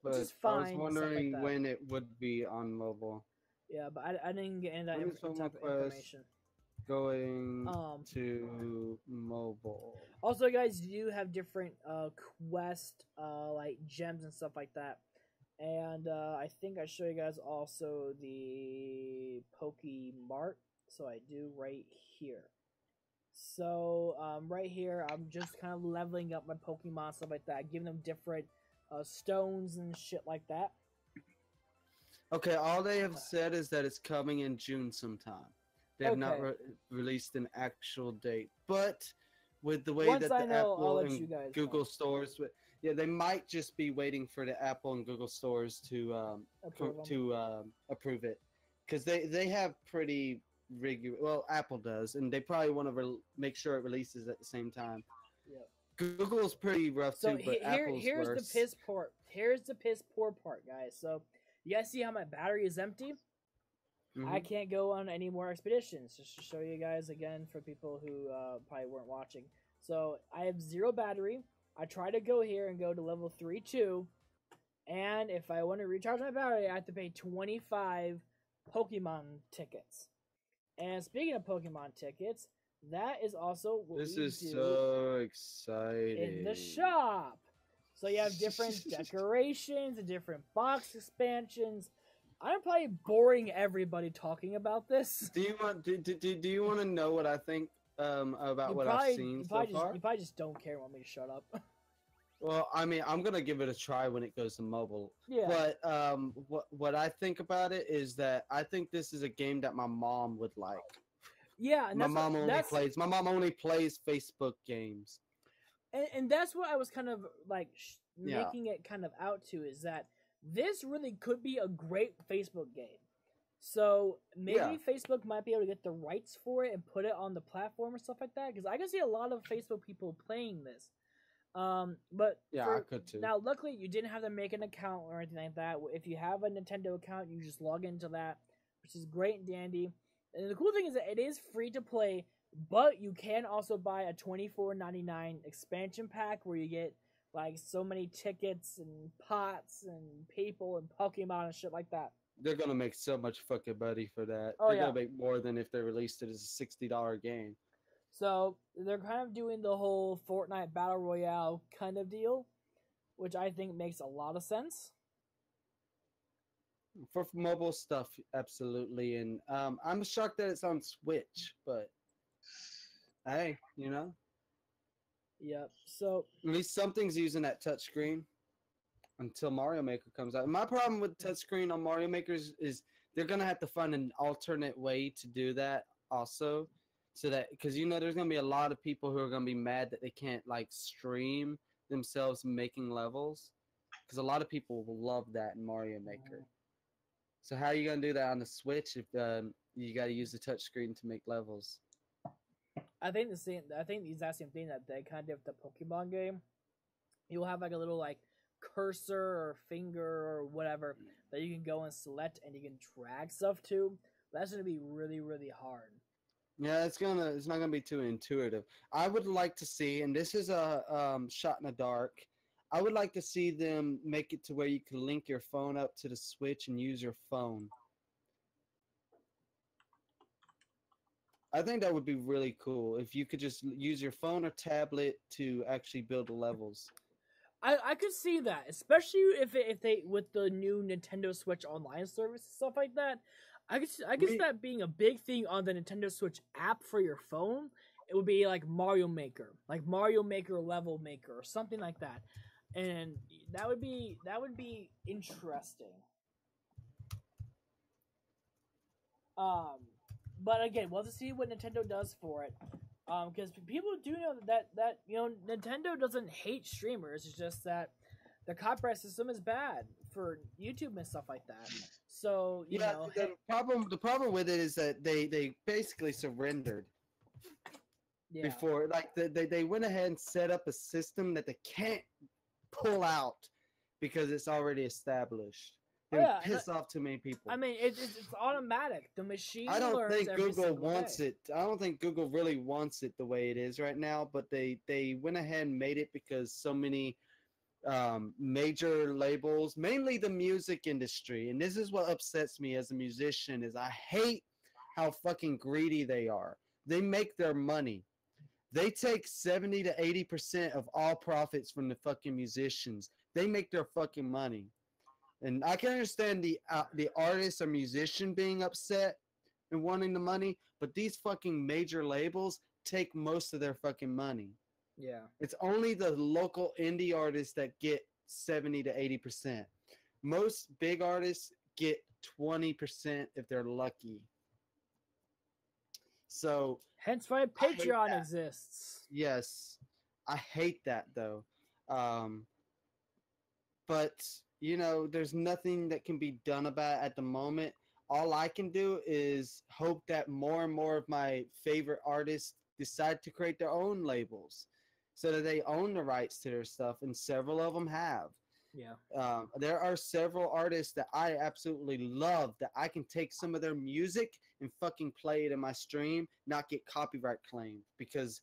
But which is fine, I was wondering like when it would be on mobile. Yeah, but I didn't get into that type of information. Going to mobile. Also, guys, you have different quest like gems and stuff like that, and I think I show you guys also the Pokemart. So I do right here. So right here, I'm just kind of leveling up my Pokemon, stuff like that, giving them different stones and shit like that. Okay, all they have said is that it's coming in June sometime. They have not released an actual date, but with the way that the Apple and Google stores, they might just be waiting for the Apple and Google stores to approve it, because they have pretty regular. Well, Apple does, and they probably want to make sure it releases at the same time. Yeah. Google's pretty rough too, but Apple's here's worse. The piss poor. Here's the piss poor part, guys. So you guys see how my battery is empty? I can't go on any more expeditions. Just to show you guys again for people who probably weren't watching. So I have 0 battery. I try to go here and go to level 3-2. And if I want to recharge my battery, I have to pay 25 Pokemon tickets. And speaking of Pokemon tickets, that is also what this we is do so exciting in the shop. So you have different decorations and different box expansions. I'm probably boring everybody talking about this. Do you want to know what I think about what I've seen so far? You probably just don't care and want me to shut up. Well, I mean, I'm gonna give it a try when it goes to mobile. Yeah. But what I think about it is that I think this is a game that my mom would like. Yeah, and my mom only plays Facebook games. And that's what I was kind of like making it kind of out to, is that this really could be a great Facebook game. So maybe Facebook might be able to get the rights for it and put it on the platform or stuff like that, because I can see a lot of Facebook people playing this. But Yeah, I could too. now, luckily, you didn't have to make an account or anything like that. If you have a Nintendo account, you just log into that, which is great and dandy. And the cool thing is that it is free to play, but you can also buy a $24.99 expansion pack where you get like so many tickets and pots and people and Pokemon and shit like that. They're gonna make so much fucking money for that. Oh, They're yeah. gonna make more than if they released it as a $60 game. So they're kind of doing the whole Fortnite Battle Royale kind of deal, which I think makes a lot of sense. For mobile stuff, absolutely. And I'm shocked that it's on Switch, but hey, you know, Yep. So at least something's using that touchscreen until Mario Maker comes out. My problem with touchscreen on Mario Makers is they're gonna have to find an alternate way to do that also, so that because you know there's gonna be a lot of people who are gonna be mad that they can't like stream themselves making levels, because a lot of people will love that in Mario Maker. So how are you gonna do that on the Switch if you got to use the touchscreen to make levels? I think the exact same thing that they kind of did with the Pokemon game. You'll have like a little like cursor or finger or whatever that you can go and select and you can drag stuff to. That's gonna be really, really hard. Yeah, it's not gonna be too intuitive. I would like to see, and this is a shot in the dark. I would like to see them make it to where you can link your phone up to the Switch and use your phone. I think that would be really cool if you could just use your phone or tablet to actually build the levels. I could see that, especially if they with the new Nintendo Switch Online service and stuff like that. I could see that being a big thing on the Nintendo Switch app for your phone. It would be like Mario Maker Level Maker, or something like that, and that would be interesting. But again, we'll have to see what Nintendo does for it. Because people do know that you know Nintendo doesn't hate streamers. It's just that the copyright system is bad for YouTube and stuff like that. So you know, the problem with it is that they basically surrendered before. Like they went ahead and set up a system that they can't pull out because it's already established. It would piss off too many people. I mean, it's automatic. The machine. I don't learns think every Google single wants day. it. I don't think Google really wants it the way it is right now. But they went ahead and made it because so many major labels, mainly the music industry, and this is what upsets me as a musician, is I hate how fucking greedy they are. They make their money. They take 70 to 80% of all profits from the fucking musicians. They make their fucking money. And I can understand the artist or musician being upset and wanting the money, but these fucking major labels take most of their fucking money. Yeah. It's only the local indie artists that get 70 to 80%. Most big artists get 20% if they're lucky. So hence why Patreon exists. Yes, I hate that though. But you know, there's nothing that can be done about it at the moment. All I can do is hope that more and more of my favorite artists decide to create their own labels so that they own the rights to their stuff, and several of them have. Yeah. There are several artists that I absolutely love that I can take some of their music and fucking play it in my stream, not get copyright claimed, because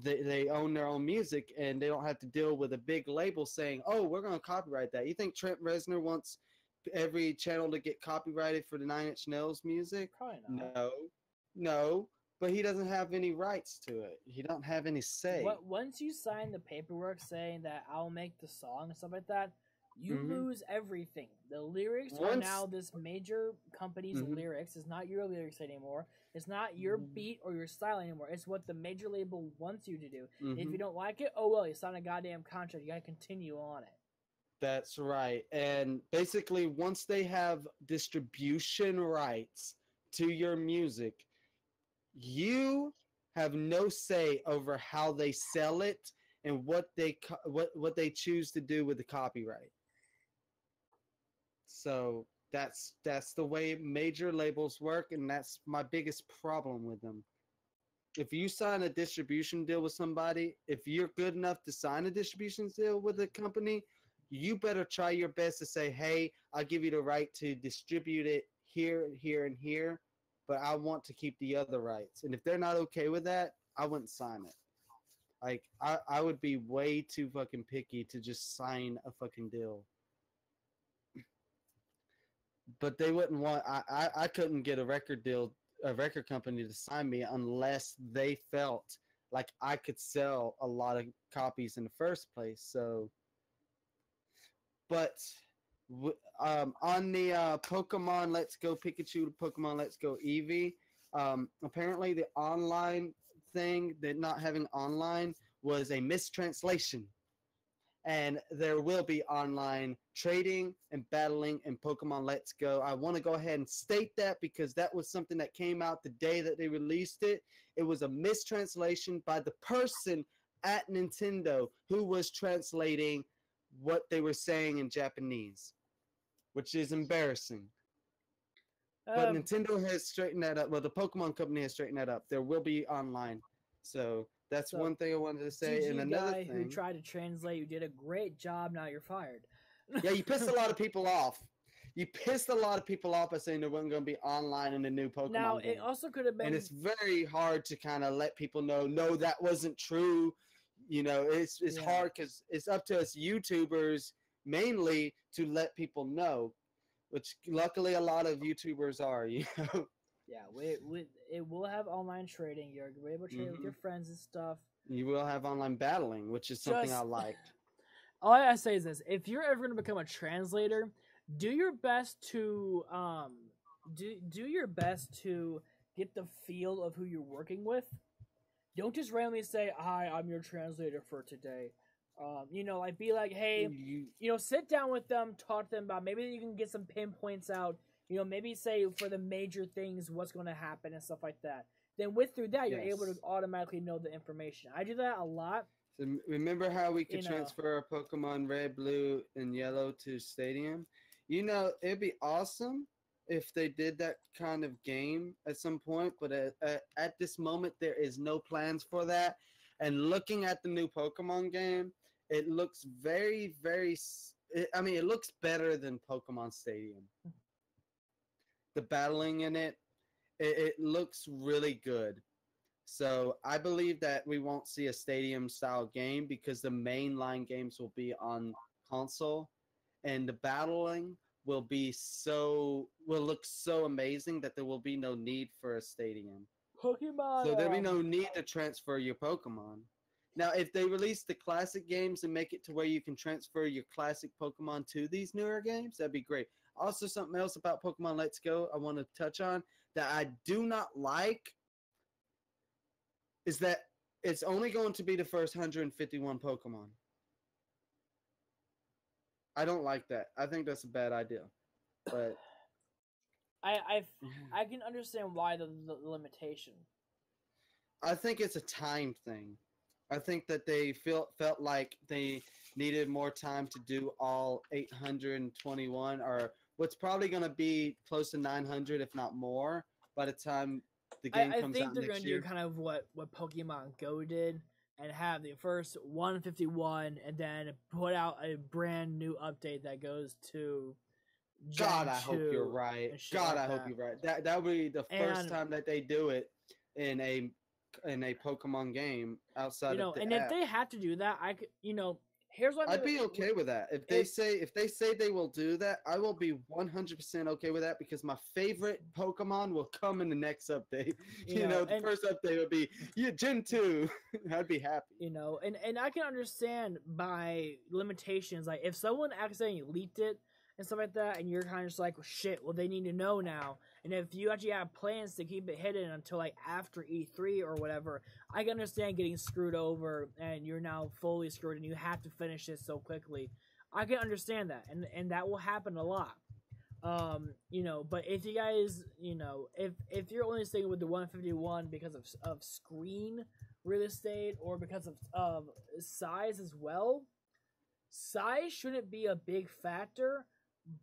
they own their own music and they don't have to deal with a big label saying, oh, we're going to copyright that. You think Trent Reznor wants every channel to get copyrighted for the Nine Inch Nails music? Probably not. No, but he doesn't have any rights to it. He don't have any say. Once you sign the paperwork saying that I'll make the song and stuff like that, you lose everything. The lyrics are now this major company's lyrics. It's not your lyrics anymore. It's not your beat or your style anymore. It's what the major label wants you to do. If you don't like it, oh well, you signed a goddamn contract. You gotta continue on it. That's right. And basically, once they have distribution rights to your music, you have no say over how they sell it and what they choose to do with the copyright. So that's the way major labels work, and that's my biggest problem with them. if you sign a distribution deal with somebody, if you're good enough to sign a distribution deal with a company, you better try your best to say, hey, I'll give you the right to distribute it here, here, and here, but I want to keep the other rights. And if they're not okay with that, I wouldn't sign it. Like, I would be way too fucking picky to just sign a fucking deal. But they wouldn't want, I couldn't get a record deal, a record company to sign me unless they felt like I could sell a lot of copies in the first place. So, but on the Pokemon Let's Go Pikachu to Pokemon Let's Go Eevee, apparently the online thing, that not having online, was a mistranslation. And there will be online trading and battling in Pokemon Let's Go. I want to go ahead and state that because that was something that came out the day that they released it. It was a mistranslation by the person at Nintendo who was translating what they were saying in Japanese, which is embarrassing. But Nintendo has straightened that up. Well, the Pokemon Company has straightened that up. There will be online. So that's one thing I wanted to say. GG And another guy thing, who tried to translate, you did a great job. Now you're fired. yeah, you pissed a lot of people off. You pissed a lot of people off by saying there wasn't going to be online in the new Pokemon Now game. it also could have been. And it's very hard to kind of let people know, no, that wasn't true. You know, it's hard because it's up to us YouTubers mainly to let people know, which luckily a lot of YouTubers are, you know. Yeah, it will have online trading. You're able to trade with your friends and stuff. You will have online battling, which is something I liked. All I say is this: if you're ever going to become a translator, do your best to do your best to get the feel of who you're working with. Don't just randomly say, "Hi, I'm your translator for today." You know, like be like, "Hey, you know, sit down with them, talk to them about maybe you can get some pinpoints out. You know, maybe say for the major things what's going to happen and stuff like that." Then through that, you're able to automatically know the information. I do that a lot. So remember how we could transfer our Pokemon Red, Blue, and Yellow to Stadium? You know, it'd be awesome if they did that kind of game at some point, but at this moment, there is no plans for that. And looking at the new Pokemon game, it looks very, very... it looks better than Pokemon Stadium. The battling in it looks really good. So I believe that we won't see a stadium style game because the mainline games will be on console, and the battling will look so amazing that there will be no need for a stadium. Pokemon. So there'll be no need to transfer your Pokemon. Now, if they release the classic games and make it to where you can transfer your classic Pokemon to these newer games, that'd be great. Also, something else about Pokemon Let's Go I want to touch on that I do not like is that it's only going to be the first 151 Pokemon. I don't like that. I think that's a bad idea. But I can understand why the limitation. I think it's a time thing. I think that they felt like they needed more time to do all 821, or what's probably going to be close to 900, if not more, by the time the game comes out next year. I think they're going to do kind of what Pokemon Go did and have the first 151 and then put out a brand new update that goes to Gen God, I 2 hope you're right. God, I hope you're right. That would be the first time that they do it in a Pokemon game outside of the and app. if they have to do that, I could, here's what I'd be okay with that. If they say they will do that, I will be 100% okay with that because my favorite Pokemon will come in the next update. The first update would be Gen 2. I'd be happy. And I can understand by limitations, like if someone accidentally leaked it and stuff like that, and you're kind of just like, well, shit, well, they need to know now. And if you actually have plans to keep it hidden until like after E3 or whatever, I can understand getting screwed over and you're now fully screwed and you have to finish this so quickly. I can understand that, and that will happen a lot. But if you guys, if you're only staying with the 151 because of screen real estate or because of size as well, size shouldn't be a big factor.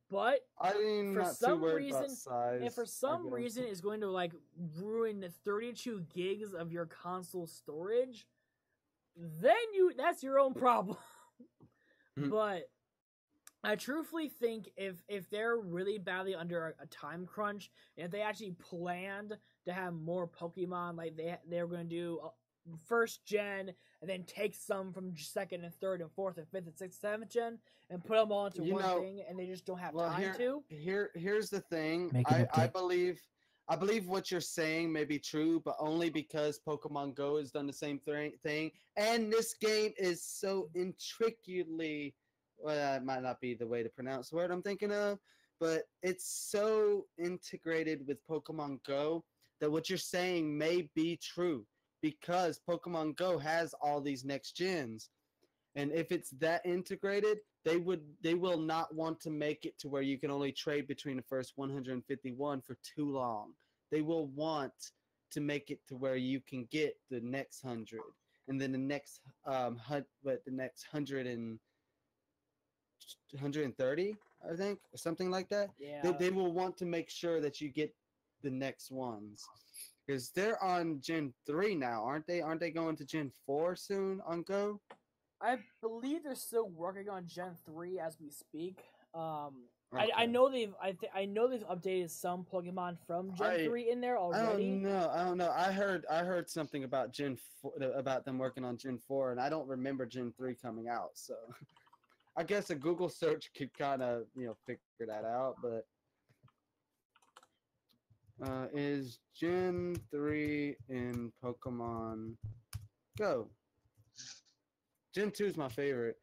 but I'm for not too some worried about reason, size. if for I some guess. reason it's going to like ruin the 32 gigs of your console storage, then that's your own problem. Mhm. But I truthfully think if they're really badly under a time crunch, and if they actually planned to have more Pokemon, like they're going to do first gen and then take some from second and third and fourth and fifth and sixth, seventh gen and put them all into You one know, thing, and they just don't have Well, time to. here's the thing. Making it I dick. believe what you're saying may be true, but only because Pokemon Go has done the same thing, and this game is so intricately. Well, that might not be the way to pronounce the word I'm thinking of, but it's so integrated with Pokemon Go that what you're saying may be true because Pokemon Go has all these next gens. And if it's that integrated, they will not want to make it to where you can only trade between the first 151 for too long. They will want to make it to where you can get the next 100 and then the next the next 130, I think, or something like that. Yeah. They will want to make sure that you get the next ones. Because they're on Gen 3 now, aren't they? Aren't they going to Gen 4 soon on Go? I believe they're still working on Gen 3 as we speak. I Okay. know I know they've updated some Pokemon from Gen 3 in there I already. don't know. I heard something about Gen 4, about them working on Gen 4, and I don't remember Gen 3 coming out. So I guess a Google search could kind of figure that out. But is Gen 3 in Pokemon Go? Gen 2 is my favorite.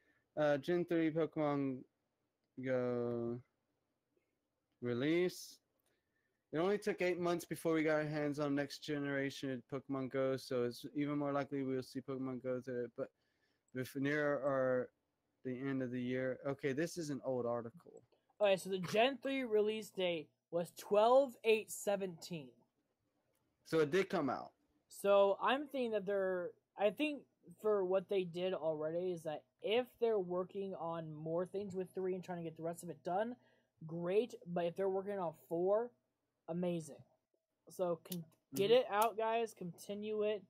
Gen 3 Pokemon Go release. It only took 8 months before we got our hands on next generation Pokemon Go, so it's even more likely we'll see Pokemon Go today. But if near or the end of the year. Okay, this is an old article. Okay, so the Gen 3 release date was 12/8/17. So it did come out. So I'm thinking that I think for what they did already is that if they're working on more things with 3 and trying to get the rest of it done, great. But if they're working on 4, amazing. So get it out, guys. Continue it.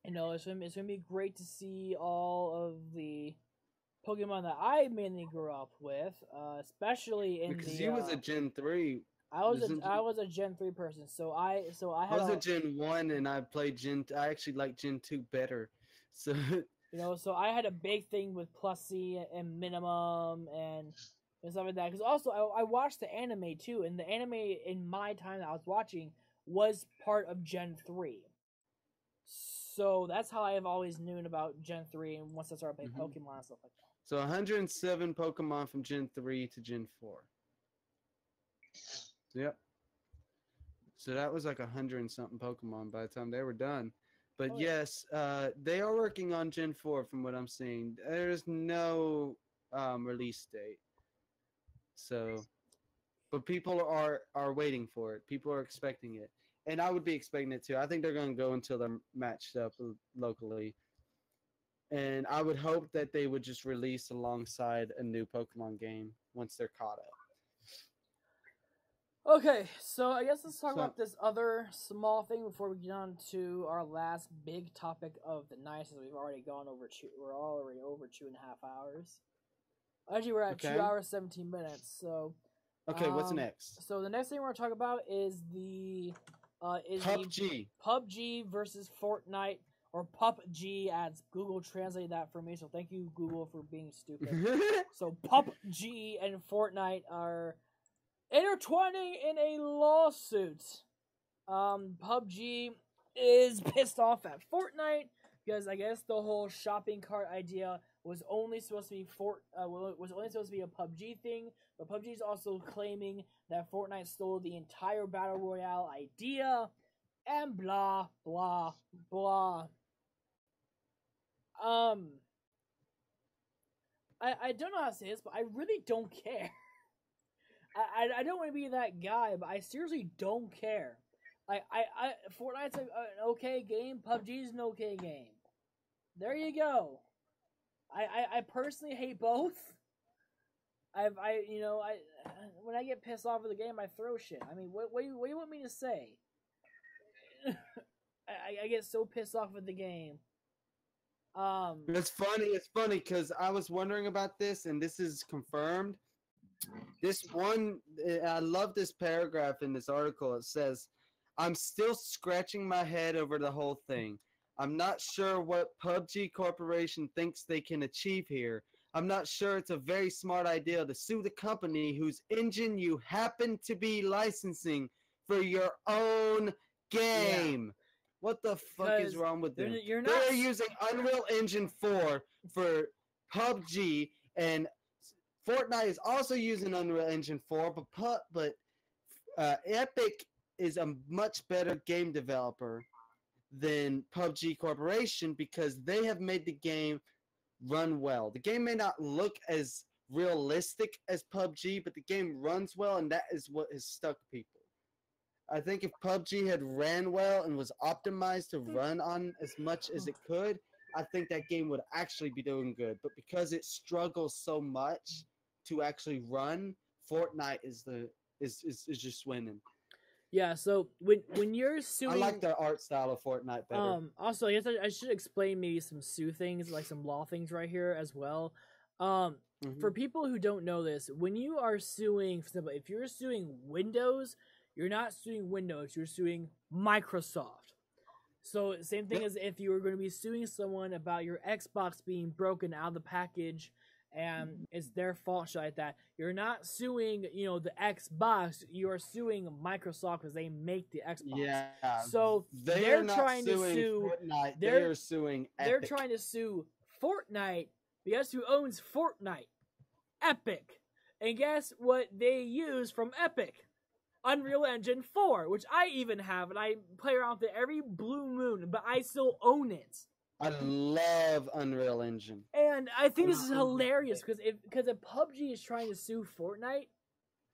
It's gonna be great to see all of the Pokemon that I mainly grew up with, especially in because the. you was a Gen 3. I was a Gen 3 person, so I had I was a Gen 1 and I played I actually like Gen 2 better. So so I had a big thing with Plussy and Minimum and stuff like that. Because also I watched the anime too, and the anime in my time that I was watching was part of Gen 3. So that's how I have always known about Gen 3, and once I started playing Pokemon and stuff like that. So 107 Pokemon from Gen 3 to Gen 4. Yep. So that was like 100 and something Pokemon by the time they were done. But yes, they are working on Gen 4 from what I'm seeing. There's no release date. So, but people are waiting for it. People are expecting it. And I would be expecting it too. I think they're going to go until they're matched up locally. And I would hope that they would just release alongside a new Pokemon game once they're caught up. Okay, so I guess let's talk about this other small thing before we get on to our last big topic of the night, since we're already over 2.5 hours. Actually, we're at 2 hours 17 minutes. So okay, what's next? So the next thing we're gonna talk about is the PUBG versus Fortnite, or PUBG, as Google translated that for me. So thank you, Google, for being stupid. So PUBG and Fortnite are intertwining in a lawsuit. PUBG is pissed off at Fortnite because I guess the whole shopping cart idea was only supposed to be a PUBG thing, but PUBG is also claiming that Fortnite stole the entire battle royale idea, and blah blah blah. I don't know how to say this, but I really don't care. I don't want to be that guy, but I seriously don't care. Fortnite's an okay game. PUBG's an okay game. There you go. I personally hate both. when I get pissed off with the game, I throw shit. I mean, what do you want me to say? I get so pissed off with the game. It's funny. It's funny because I was wondering about this, and this is confirmed. This one, I love this paragraph in this article. It says, "I'm still scratching my head over the whole thing. I'm not sure what PUBG Corporation thinks they can achieve here. I'm not sure it's a very smart idea to sue the company whose engine you happen to be licensing for your own game." What the fuck is wrong with them? They're using Unreal Engine 4 for PUBG, and Fortnite is also using Unreal Engine 4, but Epic is a much better game developer than PUBG Corporation because they have made the game run well. The game may not look as realistic as PUBG, but the game runs well, and that is what has stuck people. I think if PUBG had ran well and was optimized to run on as much as it could, I think that game would actually be doing good. But because it struggles so much to actually run, Fortnite is just winning. Yeah, so when you're suing, I like the art style of Fortnite better. Also, I guess I should explain maybe some sue things, like some law things right here as well. For people who don't know this, when you are suing, for example, if you're suing Windows, you're not suing Windows, you're suing Microsoft. So same thing as if you were going to be suing someone about your Xbox being broken out of the package and it's their fault, shit like that. You're not suing, the Xbox. You are suing Microsoft because they make the Xbox. Yeah. So they're trying to sue Fortnite. They're suing Epic. They're trying to sue Fortnite. But guess who owns Fortnite? Epic. And guess what they use from Epic? Unreal Engine 4, which I even have, and I play around with it every blue moon, but I still own it. I love Unreal Engine. And I think this is hilarious because if PUBG is trying to sue Fortnite,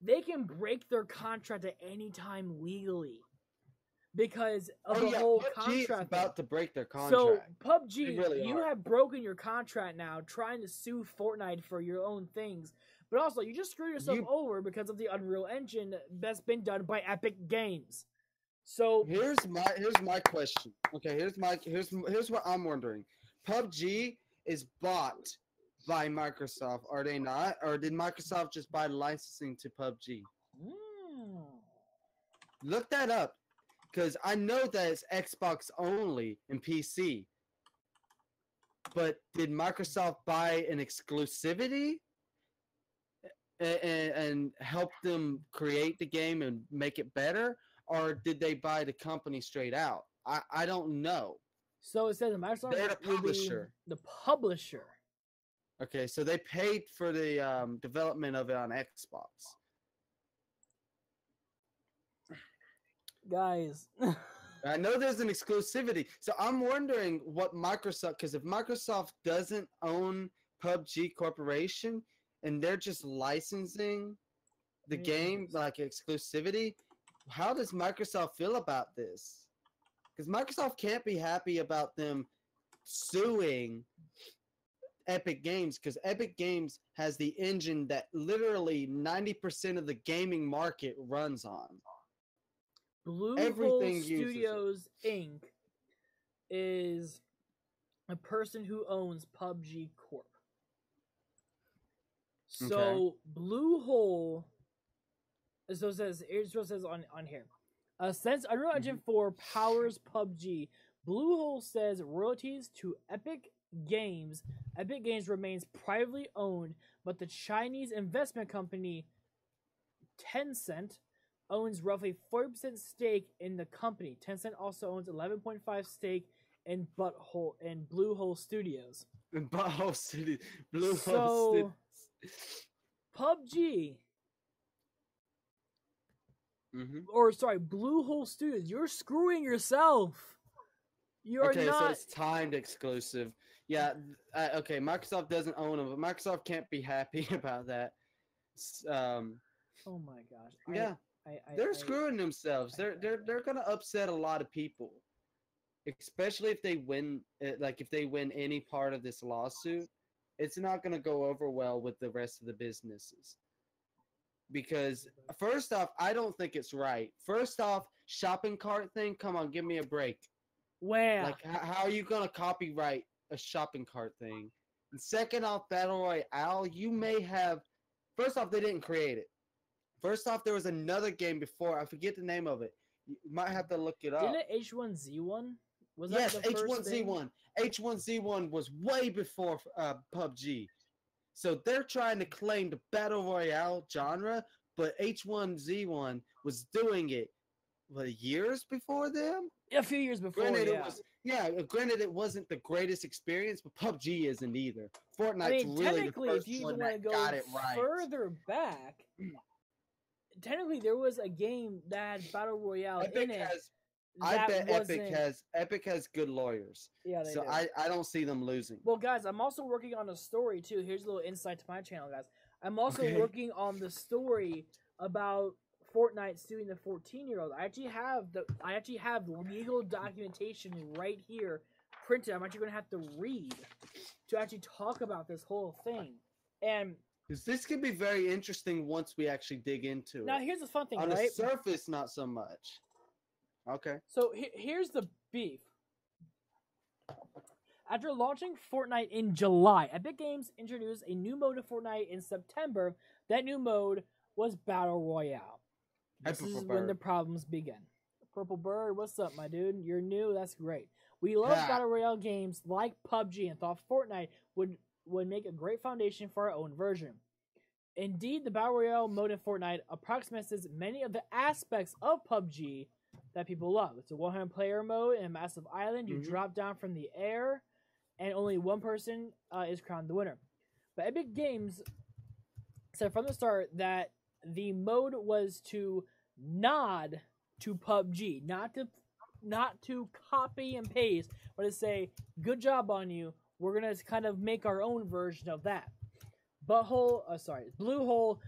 they can break their contract at any time legally because of the whole PUBG contract. Is about to break their contract. So PUBG, really you have broken your contract now, trying to sue Fortnite for your own things. But also, you just screw yourself over because of the Unreal Engine that's been done by Epic Games. So here's my question. Okay, here's what I'm wondering. PUBG is bought by Microsoft, are they not? Or did Microsoft just buy licensing to PUBG? Look that up, because I know that it's Xbox only and PC. But did Microsoft buy an exclusivity and help them create the game and make it better? Or did they buy the company straight out? I don't know. So it says Microsoft They're the publisher. The publisher. Okay, so they paid for the development of it on Xbox. Guys. I know there's an exclusivity. So I'm wondering what Microsoft, because if Microsoft doesn't own PUBG Corporation and they're just licensing the game like exclusivity, how does Microsoft feel about this? Because Microsoft can't be happy about them suing Epic Games, because Epic Games has the engine that literally 90% of the gaming market runs on. Blue Hole Studios Inc. is a person who owns PUBG Corp. So Blue Hole, so here's what it says on here. Since Unreal Engine 4 powers PUBG, Blue Hole says royalties to Epic Games remains privately owned, but the Chinese investment company Tencent owns roughly 40% stake in the company. Tencent also owns 11.5% stake in Blue Hole Studios. Blue Hole Studios. PUBG. Or sorry, Blue Hole Studios. You're screwing yourself. You're not. So it's timed exclusive. Yeah. Okay. Microsoft doesn't own them, but Microsoft can't be happy about that. Oh my gosh. Yeah. They're screwing themselves. They're gonna upset a lot of people, especially if they win. Like if they win any part of this lawsuit, it's not going to go over well with the rest of the businesses. Because first off, I don't think it's right. First off, shopping cart thing, come on, give me a break. Wow. Like, how are you going to copyright a shopping cart thing? And second off, Battle Royale, you may have... First off, they didn't create it. First off, there was another game before. I forget the name of it. You might have to look it up. Didn't it H1Z1? Was that Yes, the first thing? H1Z1. H1Z1 was way before PUBG. So they're trying to claim the Battle Royale genre, but H1Z1 was doing it years before them? A few years before, Granted, it wasn't the greatest experience, but PUBG isn't either. Fortnite's I mean, really the technically, first if you one even want to that go got it right. further back, technically there was a game that had Battle Royale in it. I bet Epic has good lawyers. Yeah, they so do. I don't see them losing. Well, guys, I'm also working on a story too. Here's a little insight to my channel, guys. I'm also working on the story about Fortnite suing the 14-year-old. I actually have legal documentation right here printed. I'm actually going to have to read to actually talk about this whole thing. And this could be very interesting once we actually dig into it. now here's the fun thing, on right? the surface, not so much. Okay. So here's the beef. After launching Fortnite in July, Epic Games introduced a new mode of Fortnite in September. That new mode was Battle Royale. This is when the problems begin. Purple Bird, what's up, my dude? You're new, that's great. We love Battle Royale games like PUBG and thought Fortnite would make a great foundation for our own version. Indeed, the Battle Royale mode in Fortnite approximates many of the aspects of PUBG that people love. It's a 100-player mode in a massive island. You drop down from the air, and only one person is crowned the winner. But Epic Games said from the start that the mode was to nod to PUBG, not to copy and paste, but to say, good job on you, we're going to kind of make our own version of that. Bluehole,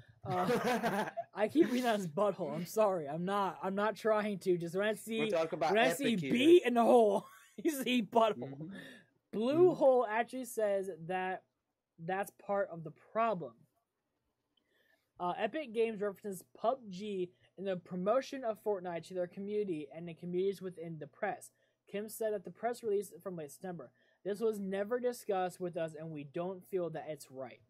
I keep reading that as butthole. I'm sorry. I'm not trying to. Just when I see B in the hole, you see butthole. Bluehole actually says that that's part of the problem. Epic Games references PUBG in the promotion of Fortnite to their community and the communities within the press. Kim said at the press release from late September, "This was never discussed with us and we don't feel that it's right."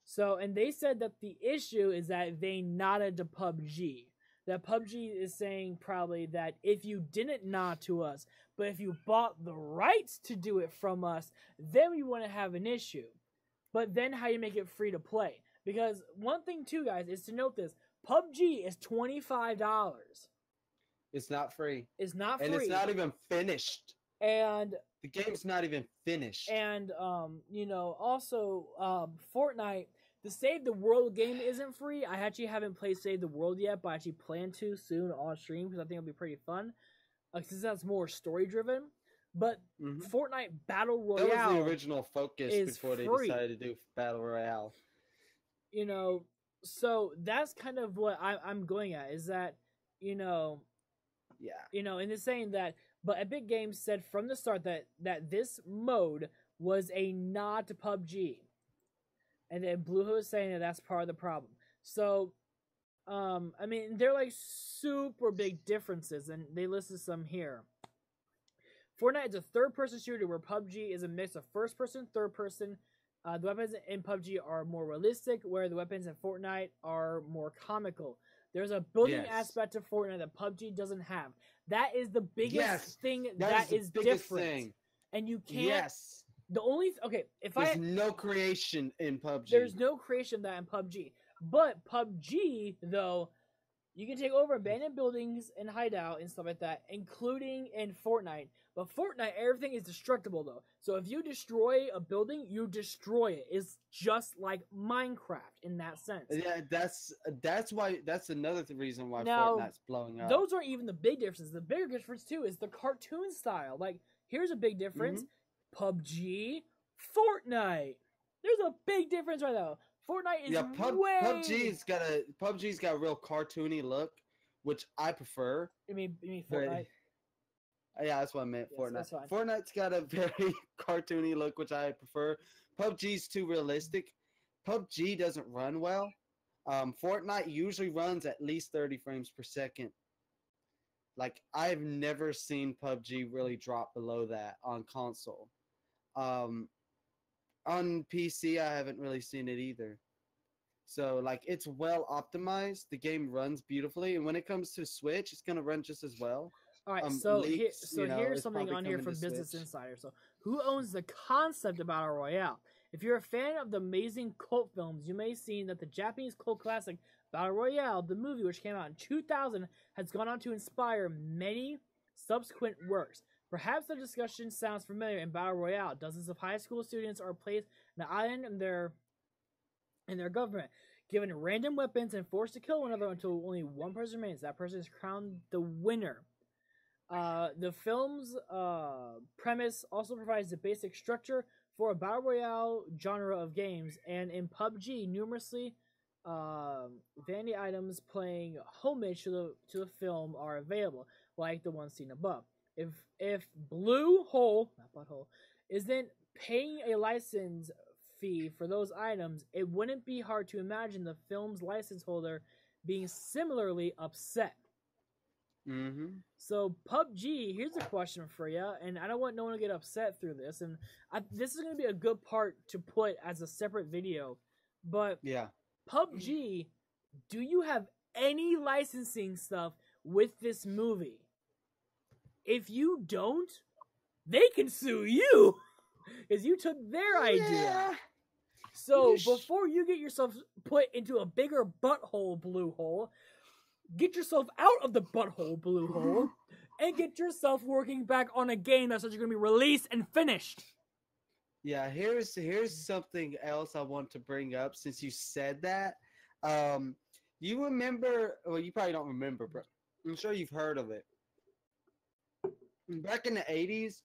So, and they said that the issue is that they nodded to PUBG. That PUBG is saying probably that if you didn't nod to us, but if you bought the rights to do it from us, then we want to have an issue. But then how you make it free to play? Because one thing too, guys, is to note this. PUBG is $25. It's not free. It's not free. And it's not even finished. And the game's not even finished. And also Fortnite, the Save the World game isn't free. I actually haven't played Save the World yet, but I actually plan to soon on stream because I think it'll be pretty fun. Since that's more story driven. But Fortnite Battle Royale, that was the original focus before they decided to do Battle Royale. So that's kind of what I'm going at, is that, and it's saying that, but Epic Games said from the start that this mode was a nod to PUBG. And then Bluehole is saying that that's part of the problem. So, I mean, they're like super big differences, and they listed some here. Fortnite is a third-person shooter where PUBG is a mix of first-person, third-person. The weapons in PUBG are more realistic, where the weapons in Fortnite are more comical. There's a building aspect to Fortnite that PUBG doesn't have. That is the biggest thing that is different. And you can't... The only... There's no creation in PUBG. There's no creation of that in PUBG. But PUBG, though, you can take over abandoned buildings and hideout and stuff like that, including in Fortnite. But Fortnite, everything is destructible, though. So if you destroy a building, you destroy it. It's just like Minecraft in that sense. Yeah, that's another reason why Fortnite's blowing up. Those aren't even the big differences. The bigger difference, too, is the cartoon style. Like, here's a big difference. PUBG, Fortnite. There's a big difference right now. Fortnite is PUBG's got a real cartoony look, which I prefer. You mean Fortnite? Yeah, that's what I meant. Yes, Fortnite. Fortnite's got a very cartoony look, which I prefer. PUBG's too realistic. PUBG doesn't run well. Fortnite usually runs at least 30 frames per second. Like, I've never seen PUBG really drop below that on console. Um, on PC, I haven't really seen it either. So, like, it's well optimized. The game runs beautifully, and when it comes to Switch, it's gonna run just as well. All right, Leaks, here's is something probably on here coming from to Business Switch. Insider. So, who owns the concept of Battle Royale? If you're a fan of the amazing cult films, you may have seen that the Japanese cult classic Battle Royale, the movie which came out in 2000, has gone on to inspire many subsequent works. Perhaps the discussion sounds familiar. In Battle Royale, dozens of high school students are placed on an island in their government, given random weapons and forced to kill one another until only one person remains. That person is crowned the winner. The film's premise also provides the basic structure for a battle royale genre of games, and in PUBG, numerously vanity items playing homage to the film are available, like the one seen above. If Blue Hole, not Butthole, isn't paying a license fee for those items, it wouldn't be hard to imagine the film's license holder being similarly upset. Mm-hmm. So PUBG, here's a question for you, and I don't want no one to get upset through this, and this is going to be a good part to put as a separate video, but Yeah. PUBG, do you have any licensing stuff with this movie? If you don't, they can sue you, because you took their idea. Yeah. So before you get yourself put into a bigger butthole, Blue Hole, get yourself out of the butthole, Blue Hole, and get yourself working back on a game that's going to be released and finished. Yeah, here's something else I want to bring up since you said that. You remember? Well, you probably don't remember, but I'm sure you've heard of it. Back in the 80s,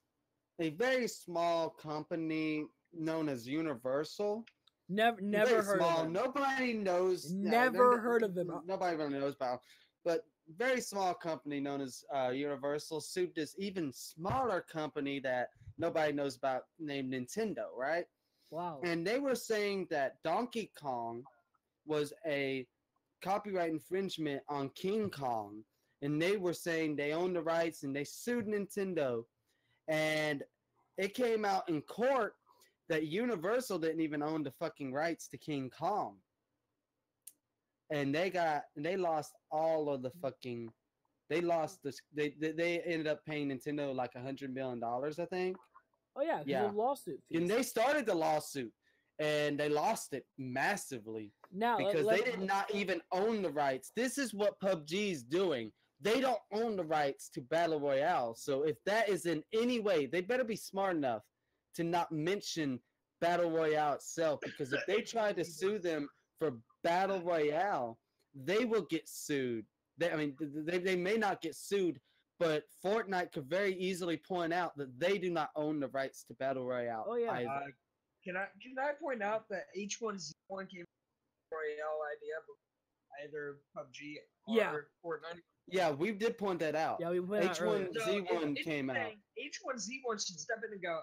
a very small company known as Universal. Never heard of them. Nobody knows. Never heard of them. Nobody really knows about. But very small company known as Universal sued this even smaller company that nobody knows about named Nintendo, right? Wow. And they were saying that Donkey Kong was a copyright infringement on King Kong, and they were saying they owned the rights, and they sued Nintendo, and it came out in court that Universal didn't even own the fucking rights to King Kong. And they lost all of the fucking, they ended up paying Nintendo like $100 million, I think. Oh yeah, yeah. The lawsuit fees. And they started the lawsuit, and they lost it massively now because they did not even own the rights. This is what PUBG's doing. They don't own the rights to Battle Royale. So if that is in any way, they better be smart enough to not mention Battle Royale itself, because if they try to sue them for Battle Royale, they will get sued. They may not get sued, but Fortnite could very easily point out that they do not own the rights to Battle Royale. Oh yeah. Either. Can I point out that H1Z1 came with the Royale idea, but either PUBG or Fortnite? Yeah, we did point that out. Yeah, we went out earlier. H1Z1 came out. H1Z1 should step in and go,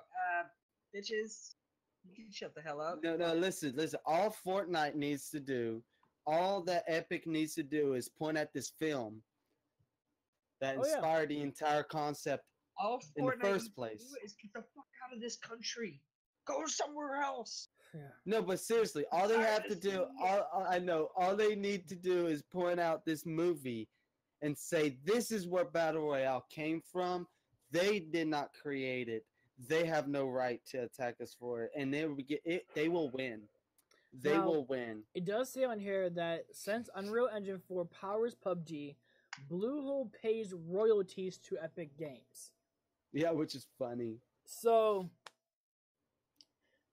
bitches, you can shut the hell up. No, listen. All Fortnite needs to do, all that Epic needs to do is point at this film that inspired the entire concept in the first place. Is get the fuck out of this country. Go somewhere else. Yeah. No, but seriously, all they have to do, all they need to do is point out this movie and say, this is where Battle Royale came from. They did not create it. They have no right to attack us for it, and they will win. They will win. It does say on here that since Unreal Engine 4 powers PUBG, Bluehole pays royalties to Epic Games. Yeah, which is funny. So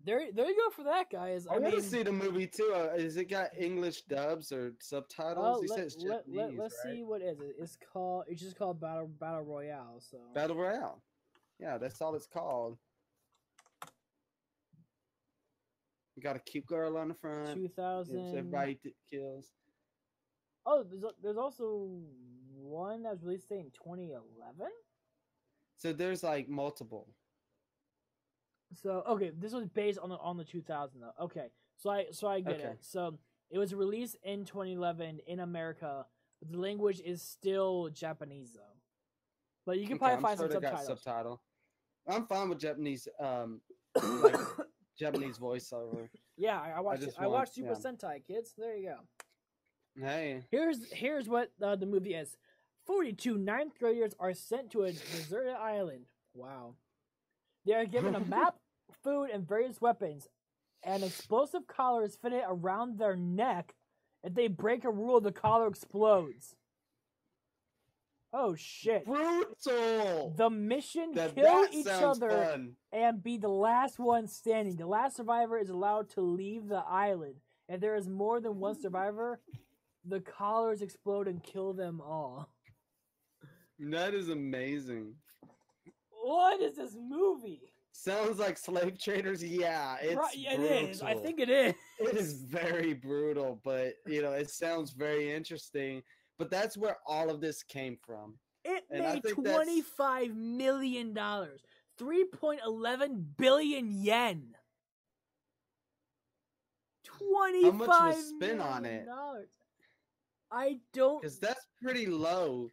there you go for that, guys. I want to see the movie too. Is it got English dubs or subtitles? Let's see what is it. It's just called Battle Royale. So Battle Royale. Yeah, that's all it's called. You got a cute girl on the front. 2000. Everybody kills. Oh, there's also one that was released in 2011. So there's like multiple. So okay, this was based on the 2000 though. Okay, so I get Okay. it. So it was released in 2011 in America, but the language is still Japanese though. But you can probably I'm find sure some they got subtitles. subtitle. I'm fine with Japanese, like Japanese voiceover. Yeah, I watched just I watched want- Super Sentai, kids. There you go. Hey, Here's what the movie is. 42 ninth graders are sent to a deserted island. Wow. They are given a map, food, and various weapons. An explosive collar is fitted around their neck. If they break a rule, the collar explodes. Oh shit. brutal. The mission: That kill that each sounds other fun. and be the last one standing. The last survivor is allowed to leave the island. If there is more than one survivor, the collars explode and kill them all. That is amazing. What is this movie? Sounds like slave traders. Yeah, it's Right, yeah, brutal. it is. I think it is. It is very brutal, but it sounds very interesting. But that's where all of this came from. It And I made think that's- $25 million. 3.11 billion yen. How much was $25 spent on it? million. I don't. Because that's pretty low.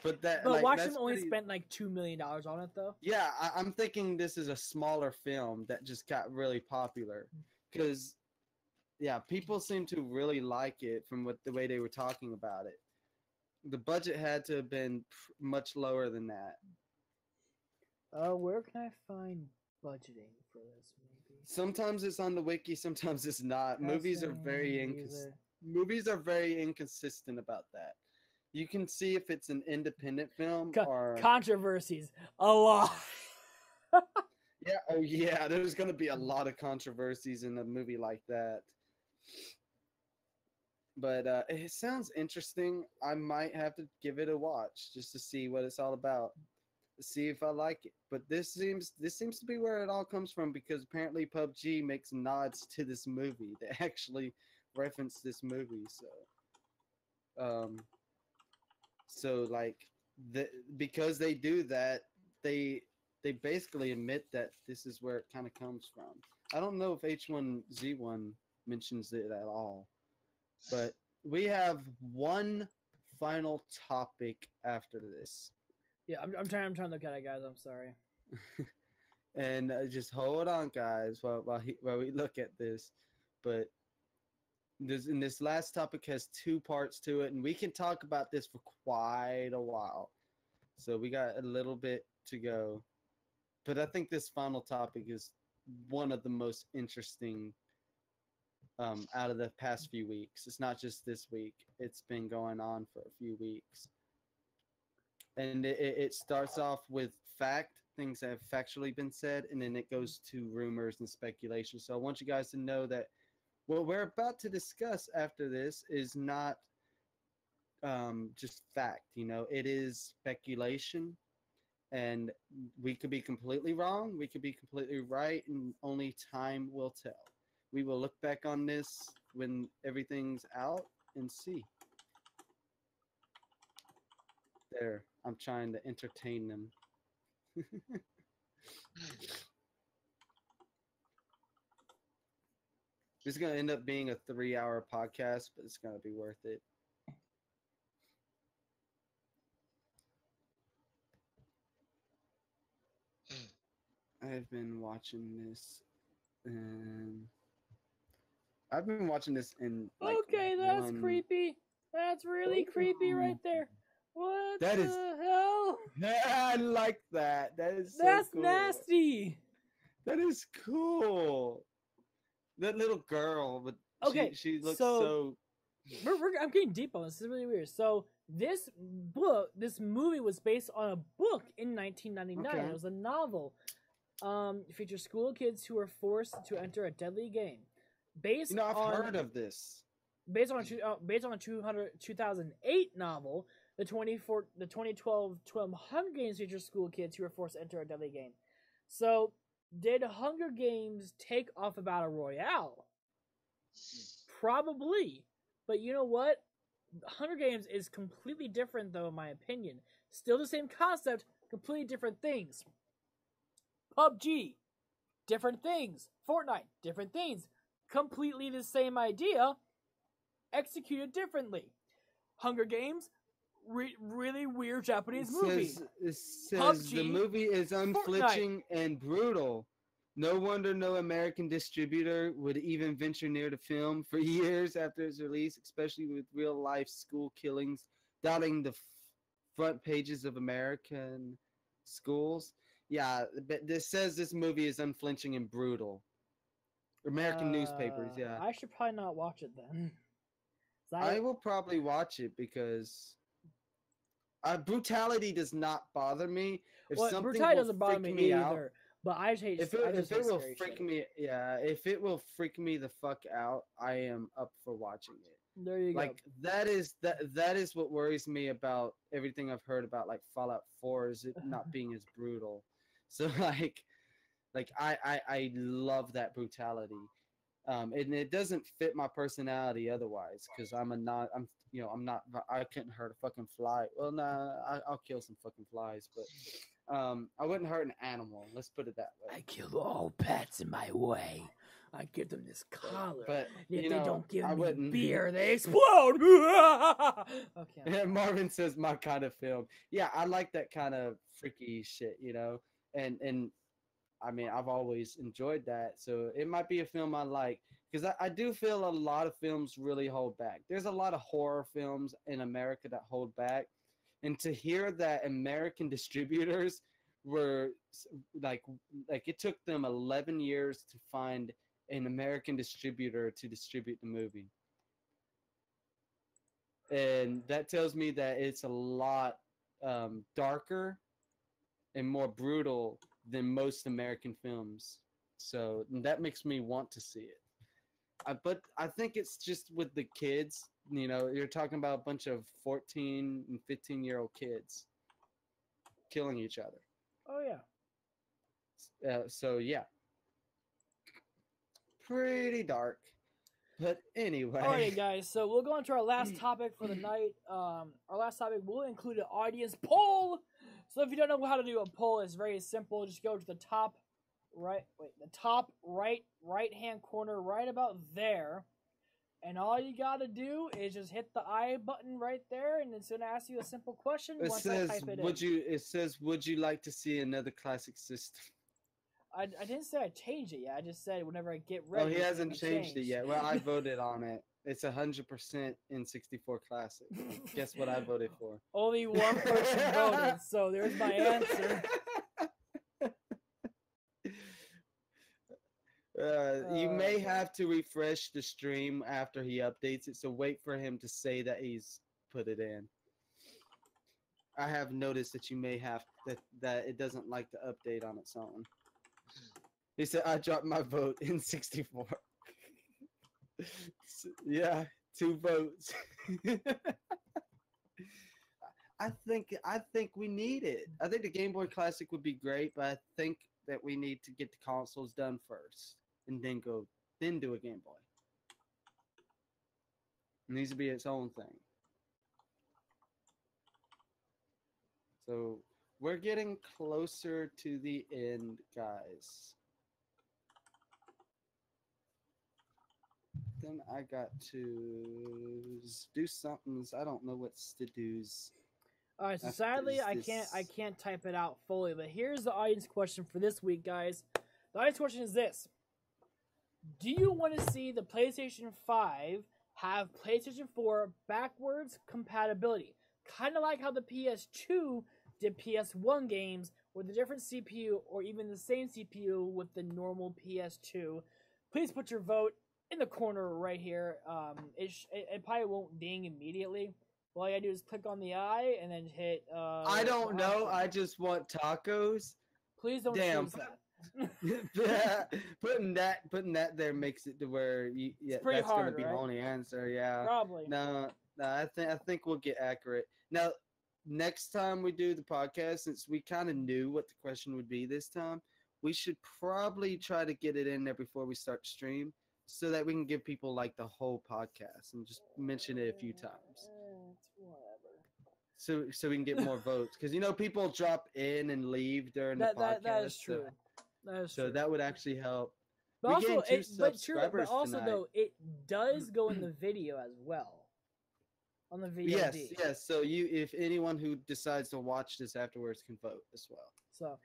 But that, But like, watch that's them only pretty- spent like $2 million on it though. Yeah, I'm thinking this is a smaller film that just got really popular. Because, yeah, people seem to really like it from the way they were talking about it. The budget had to have been much lower than that. Where can I find budgeting for this movie? Sometimes it's on the wiki, sometimes it's not. Movies are very movies are very inconsistent about that. You can see if it's an independent film or Controversies a lot. yeah, oh yeah, there's gonna be a lot of controversies in a movie like that. But it sounds interesting. I might have to give it a watch just to see what it's all about, to see if I like it. But this seems to be where it all comes from, because apparently PUBG makes nods to this movie. They actually reference this movie, so like because they do that, they basically admit that this is where it kind of comes from. I don't know if H1Z1 mentions it at all. But we have one final topic after this. Yeah, I'm trying to look at it, guys. I'm sorry. And just hold on, guys, while we look at this. But this last topic has two parts to it, and we can talk about this for quite a while. So we got a little bit to go. But I think this final topic is one of the most interesting out of the past few weeks. It's not just this week. It's been going on for a few weeks. And it starts off with things that have factually been said, and then it goes to rumors and speculation. So I want you guys to know that what we're about to discuss after this is not just fact. It is speculation, and we could be completely wrong, we could be completely right, and only time will tell. We will look back on this when everything's out and see. There, I'm trying to entertain them. This is going to end up being a 3-hour podcast, but it's going to be worth it. I've been watching this, and I've been watching this in like Okay, that's creepy. That's really creepy right there. What That the is- hell? I like that. That is so That's cool. nasty. That is cool. That little girl, but Okay, she looks so- so. I'm getting deep on this. This is really weird. So this movie was based on a book in 1999. Okay. It was a novel. It features school kids who are forced to enter a deadly game. Based I've on heard of this. based on a 2008 novel. The 2012 Hunger Games features school kids who are forced to enter a deadly game. So, did Hunger Games take off a battle royale? Probably. But you know what? Hunger Games is completely different, though, in my opinion. Still the same concept, completely different things. PUBG. different things. Fortnite, different things. Completely the same idea, executed differently. Hunger Games, really weird Japanese movie. It says PUBG, the movie is unflinching and brutal. No wonder no American distributor would even venture near the film for years after its release, especially with real-life school killings dotting the front pages of American schools. Yeah, but this says this movie is unflinching and brutal. American newspapers, yeah. I should probably not watch it then. I will probably watch it because brutality does not bother me. If something brutality will doesn't bother freak me out, either. But I just hate. if it will freak me, yeah, if it will freak me the fuck out, I am up for watching it. There you Like go. that is what worries me about everything I've heard about like Fallout 4 is it not being as brutal. So like I love that brutality. And it doesn't fit my personality otherwise because I'm not I couldn't hurt a fucking fly. Well, nah, I'll kill some fucking flies, but I wouldn't hurt an animal. Let's put it that way. I kill all pets in my way. I give them this collar. But if you they know, don't give I me wouldn't. beer, they explode. Okay. Marvin says my kind of film. Yeah, I like that kind of freaky shit, you know, and I mean, I've always enjoyed that. So it might be a film I like because I do feel a lot of films really hold back. There's a lot of horror films in America that hold back. And to hear that American distributors were like it took them 11 years to find an American distributor to distribute the movie. And that tells me that it's a lot darker and more brutal than most American films. So that makes me want to see it. But I think it's just with the kids, you know, you're talking about a bunch of 14 and 15-year-old kids killing each other. Oh yeah. So yeah. Pretty dark. But anyway. Alright, guys. So we'll go on to our last topic for the night. Our last topic will include an audience poll. So if you don't know how to do a poll, it's very simple. Just go to the top right hand corner, right about there. And all you gotta do is just hit the I button right there, and it's gonna ask you a simple question. It once says, I type it in. would you like to see another classic system? I didn't say I changed it yet. I just said whenever I get ready. Oh, he hasn't changed it changed. yet. Well, I voted on it. It's 100% N64 Classic. Guess what I voted for? Only one person voted, so there's my answer. You may have to refresh the stream after he updates it, so wait for him to say that he's put it in. I have noticed that you may have that it doesn't like to update on its own. He said, I dropped my vote in 64. Yeah, 2 votes. I think we need it. I think the Game Boy Classic would be great, but I think that we need to get the consoles done first and then do a Game Boy. It needs to be its own thing. So we're getting closer to the end, guys. Then I got to do something. I don't know what's to do's. All right, so sadly I can't type it out fully, but here's the audience question for this week, guys. The audience question is this: do you want to see the PlayStation 5 have PlayStation 4 backwards compatibility, kind of like how the PS2 did PS1 games with a different CPU or even the same CPU with the normal PS2? Please put your vote in the corner right here. It probably won't ding immediately. All you gotta do is click on the eye and then hit. I don't know. I just want tacos. Please don't choose that. putting that there makes it to where that's pretty hard, gonna be right? the only answer. Yeah. Probably. No, I think we'll get accurate. Now, next time we do the podcast, since we kind of knew what the question would be this time, we should probably try to get it in there before we start stream, so that we can give people like the whole podcast and just mention it a few times. So we can get more votes, because people drop in and leave during the podcast. That is true. That is So true. that would actually help. But We also, gained 2 but subscribers also tonight. though, it does go in the video as well. On the VOD. Yes. So if anyone who decides to watch this afterwards can vote as well. So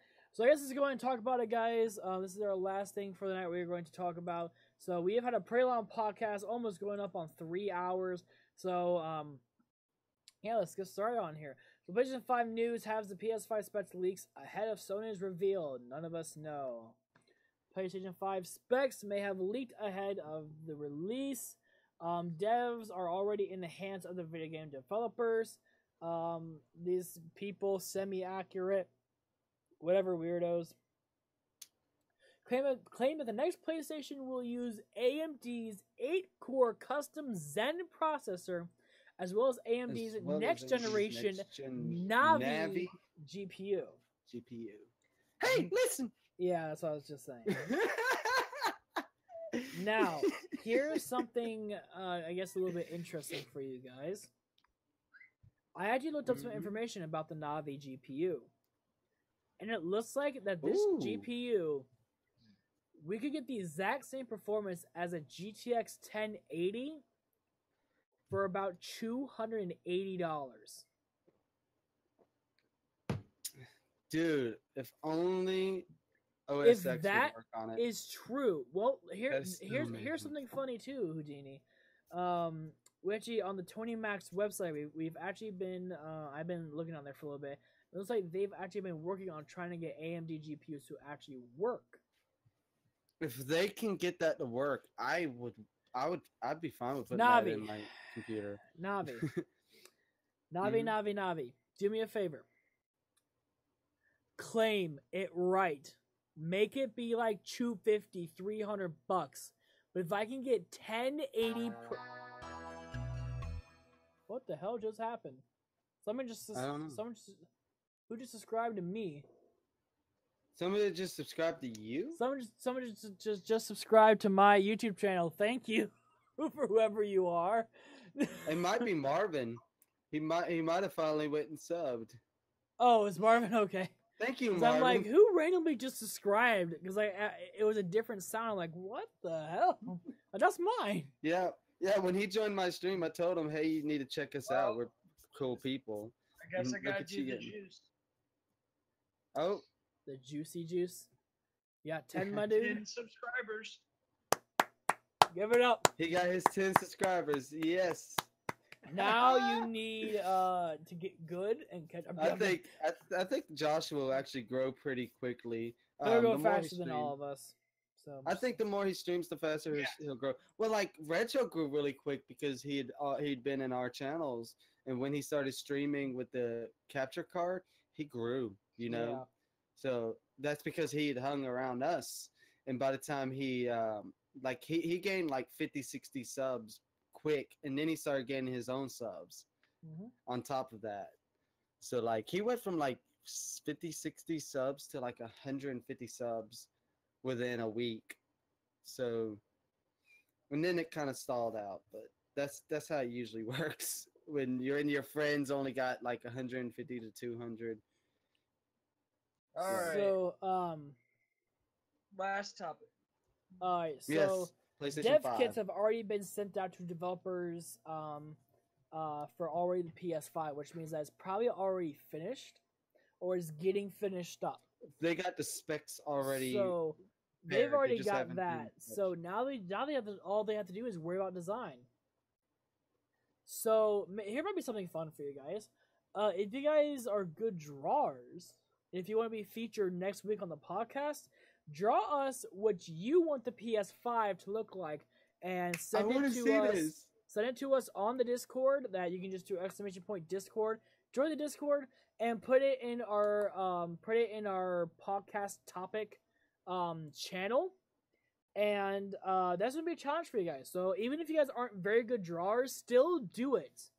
I guess let's go ahead and talk about it, guys. This is our last thing for the night we're going to talk about. So we have had a pretty long podcast, almost going up on 3 hours. So yeah, let's get started on here. So PlayStation 5 news has the PS5 specs leaks ahead of Sony's reveal. None of us know. PlayStation 5 specs may have leaked ahead of the release. Devs are already in the hands of the video game developers. These people, semi-accurate, whatever weirdos, claim that the next PlayStation will use AMD's 8-core custom Zen processor, as well as AMD's next generation Navi GPU. Hey, listen! Yeah, that's what I was just saying. Now, here's something, I guess, a little bit interesting for you guys. I actually looked up some information about the Navi GPU. And it looks like that this GPU, we could get the exact same performance as a GTX 1080 for about $280. Dude, if only OS X would work on it. Is true. Well, here's something funny too, Houdini. We actually on the Tony Mac's website, we've actually been I've been looking on there for a little bit. It looks like they've actually been working on trying to get AMD GPUs to actually work. If they can get that to work, I'd be fine with putting that in my computer. Navi. Navi. Do me a favor. Claim it right. Make it be like $250, $300. But if I can get 1080 What the hell just happened? I don't know. Who just subscribed to me? Somebody just subscribed to you? Someone just subscribed to my YouTube channel. Thank you for whoever you are. It might be Marvin. He might have finally went and subbed. Oh, it's Marvin. Okay. Thank you, Marvin. I'm like, who randomly just subscribed? Because it was a different sound. I'm like, what the hell? That's mine. Yeah. When he joined my stream, I told him, "Hey, you need to check us out. We're cool people." I guess I gotta do the juice. Oh. The juicy juice. Yeah, 10, my dude. 10 subscribers. Give it up. He got his 10 subscribers. Yes. Now you need to get good and catch up. I think Joshua will actually grow pretty quickly. He'll go faster than all of us. So I think the more he streams, the faster he'll grow. Well, like Retro grew really quick because he'd been in our channels, and when he started streaming with the capture card, he grew. You know. Yeah. So that's because he had hung around us, and by the time he gained like 50, 60 subs quick, and then he started getting his own subs on top of that. So like he went from like 50, 60 subs to like 150 subs within a week. So, and then it kind of stalled out, but that's how it usually works when you're in your friends only got like 150 to 200. All right. So, last topic. All right. So, yes, dev kits have already been sent out to developers for already the PS5, which means that it's probably already finished or is getting finished up. They got the specs already. So they've already got that. So now all they have to do is worry about design. So here might be something fun for you guys. If you guys are good drawers, if you want to be featured next week on the podcast, draw us what you want the PS5 to look like and send it to us. Send it to us on the Discord. That you can just do ! Discord. Join the Discord and put it in our podcast topic channel. And that's gonna be a challenge for you guys. So even if you guys aren't very good drawers, still do it.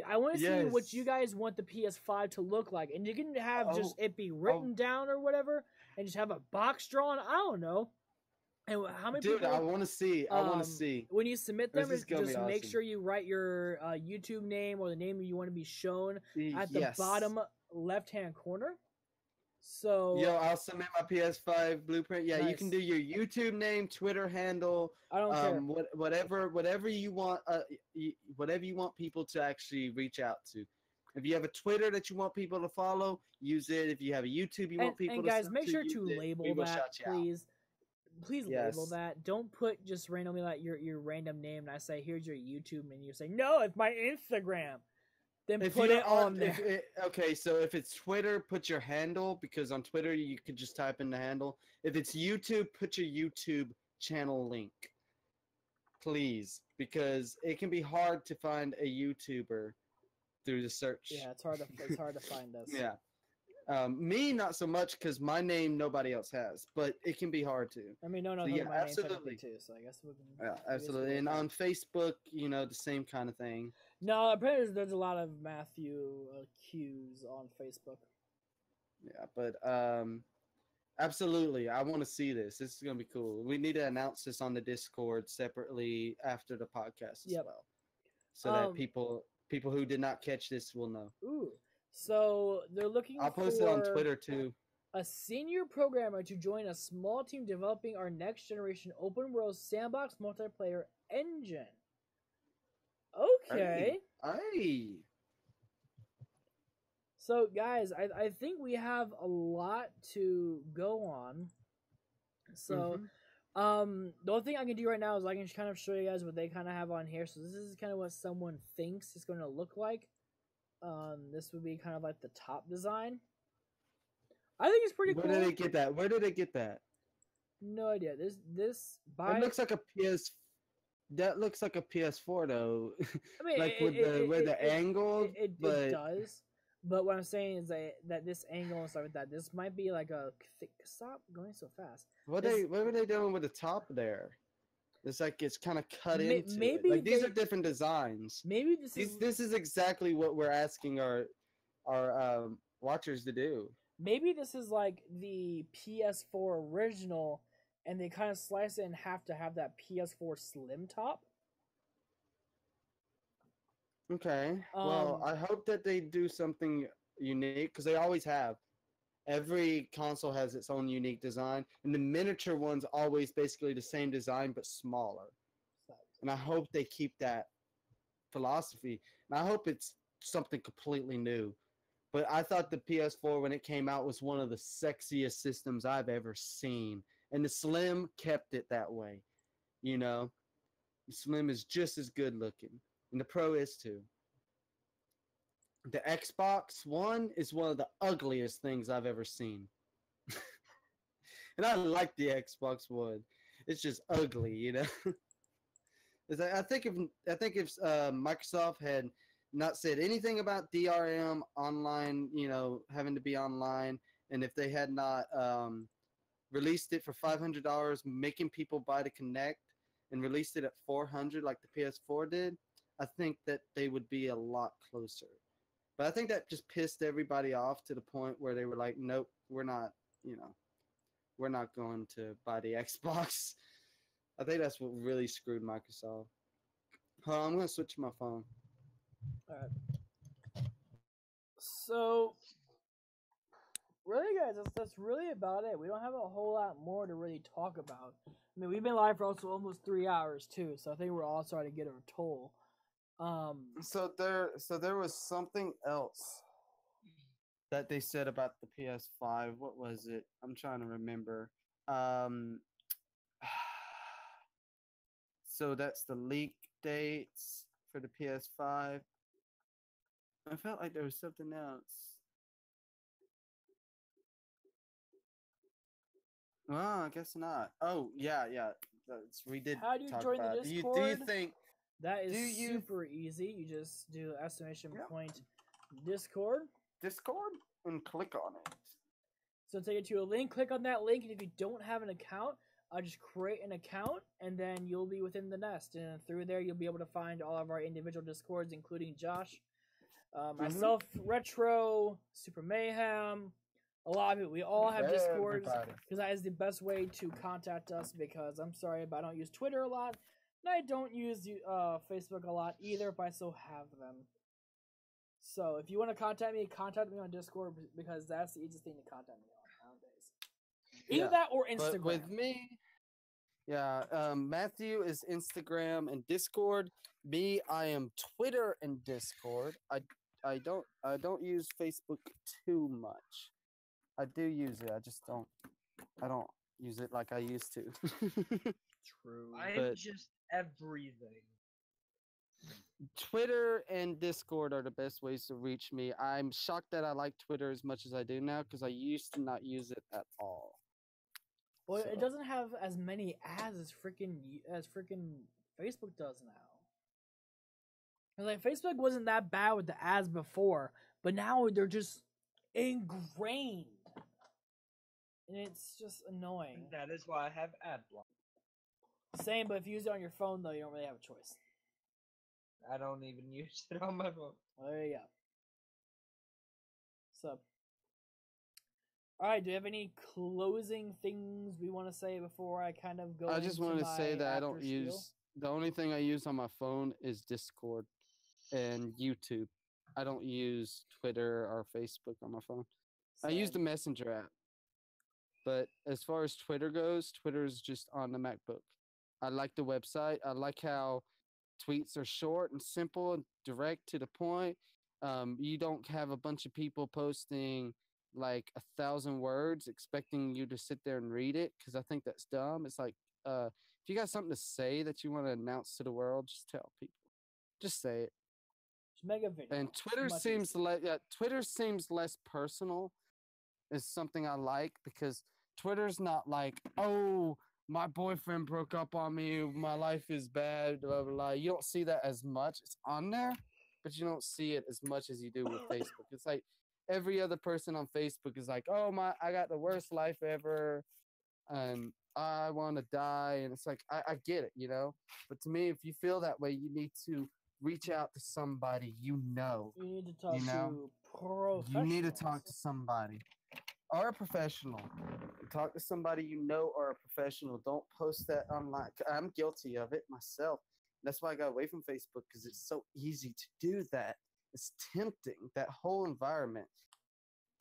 I want to see what you guys want the PS5 to look like, and you can have just it be written down or whatever, and just have a box drawn. I don't know. And how many people? I want to see. I want to see. When you submit them, just make sure you write your YouTube name or the name you want to be shown at the bottom left-hand corner. So Yo, I'll submit my PS5 blueprint. Yeah, you can Nice. do your YouTube name, Twitter handle, I don't care. whatever you want. Whatever you want people to actually reach out to. If you have a Twitter that you want people to follow, use it. If you have a YouTube you want people And to guys, sub make to, sure use to it. label We will that, shout you out. please. Please label Yes. that. Don't put just randomly like your random name and I say here's your YouTube and you say no, it's my Instagram. Then If put you're it on there. okay, so if it's Twitter, put your handle because on Twitter you could just type in the handle. If it's YouTube, put your YouTube channel link, please, because it can be hard to find a YouTuber through the search. Yeah, it's hard to find us. Yeah. Me not so much because my name nobody else has, but it can be hard to. I mean, no, So, my yeah, name absolutely. technically too. So I guess we can. Yeah, I guess we absolutely. can And do on that. Facebook, the same kind of thing. No, apparently there's a lot of Matthew Q's on Facebook. Yeah, but absolutely, I want to see this. This is gonna be cool. We need to announce this on the Discord separately after the podcast as Yep. well, so that people who did not catch this will know. Ooh, so they're looking. I'll post it on for Twitter too. A senior programmer to join a small team developing our next generation open world sandbox multiplayer engine. Okay. Hey. So, guys, I think we have a lot to go on. So, the only thing I can do right now is I can kind of show you guys what they kind of have on here. So, this is kind of what someone thinks it's going to look like. This would be kind of like the top design. I think it's pretty cool. Where did they get that? Where did they get that? No idea. This It looks like a PS. That looks like a PS4 though. I mean, like with the angle. It does. But what I'm saying is that this angle and stuff like that, this might be like a stop going so fast. What were they doing with the top there? It's like it's kind of cut into. Maybe like these are different designs. Maybe this is exactly what we're asking our watchers to do. Maybe this is like the PS4 original, and they kind of slice it in half to have that PS4 slim top. Okay. Well, I hope that they do something unique because they always have. Every console has its own unique design, and the miniature one's always basically the same design but smaller. And I hope they keep that philosophy. And I hope it's something completely new. But I thought the PS4 when it came out was one of the sexiest systems I've ever seen. And the Slim kept it that way. The Slim is just as good looking. And the Pro is too. The Xbox One is one of the ugliest things I've ever seen. And I like the Xbox One. It's just ugly, I think if Microsoft had not said anything about DRM online, having to be online, and if they had not released it for $500, making people buy the Kinect, and released it at $400 like the PS4 did, I think that they would be a lot closer. But I think that just pissed everybody off to the point where they were like, nope, we're not going to buy the Xbox. I think that's what really screwed Microsoft. Hold on, I'm going to switch to my phone. All right. So, really, guys, that's really about it. We don't have a whole lot more to really talk about. I mean, we've been live for also almost 3 hours too, so I think we're all starting to get our toll. So there was something else that they said about the PS5. What was it? I'm trying to remember. So that's the leak dates for the PS5. I felt like there was something else. Well, I guess not. Oh, yeah. We did. How do you talk join about the it. Discord? Do you think that is super easy? You just do exclamation point Discord and click on it. So take it to a link. Click on that link, and if you don't have an account, just create an account, and then you'll be within the Nest. And through there, you'll be able to find all of our individual Discords, including Josh, myself, Retro, Super Mayhem, a lot of people. We all have Discords because that is the best way to contact us. Because I'm sorry, but I don't use Twitter a lot, and I don't use Facebook a lot either, but I still have them. So if you want to contact me on Discord because that's the easiest thing to contact me on nowadays. Either that or Instagram. But with me, Matthew is Instagram and Discord. Me, I am Twitter and Discord. I don't use Facebook too much. I do use it. I don't use it like I used to. True. I'm just everything. Twitter and Discord are the best ways to reach me. I'm shocked that I like Twitter as much as I do now because I used to not use it at all. Well, So- it doesn't have as many ads as freaking Facebook does now. And, like, Facebook wasn't that bad with the ads before, but now they're just ingrained, and it's just annoying. That is why I have ad block. Same, but if you use it on your phone, though, you don't really have a choice. I don't even use it on my phone. There you go. So, alright, do you have any closing things we want to say before I kind of go I just want to say that I don't after spiel? use the only thing I use on my phone is Discord and YouTube. I don't use Twitter or Facebook on my phone. I use the Same. Messenger app. But as far as Twitter goes, Twitter is just on the MacBook. I like the website. I like how tweets are short and simple and direct to the point. You don't have a bunch of people posting like 1,000 words expecting you to sit there and read it because I think that's dumb. It's like if you got something to say that you want to announce to the world, just tell people. Just say it. Just make a video. And Twitter Much seems easier. Twitter seems less personal. Is something I like because Twitter's not like, oh, my boyfriend broke up on me, my life is bad, blah blah blah. You don't see that as much. It's on there, but you don't see it as much as you do with Facebook. It's like every other person on Facebook is like, oh I got the worst life ever, and I want to die, and it's like I get it, you know. But to me, if you feel that way, you need to reach out to somebody you know. You need to talk You know, to professionals. You need to talk to somebody or a professional. Talk to somebody you know or a professional. Don't post that online. I'm guilty of it myself. That's why I got away from Facebook because it's so easy to do that. It's tempting, that whole environment.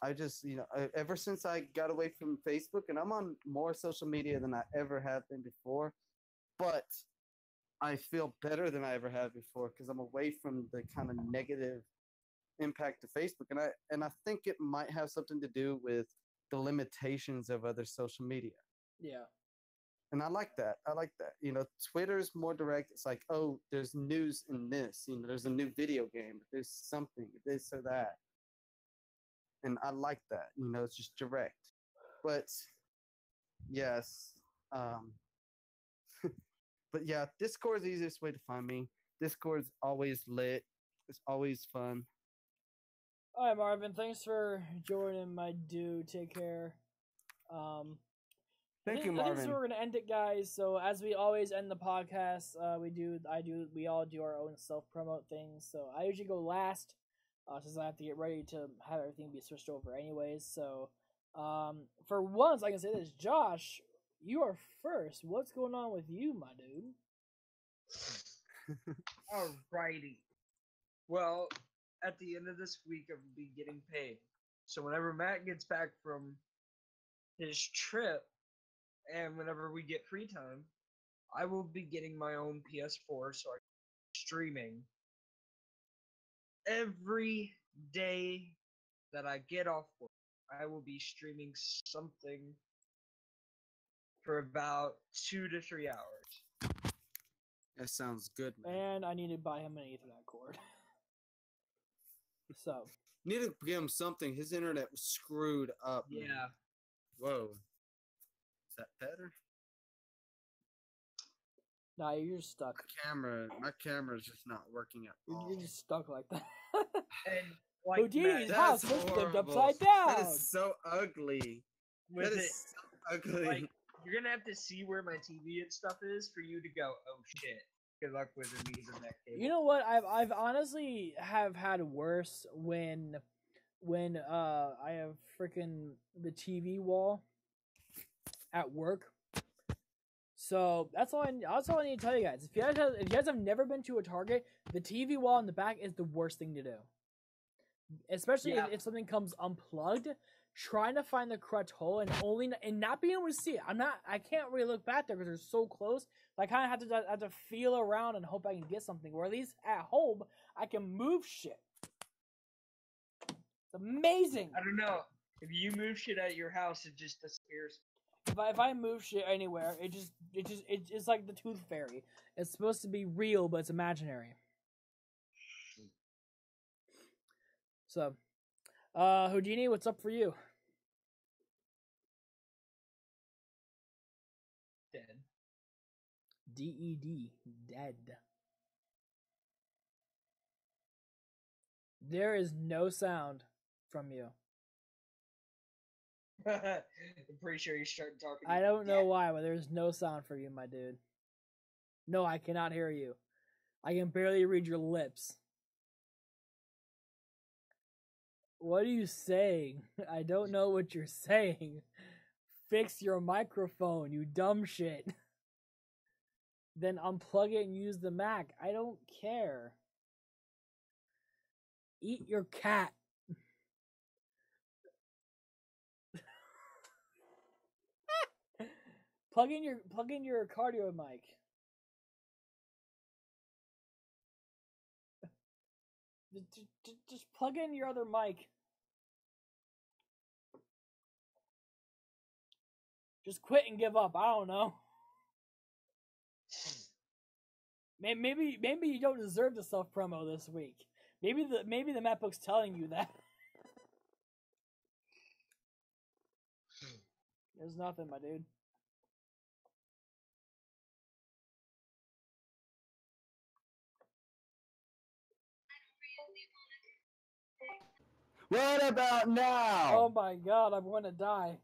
I just, ever since I got away from Facebook, and I'm on more social media than I ever have been before, but I feel better than I ever have before because I'm away from the kind of negative impact of Facebook, and I think it might have something to do with the limitations of other social media. Yeah. And I like that. Twitter's more direct. It's like, oh, there's news in this. There's a new video game. There's something, this or that. And I like that. It's just direct. But yes, but yeah, Discord's the easiest way to find me. Discord's always lit. It's always fun. All right, Marvin. Thanks for joining, my dude. Take care. Thank you, I think Marvin. we're gonna end it, guys. So as we always end the podcast, we all do our own self promote things. So I usually go last, since I have to get ready to have everything be switched over, anyways. So, for once, I can say this, Josh, you are first. What's going on with you, my dude? Alrighty. Well, at the end of this week, I will be getting paid. So whenever Matt gets back from his trip, and whenever we get free time, I will be getting my own PS4, so I'm streaming every day that I get off work. I will be streaming something for about 2 to 3 hours. That sounds good, man. And I need to buy him an Ethernet cord. So. Need to give him something. His internet was screwed up. Yeah. Man. Whoa. Is that better? Nah, you're just stuck. My camera's just not working at all. You're just stuck like that. And like Houdini's Matt, house That's was flipped horrible. upside down. That is so ugly. with That it, is so ugly. like, you're gonna have to see where my TV and stuff is for you to go, oh shit. Good luck with the knees and neck cable. You know what? I've honestly have had worse when I have freaking the TV wall at work. So that's all I need to tell you guys. If you guys have never been to a Target, the TV wall in the back is the worst thing to do. especially Yeah. if something comes unplugged. Trying to find the correct hole and not being able to see it. I can't really look back there because they're so close. I kind of have to feel around and hope I can get something. Or at least at home, I can move shit. It's amazing. I don't know. If you move shit at your house, it just disappears. If I move shit anywhere, it's like the Tooth Fairy. It's supposed to be real, but it's imaginary. So, Houdini, what's up for you? Dead. DED, dead. There is no sound from you. I'm pretty sure you started talking. I don't know why, but there's no sound for you, my dude. No, I cannot hear you. I can barely read your lips. What are you saying? I don't know what you're saying. Fix your microphone, you dumb shit. Then unplug it and use the Mac. I don't care. Eat your cat. Plug in your cardio mic. Just plug in your other mic. Just quit and give up. I don't know. Maybe you don't deserve the self promo this week. Maybe the MacBook's telling you that. There's nothing, my dude. What about Oh now? my god, I'm gonna die.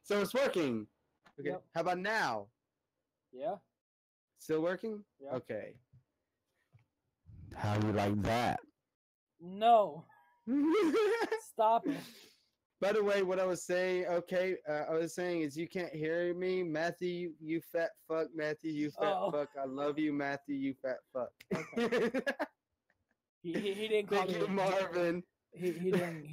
So it's working. Okay. Yep. How about now? Yeah? Still working? Yeah. Okay. How do you like that? No. Stop it. By the way, what I was saying, I was saying is you can't hear me, Matthew, you fat fuck, Matthew, you fat fuck. I love you, Matthew, you fat fuck. He didn't call Thank me you, Marvin. He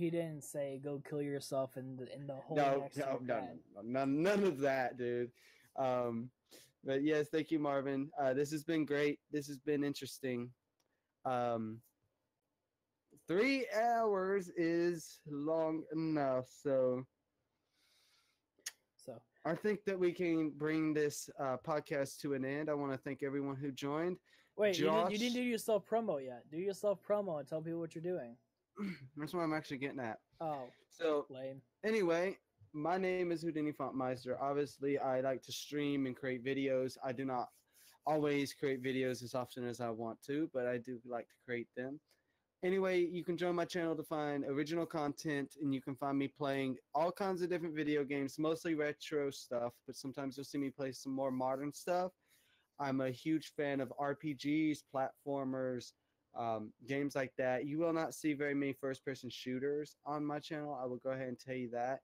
didn't say go kill yourself in the hole next to your bed. None of that, dude. But yes, thank you, Marvin. This has been great. This has been interesting. 3 hours is long enough, so I think that we can bring this podcast to an end. I want to thank everyone who joined. Wait, Josh, you didn't do your self promo yet. Do your self promo and tell people what you're doing. That's what I'm actually getting at. Oh, so lame. Anyway, my name is Houdini Fontmeister. Obviously, I like to stream and create videos. I do not always create videos as often as I want to, but I do like to create them. Anyway, you can join my channel to find original content, and you can find me playing all kinds of different video games, mostly retro stuff, but sometimes you'll see me play some more modern stuff. I'm a huge fan of RPGs, platformers, games like that. You will not see very many first-person shooters on my channel. I will go ahead and tell you that.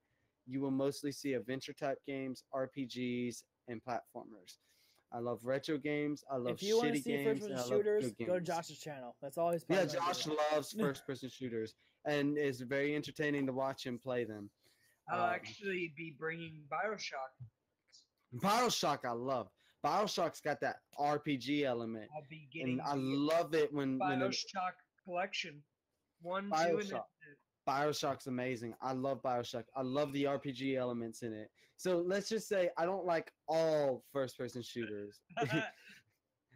You will mostly see adventure-type games, RPGs, and platformers. I love retro games. I love if you want to shitty see games. first-person shooters, go to Josh's channel. That's always yeah. Josh loves first-person shooters, and it's very entertaining to watch him play them. I'll actually be bringing Bioshock. Bioshock, I love. Bioshock's got that RPG element, I'll be getting and I love it when Bioshock collection. 1, 2, and Bioshock's amazing. I love Bioshock. I love the RPG elements in it. So let's just say I don't like all first-person shooters.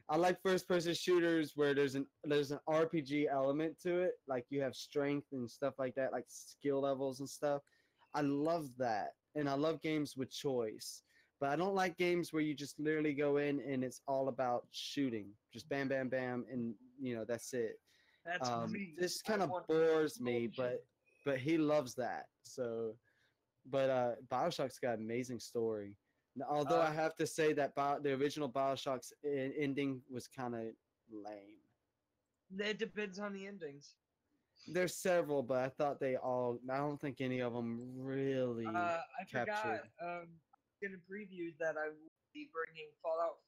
I like first-person shooters where there's an RPG element to it, like you have strength and stuff like that, like skill levels and stuff. I love that, and I love games with choice. But I don't like games where you just literally go in and it's all about shooting, just bam, bam, bam, and that's it. That's me. This kind of bores me, but he loves that. So, but Bioshock's got an amazing story. Although I have to say that the original Bioshock's ending was kind of lame. It depends on the endings. There's several, but I thought I don't think any of them really I captured. forgot. In a preview that I will be bringing Fallout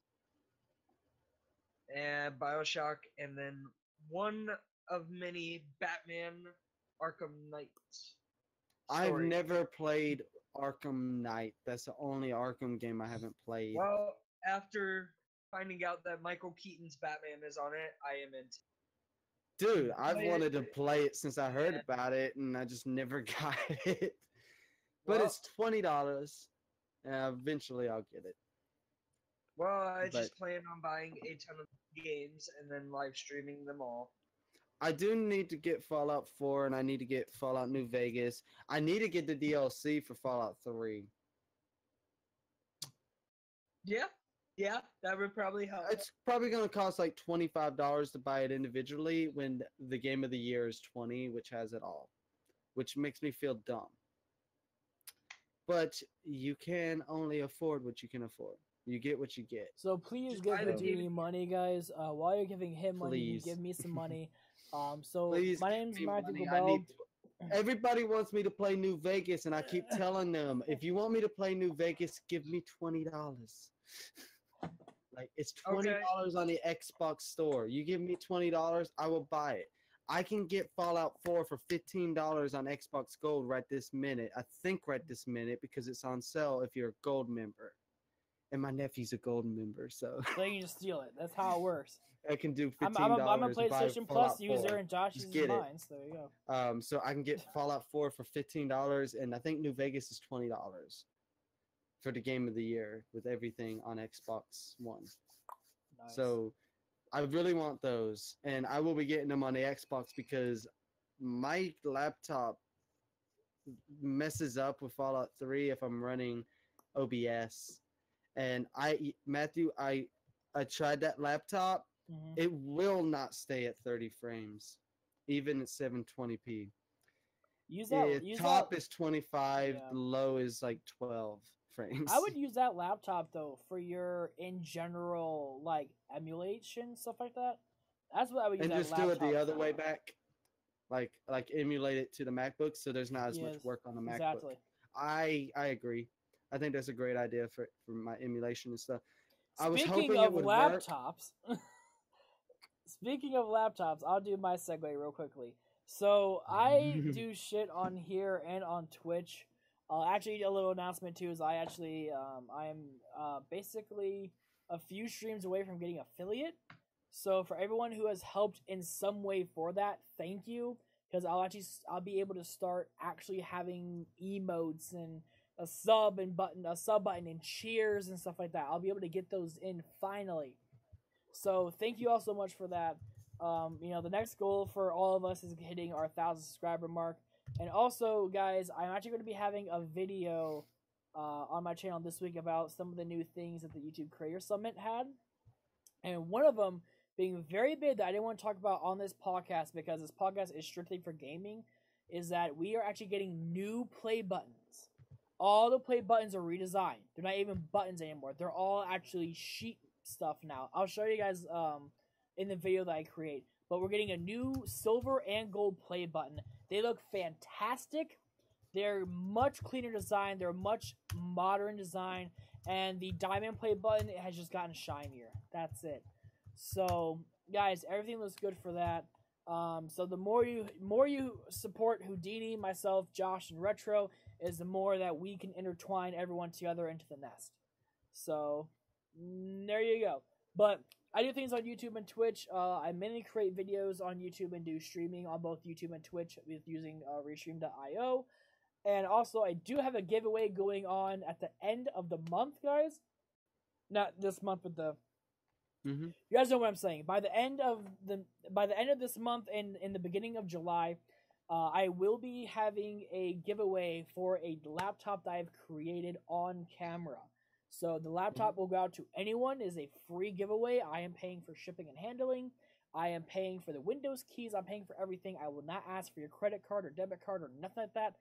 and Bioshock, and then one of many Batman Arkham Knights. I've stories. never played Arkham Knight. That's the only Arkham game I haven't played. Well, after finding out that Michael Keaton's Batman is on it, I am into. Dude, I've Play it. wanted to play it since I heard Yeah. about it, and I just never got it. But Well- it's $20, and eventually I'll get it. Well, I But- just plan on buying a ton of games and then live streaming them all. I do need to get Fallout 4, and I need to get Fallout New Vegas. I need to get the DLC for Fallout 3. Yeah, that would probably help. It's probably going to cost like $25 to buy it individually when the game of the year is 20, which has it all, which makes me feel dumb. But you can only afford what you can afford. You get what you get. So please Just give buy the Houdini game. money, guys. While you're giving him money, you Please. give me some money. So Please my give name's me Matthew money. I Gobel. need Everybody wants me to play New Vegas, and I keep telling them, if you want me to play New Vegas, give me $20. Like, it's $20 on the Xbox store. You give me $20, I will buy it. I can get Fallout 4 for $15 on Xbox Gold right this minute. I think right this minute because it's on sale if you're a gold member. And my nephew's a gold member, so So you can just steal it. That's how it works. I can do $15. I'm a to buy PlayStation Fallout Plus user, 4. and Josh Just uses get it. mine. So there you go. So I can get Fallout 4 for $15, and I think New Vegas is $20 for the game of the year with everything on Xbox One. Nice. So I really want those, and I will be getting them on the Xbox because my laptop messes up with Fallout 3 if I'm running OBS. And Matthew, I tried that laptop. Mhm. It will not stay at 30 frames, even at 720p. Use that. The Use top that. is 25, Yeah. the low is like 12 frames. I would use that laptop though for your in general like emulation stuff like that. That's what I would use. and that just do it the laptop other for. way back, like emulate it to the MacBook, so there's not as much Yes, work on the MacBook. Exactly. I agree. I think that's a great idea for my emulation and stuff. I was Speaking hoping of it would work. laptops, speaking of laptops, I'll do my segue real quickly. So I do shit on here and on Twitch. Actually, a little announcement too is I actually I am basically a few streams away from getting affiliate. So for everyone who has helped in some way for that, thank you, because I'll be able to start actually having emotes and a sub button and cheers and stuff like that. I'll be able to get those in finally. So thank you all so much for that. The next goal for all of us is hitting our 1,000 subscriber mark. And also, guys, I'm actually going to be having a video on my channel this week about some of the new things that the YouTube Creator Summit had. And one of them being very big that I didn't want to talk about on this podcast because this podcast is strictly for gaming, is that we are actually getting new play buttons. All the play buttons are redesigned. They're not even buttons anymore. They're all actually sheet stuff now. I'll show you guys in the video that I create. But we're getting a new silver and gold play button. They look fantastic. They're much cleaner design. They're much modern design. And the diamond play button has just gotten shinier. That's it. So, guys, everything looks good for that. So the more you support Houdini, myself, Josh, and Retro, is the more that we can intertwine everyone together into the nest. So there you go. But I do things on YouTube and Twitch. I mainly create videos on YouTube and do streaming on both YouTube and Twitch with using Restream.io. And also, I do have a giveaway going on at the end of the month, guys. Not this month, but the. Mm-hmm. You guys know what I'm saying. By the end of this month and in the beginning of July, I will be having a giveaway for a laptop that I've created on camera. So the laptop will go out to anyone. It is a free giveaway. I am paying for shipping and handling. I am paying for the Windows keys. I'm paying for everything. I will not ask for your credit card or debit card or nothing like that.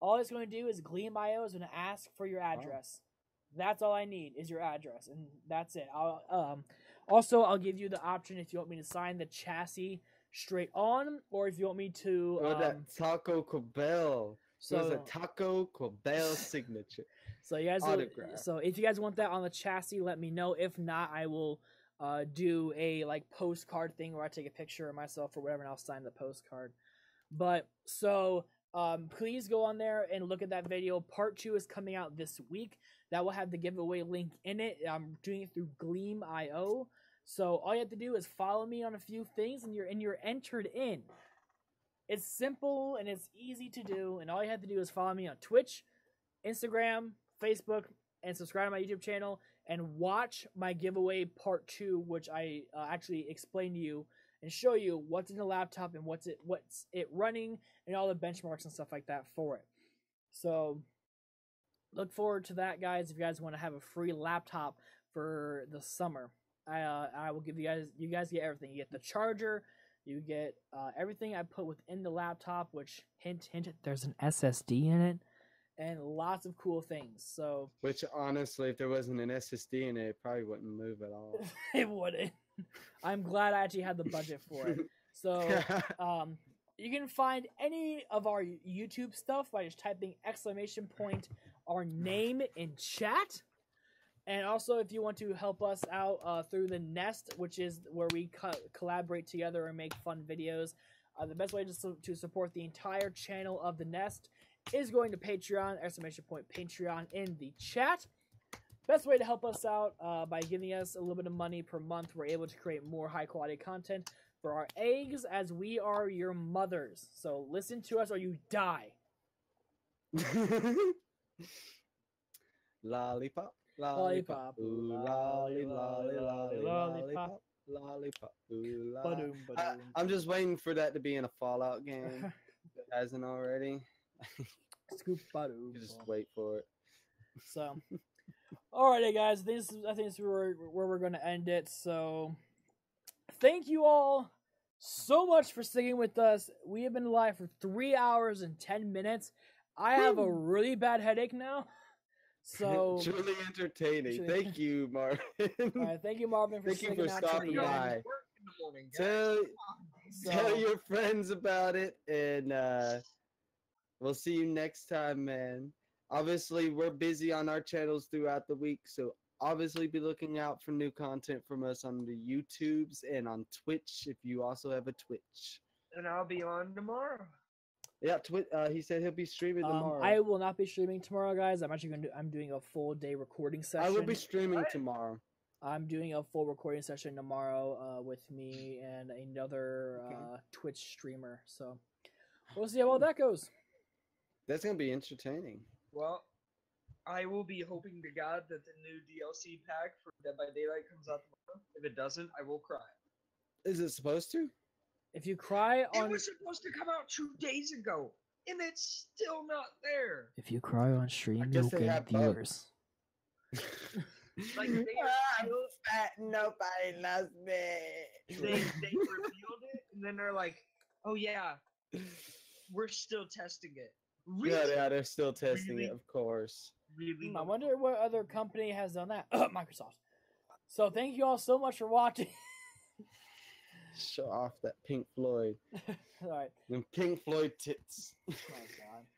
All it's going to do is Gleam.io is going to ask for your address. That's all I need is your address, and that's it. I'll give you the option if you want me to sign the chassis straight on, or if you want me to. Or that Taco Cabell. So it's a So Taco Cabell signature. so you guys. Autograph. So if you guys want that on the chassis, let me know. If not, I will do a like postcard thing where I take a picture of myself or whatever, and I'll sign the postcard. But so please go on there and look at that video. Part 2 is coming out this week. That will have the giveaway link in it. I'm doing it through Gleam.io. So all you have to do is follow me on a few things, and you're entered in. It's simple and it's easy to do, and all you have to do is follow me on Twitch, Instagram, Facebook, and subscribe to my YouTube channel, and watch my giveaway part 2, which I actually explain to you and show you what's in the laptop and what's it running and all the benchmarks and stuff like that for it. So look forward to that, guys. If you guys want to have a free laptop for the summer, I will give you guys get everything. You get the charger, you get everything I put within the laptop, which hint, there's an SSD in it, and lots of cool things. So, which honestly, if there wasn't an SSD in it, it probably wouldn't move at all. It wouldn't. I'm glad I actually had the budget for it. So, you can find any of our YouTube stuff by just typing ! our name in chat. And also, if you want to help us out through the Nest, which is where we collaborate together and make fun videos, the best way to support the entire channel of the Nest is going to Patreon, !Patreon in the chat. Best way to help us out by giving us a little bit of money per month. We're able to create more high-quality content for our eggs, as we are your mothers. So listen to us or you die. Lollipop. Lollipop, Ooh, lolly, lolly, lolly, lollipop, lollipop, ooh, lolly. I'm just waiting for that to be in a Fallout game. If it hasn't already. Scoop-a-doo. Just wait for it. So, alrighty, guys. I think this is where we're going to end it. So, thank you all so much for sticking with us. We have been live for 3 hours and 10 minutes. I have a really bad headache now. So truly entertaining. Thank you, Marvin. All right, thank you, Marvin, for thank you for stopping by. So, Tell your friends about it, and we'll see you next time, man. Obviously, we're busy on our channels throughout the week, so obviously be looking out for new content from us on the YouTubes and on Twitch if you also have a Twitch. And I'll be on tomorrow. Yeah, he said he'll be streaming tomorrow. I will not be streaming tomorrow, guys. I'm doing a full day recording session. I will be streaming tomorrow. I'm doing a full recording session tomorrow with me and another Twitch streamer. So we'll see how well that goes. That's gonna be entertaining. Well, I will be hoping to God that the new DLC pack for Dead by Daylight comes out tomorrow. If it doesn't, I will cry. Is it supposed to? If you cry on... It was supposed to come out 2 days ago, and it's still not there. If you cry on stream, you'll get viewers. Like, they fat, nobody loves me. They revealed it, and then they're like, oh yeah, we're still testing it. Really? Yeah, they're still testing Really? it, of course. Really? I wonder what other company has done that. Microsoft. So thank you all so much for watching. Show off that Pink Floyd. Alright. Them Pink Floyd tits. Oh,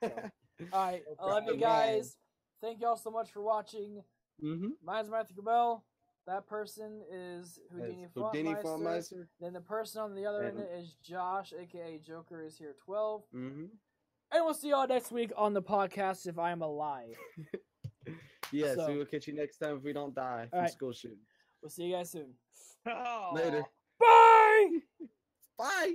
God. So, alright. I love you guys. Thank you all so much for watching. Mine's Matthew Cabell. That person is Houdini Fontmeister. Then the person on the other end is Josh, aka Joker, is here 12. And we'll see y'all next week on the podcast if I'm alive. Yes, we will catch you next time if we don't die from school shooting. We'll see you guys soon. Later. Bye! Bye!